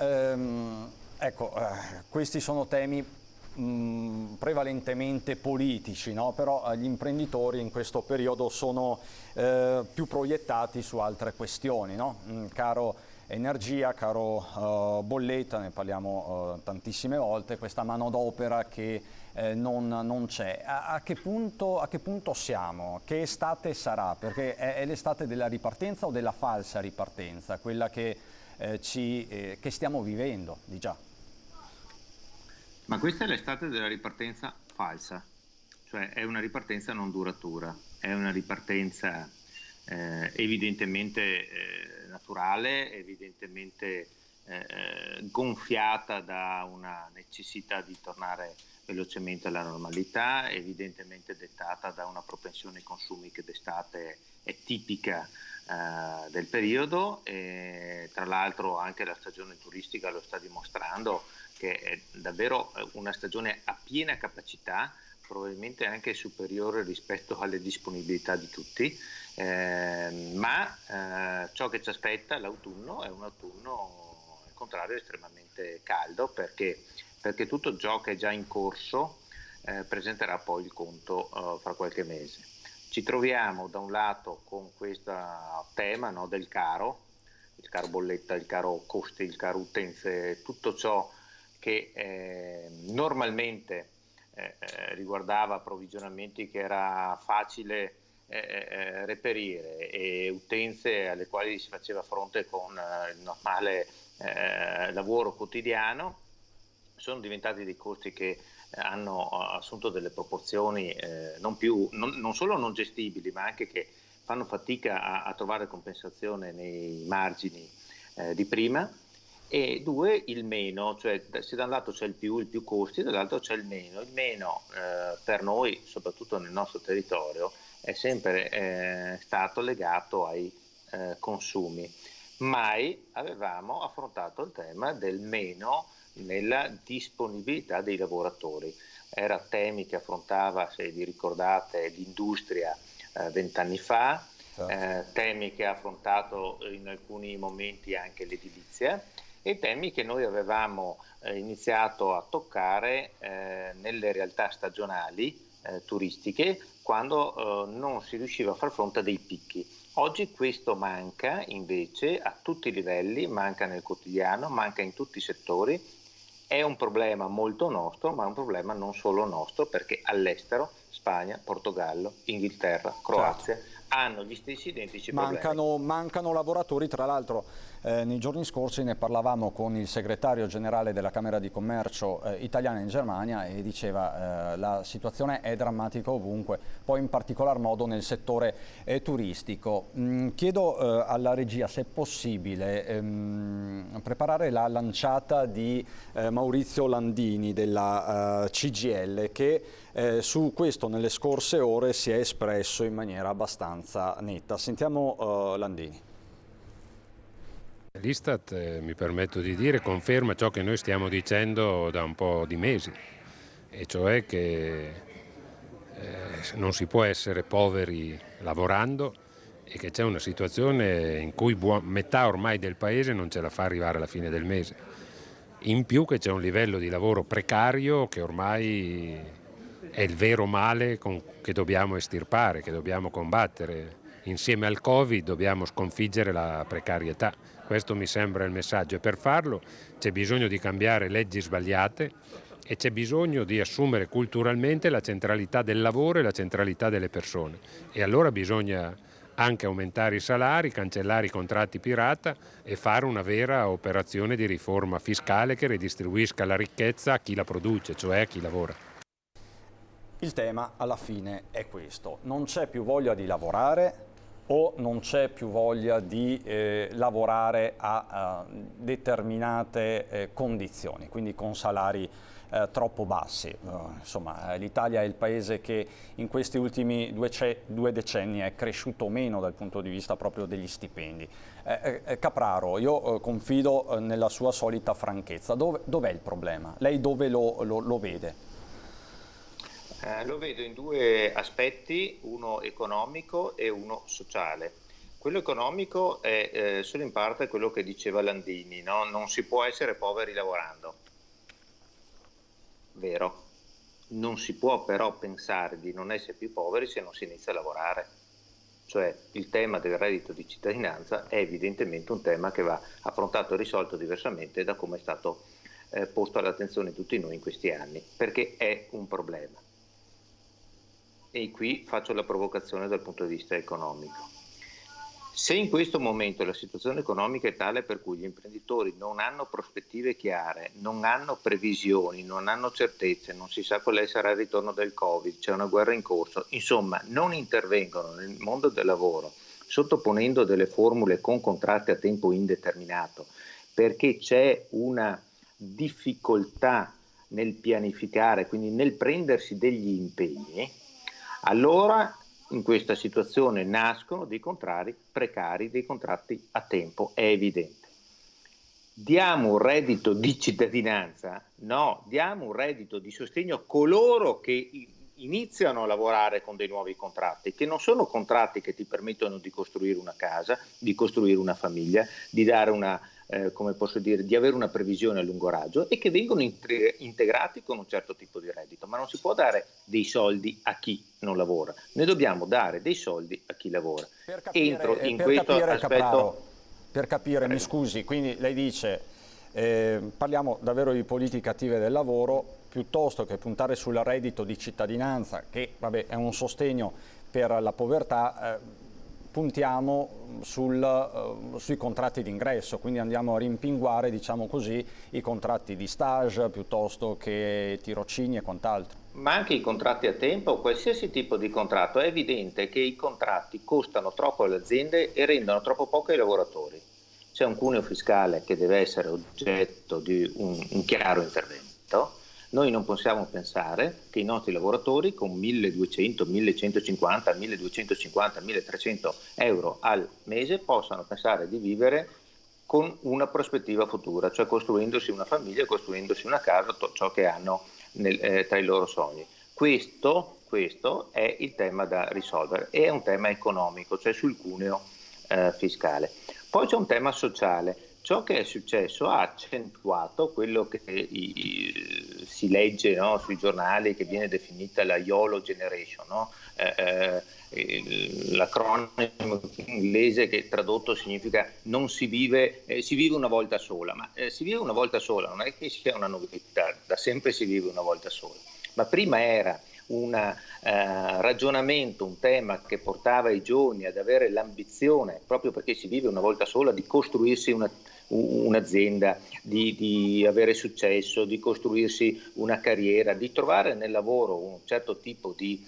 Questi sono temi prevalentemente politici, no? Però gli imprenditori in questo periodo sono più proiettati su altre questioni, no? Caro energia, caro bolletta, ne parliamo tantissime volte, questa manodopera che non c'è. A che punto siamo? Che estate sarà? Perché è l'estate della ripartenza o della falsa ripartenza, quella che stiamo vivendo di già? Ma questa è l'estate della ripartenza falsa, cioè è una ripartenza non duratura, è una ripartenza evidentemente naturale, evidentemente gonfiata da una necessità di tornare velocemente alla normalità, evidentemente dettata da una propensione ai consumi che d'estate è tipica del periodo, e tra l'altro anche la stagione turistica lo sta dimostrando, che è davvero una stagione a piena capacità, probabilmente anche superiore rispetto alle disponibilità di tutti, ma ciò che ci aspetta l'autunno è un autunno al contrario estremamente caldo, perché tutto ciò che è già in corso presenterà poi il conto fra qualche mese. Ci troviamo da un lato con questo tema, no, del caro, il caro bolletta, il caro costi, il caro utenze, tutto ciò che normalmente riguardava approvvigionamenti che era facile reperire e utenze alle quali si faceva fronte con il normale lavoro quotidiano. Sono diventati dei costi che hanno assunto delle proporzioni non solo non gestibili, ma anche che fanno fatica a trovare compensazione nei margini di prima. E due, il meno, cioè se da un lato c'è il più costi, dall'altro c'è il meno. Il meno per noi, soprattutto nel nostro territorio, è sempre stato legato ai consumi. Mai avevamo affrontato il tema del meno nella disponibilità dei lavoratori. Era temi che affrontava, se vi ricordate, l'industria 20 anni fa, temi che ha affrontato in alcuni momenti anche l'edilizia, e temi che noi avevamo iniziato a toccare nelle realtà stagionali turistiche, quando non si riusciva a far fronte a dei picchi. Oggi questo manca invece a tutti i livelli, manca nel quotidiano, manca in tutti i settori. È un problema molto nostro, ma è un problema non solo nostro, perché all'estero Spagna, Portogallo, Inghilterra, Croazia hanno gli stessi identici problemi. Mancano lavoratori, tra l'altro nei giorni scorsi ne parlavamo con il segretario generale della Camera di Commercio italiana in Germania, e diceva la situazione è drammatica ovunque, poi in particolar modo nel settore turistico. Chiedo alla regia se è possibile preparare la lanciata di Maurizio Landini della CGIL, che su questo nelle scorse ore si è espresso in maniera abbastanza netta. Sentiamo Landini. L'Istat, mi permetto di dire, conferma ciò che noi stiamo dicendo da un po' di mesi, e cioè che non si può essere poveri lavorando, e che c'è una situazione in cui metà ormai del paese non ce la fa arrivare alla fine del mese. In più che c'è un livello di lavoro precario che ormai è il vero male che dobbiamo estirpare, che dobbiamo combattere. Insieme al Covid dobbiamo sconfiggere la precarietà. Questo mi sembra il messaggio, e per farlo c'è bisogno di cambiare leggi sbagliate e c'è bisogno di assumere culturalmente la centralità del lavoro e la centralità delle persone. E allora bisogna anche aumentare i salari, cancellare i contratti pirata e fare una vera operazione di riforma fiscale che redistribuisca la ricchezza a chi la produce, cioè a chi lavora. Il tema alla fine è questo: non c'è più voglia di lavorare, o non c'è più voglia di lavorare a determinate condizioni, quindi con salari troppo bassi. Insomma, l'Italia è il paese che in questi ultimi due decenni è cresciuto meno dal punto di vista proprio degli stipendi. Capraro, io confido nella sua solita franchezza. Dov'è il problema? Lei dove lo vede? Lo vedo in due aspetti, uno economico e uno sociale. Quello economico è solo in parte quello che diceva Landini, no? Non si può essere poveri lavorando. Vero. Non si può però pensare di non essere più poveri se non si inizia a lavorare. Cioè il tema del reddito di cittadinanza è evidentemente un tema che va affrontato e risolto diversamente da come è stato posto all'attenzione di tutti noi in questi anni, perché è un problema. E qui faccio la provocazione dal punto di vista economico. Se in questo momento la situazione economica è tale per cui gli imprenditori non hanno prospettive chiare, non hanno previsioni, non hanno certezze, non si sa quale sarà il ritorno del Covid, c'è una guerra in corso, insomma non intervengono nel mondo del lavoro sottoponendo delle formule con contratti a tempo indeterminato, perché c'è una difficoltà nel pianificare, quindi nel prendersi degli impegni, allora in questa situazione nascono dei contratti precari, dei contratti a tempo, è evidente. Diamo un reddito di cittadinanza? No, diamo un reddito di sostegno a coloro che iniziano a lavorare con dei nuovi contratti, che non sono contratti che ti permettono di costruire una casa, di costruire una famiglia, di dare una, come posso dire, di avere una previsione a lungo raggio e che vengono integrati con un certo tipo di reddito, ma non si può dare dei soldi a chi non lavora, noi dobbiamo dare dei soldi a chi lavora. Entro in questo aspetto. Capraro, per capire, mi scusi, quindi lei dice parliamo davvero di politiche attive del lavoro piuttosto che puntare sul reddito di cittadinanza, che vabbè, è un sostegno per la povertà, puntiamo sui contratti d'ingresso, quindi andiamo a rimpinguare, diciamo così, i contratti di stage piuttosto che tirocini e quant'altro. Ma anche i contratti a tempo, qualsiasi tipo di contratto, è evidente che i contratti costano troppo alle aziende e rendono troppo poco ai lavoratori. C'è un cuneo fiscale che deve essere oggetto di un chiaro intervento. Noi non possiamo pensare che i nostri lavoratori con 1.200, 1.150, 1.250, 1.300 euro al mese possano pensare di vivere con una prospettiva futura, cioè costruendosi una famiglia, costruendosi una casa, ciò che hanno tra i loro sogni. Questo è il tema da risolvere, è un tema economico, cioè sul cuneo fiscale. Poi c'è un tema sociale. Ciò che è successo ha accentuato quello che si legge, no, sui giornali, che viene definita la YOLO Generation, no? L'acronimo inglese che tradotto significa non si vive una volta sola, ma si vive una volta sola, non è che sia una novità, da sempre si vive una volta sola, ma prima era un ragionamento, un tema che portava i giovani ad avere l'ambizione, proprio perché si vive una volta sola, di costruirsi un'azienda, di avere successo, di costruirsi una carriera, di trovare nel lavoro un certo tipo di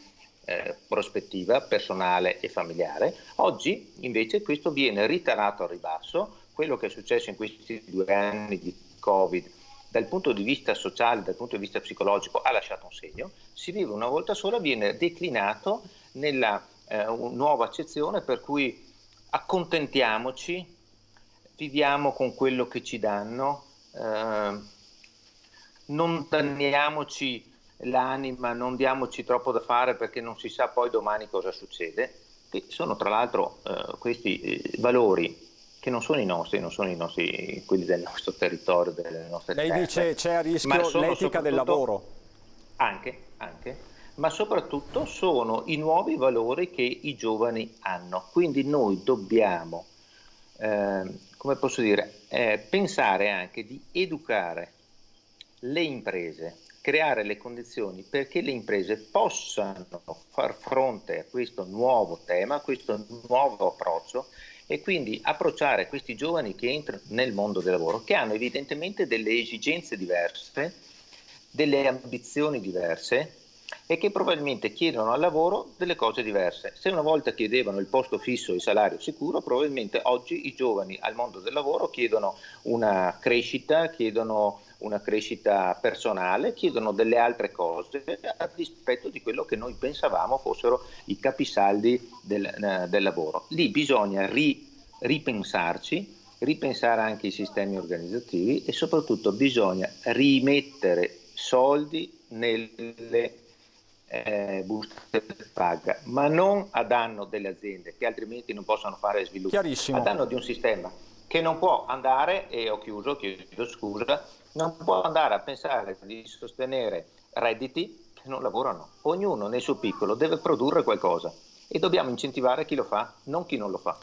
prospettiva personale e familiare. Oggi invece questo viene ritirato al ribasso. Quello che è successo in questi 2 anni di Covid dal punto di vista sociale, dal punto di vista psicologico ha lasciato un segno. Si vive una volta sola, viene declinato nella nuova accezione per cui accontentiamoci, viviamo con quello che ci danno, non danniamoci l'anima, non diamoci troppo da fare perché non si sa poi domani cosa succede, che sono tra l'altro questi valori che non sono i nostri, quelli del nostro territorio, delle nostre terre. Lei dice c'è a rischio l'etica del lavoro. Anche, ma soprattutto sono i nuovi valori che i giovani hanno. Quindi noi dobbiamo, come posso dire, pensare anche di educare le imprese, creare le condizioni perché le imprese possano far fronte a questo nuovo tema, a questo nuovo approccio, e quindi approcciare questi giovani che entrano nel mondo del lavoro, che hanno evidentemente delle esigenze diverse, delle ambizioni diverse e che probabilmente chiedono al lavoro delle cose diverse. Se una volta chiedevano il posto fisso e il salario sicuro, probabilmente oggi i giovani al mondo del lavoro chiedono una crescita personale, chiedono delle altre cose a dispetto di quello che noi pensavamo fossero i capisaldi del lavoro. Lì bisogna ripensarci, ripensare anche i sistemi organizzativi e soprattutto bisogna rimettere soldi nelle buste paga, ma non a danno delle aziende che altrimenti non possono fare sviluppo, a danno di un sistema che non può andare, e ho chiuso, chiedo scusa, non può andare a pensare di sostenere redditi non lavorano. Ognuno nel suo piccolo deve produrre qualcosa e dobbiamo incentivare chi lo fa, non chi non lo fa.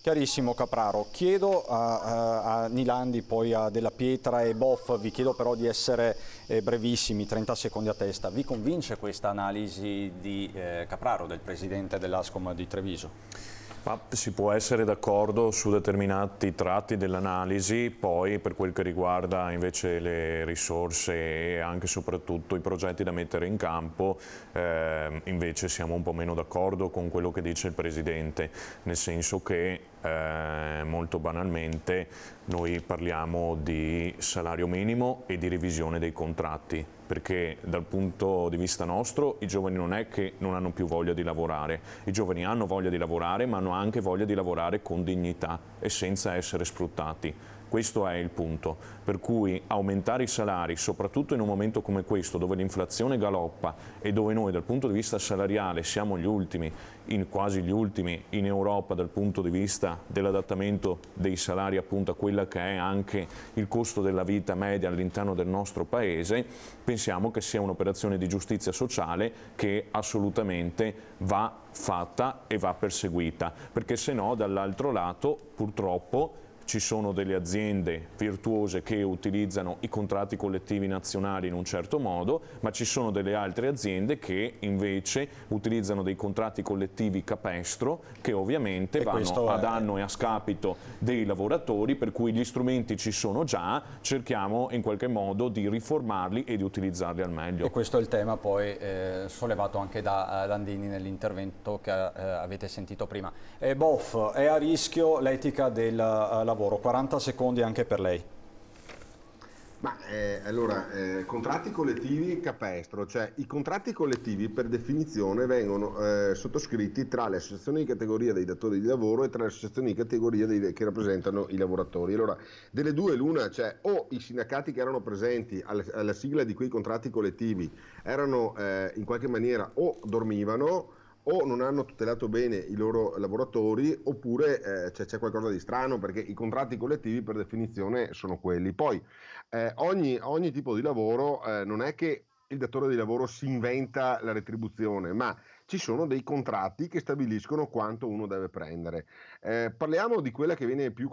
Chiarissimo Capraro, chiedo a Nilandi, poi a Della Pietra e Boff, vi chiedo però di essere brevissimi, 30 secondi a testa. Vi convince questa analisi di Capraro, del presidente dell'Ascom di Treviso? Ma si può essere d'accordo su determinati tratti dell'analisi, poi per quel che riguarda invece le risorse e anche e soprattutto i progetti da mettere in campo, invece siamo un po' meno d'accordo con quello che dice il Presidente, nel senso che molto banalmente noi parliamo di salario minimo e di revisione dei contratti, perché dal punto di vista nostro i giovani non è che non hanno più voglia di lavorare, i giovani hanno voglia di lavorare ma hanno anche voglia di lavorare con dignità e senza essere sfruttati. Questo è il punto, per cui aumentare i salari, soprattutto in un momento come questo dove l'inflazione galoppa e dove noi dal punto di vista salariale siamo gli ultimi, quasi gli ultimi in Europa dal punto di vista dell'adattamento dei salari appunto a quella che è anche il costo della vita media all'interno del nostro Paese, pensiamo che sia un'operazione di giustizia sociale che assolutamente va fatta e va perseguita, perché se no dall'altro lato purtroppo ci sono delle aziende virtuose che utilizzano i contratti collettivi nazionali in un certo modo, ma ci sono delle altre aziende che invece utilizzano dei contratti collettivi capestro che ovviamente vanno a danno e a scapito dei lavoratori, per cui gli strumenti ci sono già, cerchiamo in qualche modo di riformarli e di utilizzarli al meglio. E questo è il tema poi sollevato anche da Landini nell'intervento che avete sentito prima. Boff, è a rischio l'etica del lavoro? 40 secondi anche per lei. Ma allora, contratti collettivi capestro, cioè i contratti collettivi per definizione vengono sottoscritti tra le associazioni di categoria dei datori di lavoro e tra le associazioni di categoria che rappresentano i lavoratori. Allora, delle due l'una, cioè o i sindacati che erano presenti alla sigla di quei contratti collettivi erano in qualche maniera o dormivano o non hanno tutelato bene i loro lavoratori, oppure c'è qualcosa di strano, perché i contratti collettivi per definizione sono quelli. Poi ogni tipo di lavoro non è che il datore di lavoro si inventa la retribuzione, ma ci sono dei contratti che stabiliscono quanto uno deve prendere. Parliamo di quella che viene più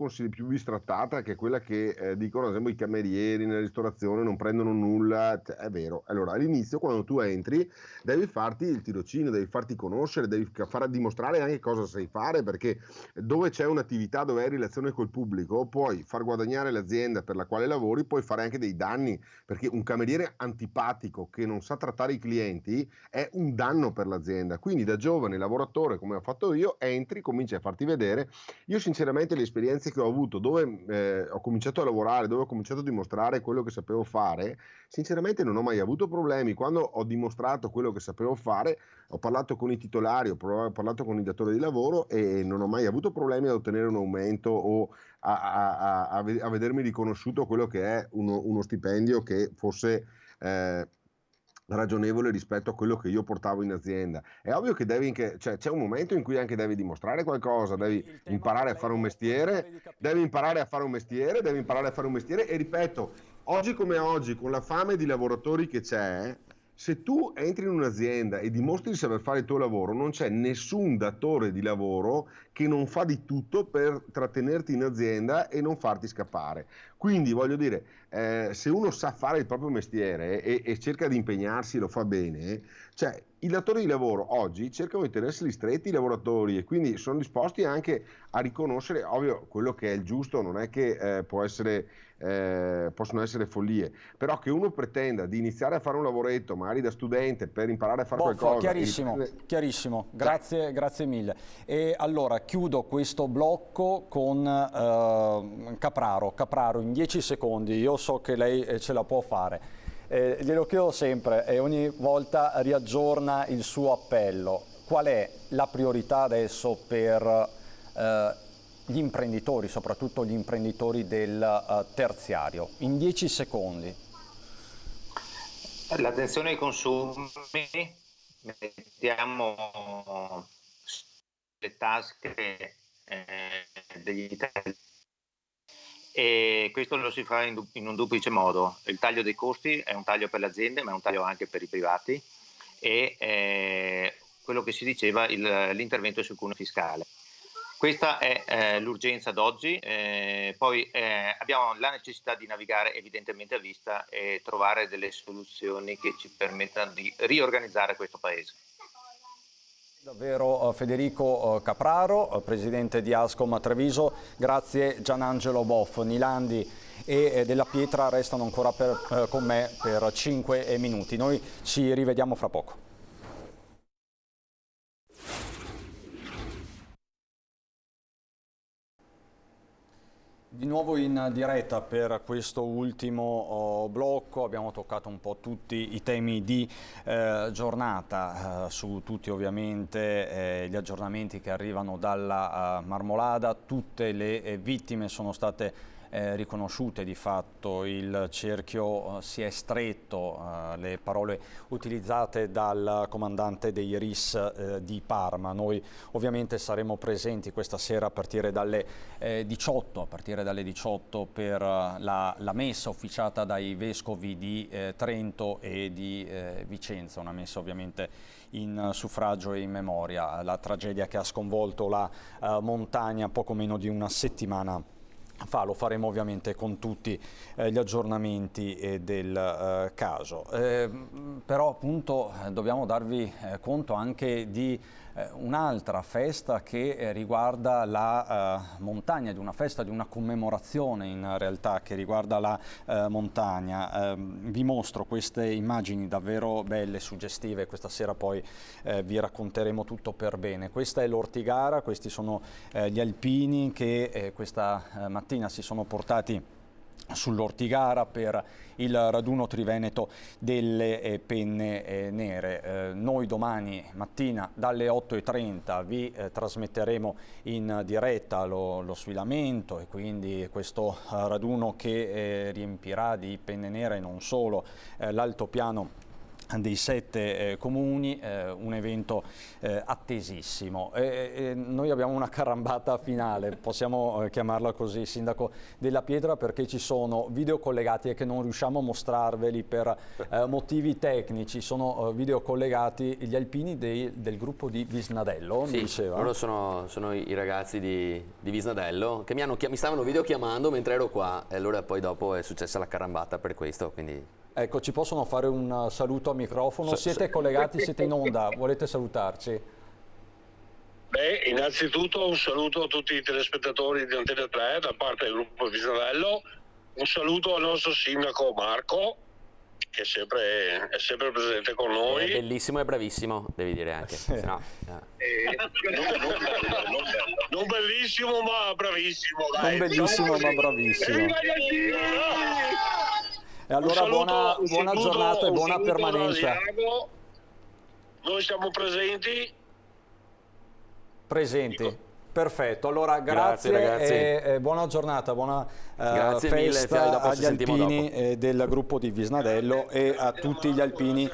bistrattata, che è quella che dicono ad esempio i camerieri nella ristorazione non prendono nulla, è vero. Allora all'inizio quando tu entri devi farti il tirocinio, devi farti conoscere, devi dimostrare anche cosa sai fare, perché dove c'è un'attività, dove hai relazione col pubblico, puoi far guadagnare l'azienda per la quale lavori, puoi fare anche dei danni, perché un cameriere antipatico che non sa trattare i clienti è un danno per l'azienda. Quindi da giovane lavoratore, come ho fatto io, entri, cominci a farti vedere. Io sinceramente le esperienze che ho avuto dove ho cominciato a lavorare, dove ho cominciato a dimostrare quello che sapevo fare, sinceramente non ho mai avuto problemi. Quando ho dimostrato quello che sapevo fare, ho parlato con i titolari, ho parlato con i datori di lavoro e non ho mai avuto problemi ad ottenere un aumento o a vedermi riconosciuto quello che è uno stipendio che fosse ragionevole rispetto a quello che io portavo in azienda. È ovvio che c'è un momento in cui anche devi dimostrare qualcosa, devi imparare a fare un mestiere, e ripeto, oggi come oggi, con la fame di lavoratori che c'è, se tu entri in un'azienda e dimostri di saper fare il tuo lavoro, non c'è nessun datore di lavoro che non fa di tutto per trattenerti in azienda e non farti scappare. Quindi voglio dire, se uno sa fare il proprio mestiere e cerca di impegnarsi, lo fa bene, cioè i datori di lavoro oggi cercano di tenerseli stretti i lavoratori e quindi sono disposti anche a riconoscere, ovvio, quello che è il giusto, non è che possono essere follie, però che uno pretenda di iniziare a fare un lavoretto magari da studente per imparare a fare qualcosa. Chiarissimo, grazie mille. E allora chiudo questo blocco con Capraro in 10 secondi, io so che lei ce la può fare. Glielo chiedo sempre e ogni volta riaggiorna il suo appello. Qual è la priorità adesso per gli imprenditori, soprattutto gli imprenditori del terziario? In 10 secondi. L'attenzione ai consumi, mettiamo le tasche degli italiani. E questo lo si fa in un duplice modo. Il taglio dei costi è un taglio per le aziende, ma è un taglio anche per i privati. e quello che si diceva l'intervento sul cuneo fiscale. Questa è l'urgenza d'oggi, poi abbiamo la necessità di navigare evidentemente a vista e trovare delle soluzioni che ci permettano di riorganizzare questo Paese. Davvero Federico Capraro, presidente di Ascom Treviso, grazie Gianangelo Boff. Nilandi e Della Pietra restano ancora con me per 5 minuti. Noi ci rivediamo fra poco. Di nuovo in diretta per questo ultimo blocco, abbiamo toccato un po' tutti i temi di giornata, su tutti ovviamente gli aggiornamenti che arrivano dalla Marmolada. Tutte le vittime sono state riconosciute, di fatto il cerchio si è stretto, le parole utilizzate dal comandante dei RIS di Parma. Noi ovviamente saremo presenti questa sera a partire dalle 18 per la messa officiata dai vescovi di Trento e di Vicenza, una messa ovviamente in suffragio e in memoria. La tragedia che ha sconvolto la montagna poco meno di una settimana fa. Lo faremo ovviamente con tutti gli aggiornamenti del caso. Però appunto dobbiamo darvi conto anche di un'altra festa che riguarda la montagna, di una festa, di una commemorazione in realtà che riguarda la montagna. Vi mostro queste immagini davvero belle, suggestive, questa sera poi vi racconteremo tutto per bene. Questa è l'Ortigara, questi sono gli alpini che questa mattina si sono portati sull'Ortigara per il raduno triveneto delle penne nere. Noi domani mattina dalle 8:30 vi trasmetteremo in diretta lo sfilamento e quindi questo raduno che riempirà di penne nere non solo l'altopiano dei 7 comuni, un evento attesissimo. Noi abbiamo una carambata finale, possiamo chiamarla così, Sindaco Della Pietra, perché ci sono video collegati e che non riusciamo a mostrarveli per motivi tecnici. Sono video collegati gli alpini del gruppo di Visnadello, sì, mi diceva. Loro sono i ragazzi di Visnadello che mi stavano videochiamando mentre ero qua, e allora poi dopo è successa la carambata per questo, quindi... Ecco, ci possono fare un saluto a microfono? Siete collegati, siete in onda, volete salutarci? Beh, innanzitutto un saluto a tutti i telespettatori di Antena 3 da parte del gruppo Visnadello, un saluto al nostro sindaco Marco, che è sempre presente con noi. È bellissimo e bravissimo, devi dire anche. Sì. No, non bellissimo, ma bravissimo. Non bellissimo, ma bravissimo. E allora buona giornata e buona permanenza. Noi siamo presenti. Perfetto, allora grazie ragazzi. E buona giornata, buona festa agli alpini del gruppo di Visnadello e a tutti gli alpini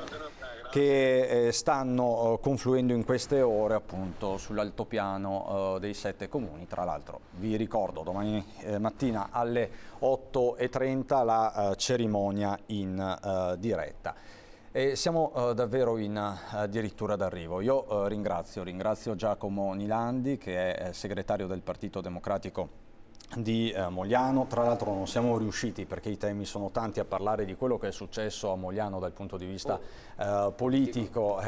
che stanno confluendo in queste ore appunto sull'altopiano dei 7 comuni. Tra l'altro vi ricordo domani mattina alle 8:30 la cerimonia in diretta. Siamo davvero in addirittura d'arrivo. Io ringrazio Giacomo Nilandi, che è segretario del Partito Democratico di Mogliano. Tra l'altro non siamo riusciti, perché i temi sono tanti, a parlare di quello che è successo a Mogliano dal punto di vista politico.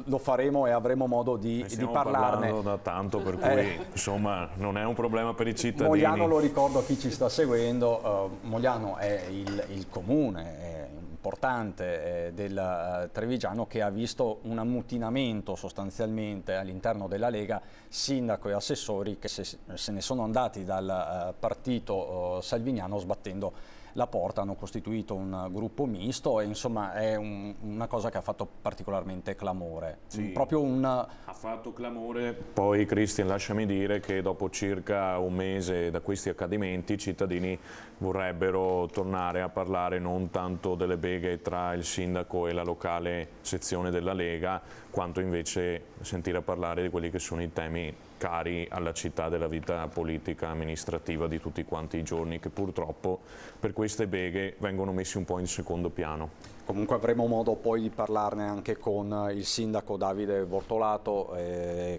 Lo faremo e avremo modo di parlarne. Parlando da tanto, per cui insomma non è un problema per i cittadini. Mogliano, lo ricordo a chi ci sta seguendo, Mogliano è il comune importante del Trevigiano, che ha visto un ammutinamento sostanzialmente all'interno della Lega, sindaco e assessori che se ne sono andati dal partito salviniano sbattendo la porta, hanno costituito un gruppo misto e insomma è una cosa che ha fatto particolarmente clamore. Sì, ha fatto clamore. Poi Cristian, lasciami dire che dopo circa un mese da questi accadimenti i cittadini vorrebbero tornare a parlare non tanto delle belle leghe tra il sindaco e la locale sezione della Lega, quanto invece sentire parlare di quelli che sono i temi cari alla città della vita politica, amministrativa di tutti quanti i giorni, che purtroppo per queste beghe vengono messi un po' in secondo piano. Comunque avremo modo poi di parlarne anche con il sindaco Davide Bortolato,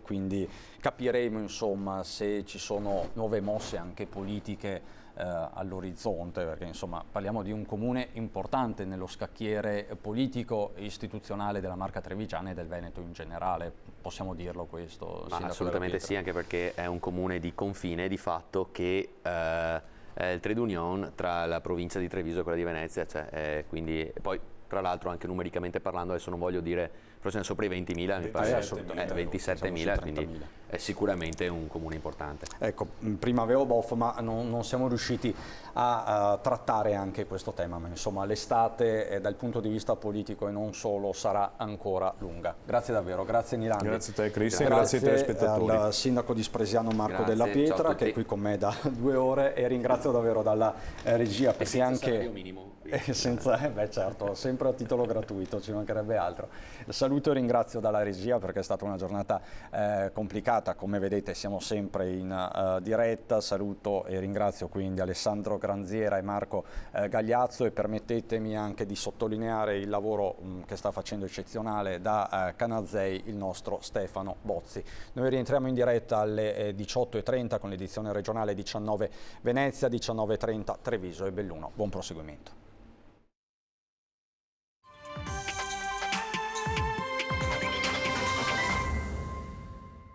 quindi capiremo insomma se ci sono nuove mosse anche politiche all'orizzonte, perché insomma parliamo di un comune importante nello scacchiere politico e istituzionale della Marca Trevigiana e del Veneto in generale, possiamo dirlo questo? Ma assolutamente sì, anche perché è un comune di confine di fatto che è il trade union tra la provincia di Treviso e quella di Venezia, cioè, quindi poi tra l'altro anche numericamente parlando, adesso non voglio dire, però sono sopra i 20.000, mi pare, 27.000, quindi è sicuramente un comune importante. Ecco, prima avevo Boff, ma non siamo riusciti a trattare anche questo tema, ma insomma l'estate dal punto di vista politico e non solo sarà ancora lunga. Grazie davvero, grazie Nilandi. Grazie a te Cristian, grazie ai telespettatori. Al sindaco di Spresiano Marco Della Pietra, che è qui con me da 2 ore, e ringrazio davvero dalla regia, perché anche... minimo. Senza, certo, sempre a titolo gratuito, ci mancherebbe altro. Saluto e ringrazio dalla regia perché è stata una giornata complicata, come vedete siamo sempre in diretta. Saluto e ringrazio quindi Alessandro Granziera e Marco Gagliazzo, e permettetemi anche di sottolineare il lavoro che sta facendo eccezionale da Canazei il nostro Stefano Bozzi. Noi rientriamo in diretta alle 18:30 con l'edizione regionale 19 Venezia, 19:30 Treviso e Belluno. Buon proseguimento.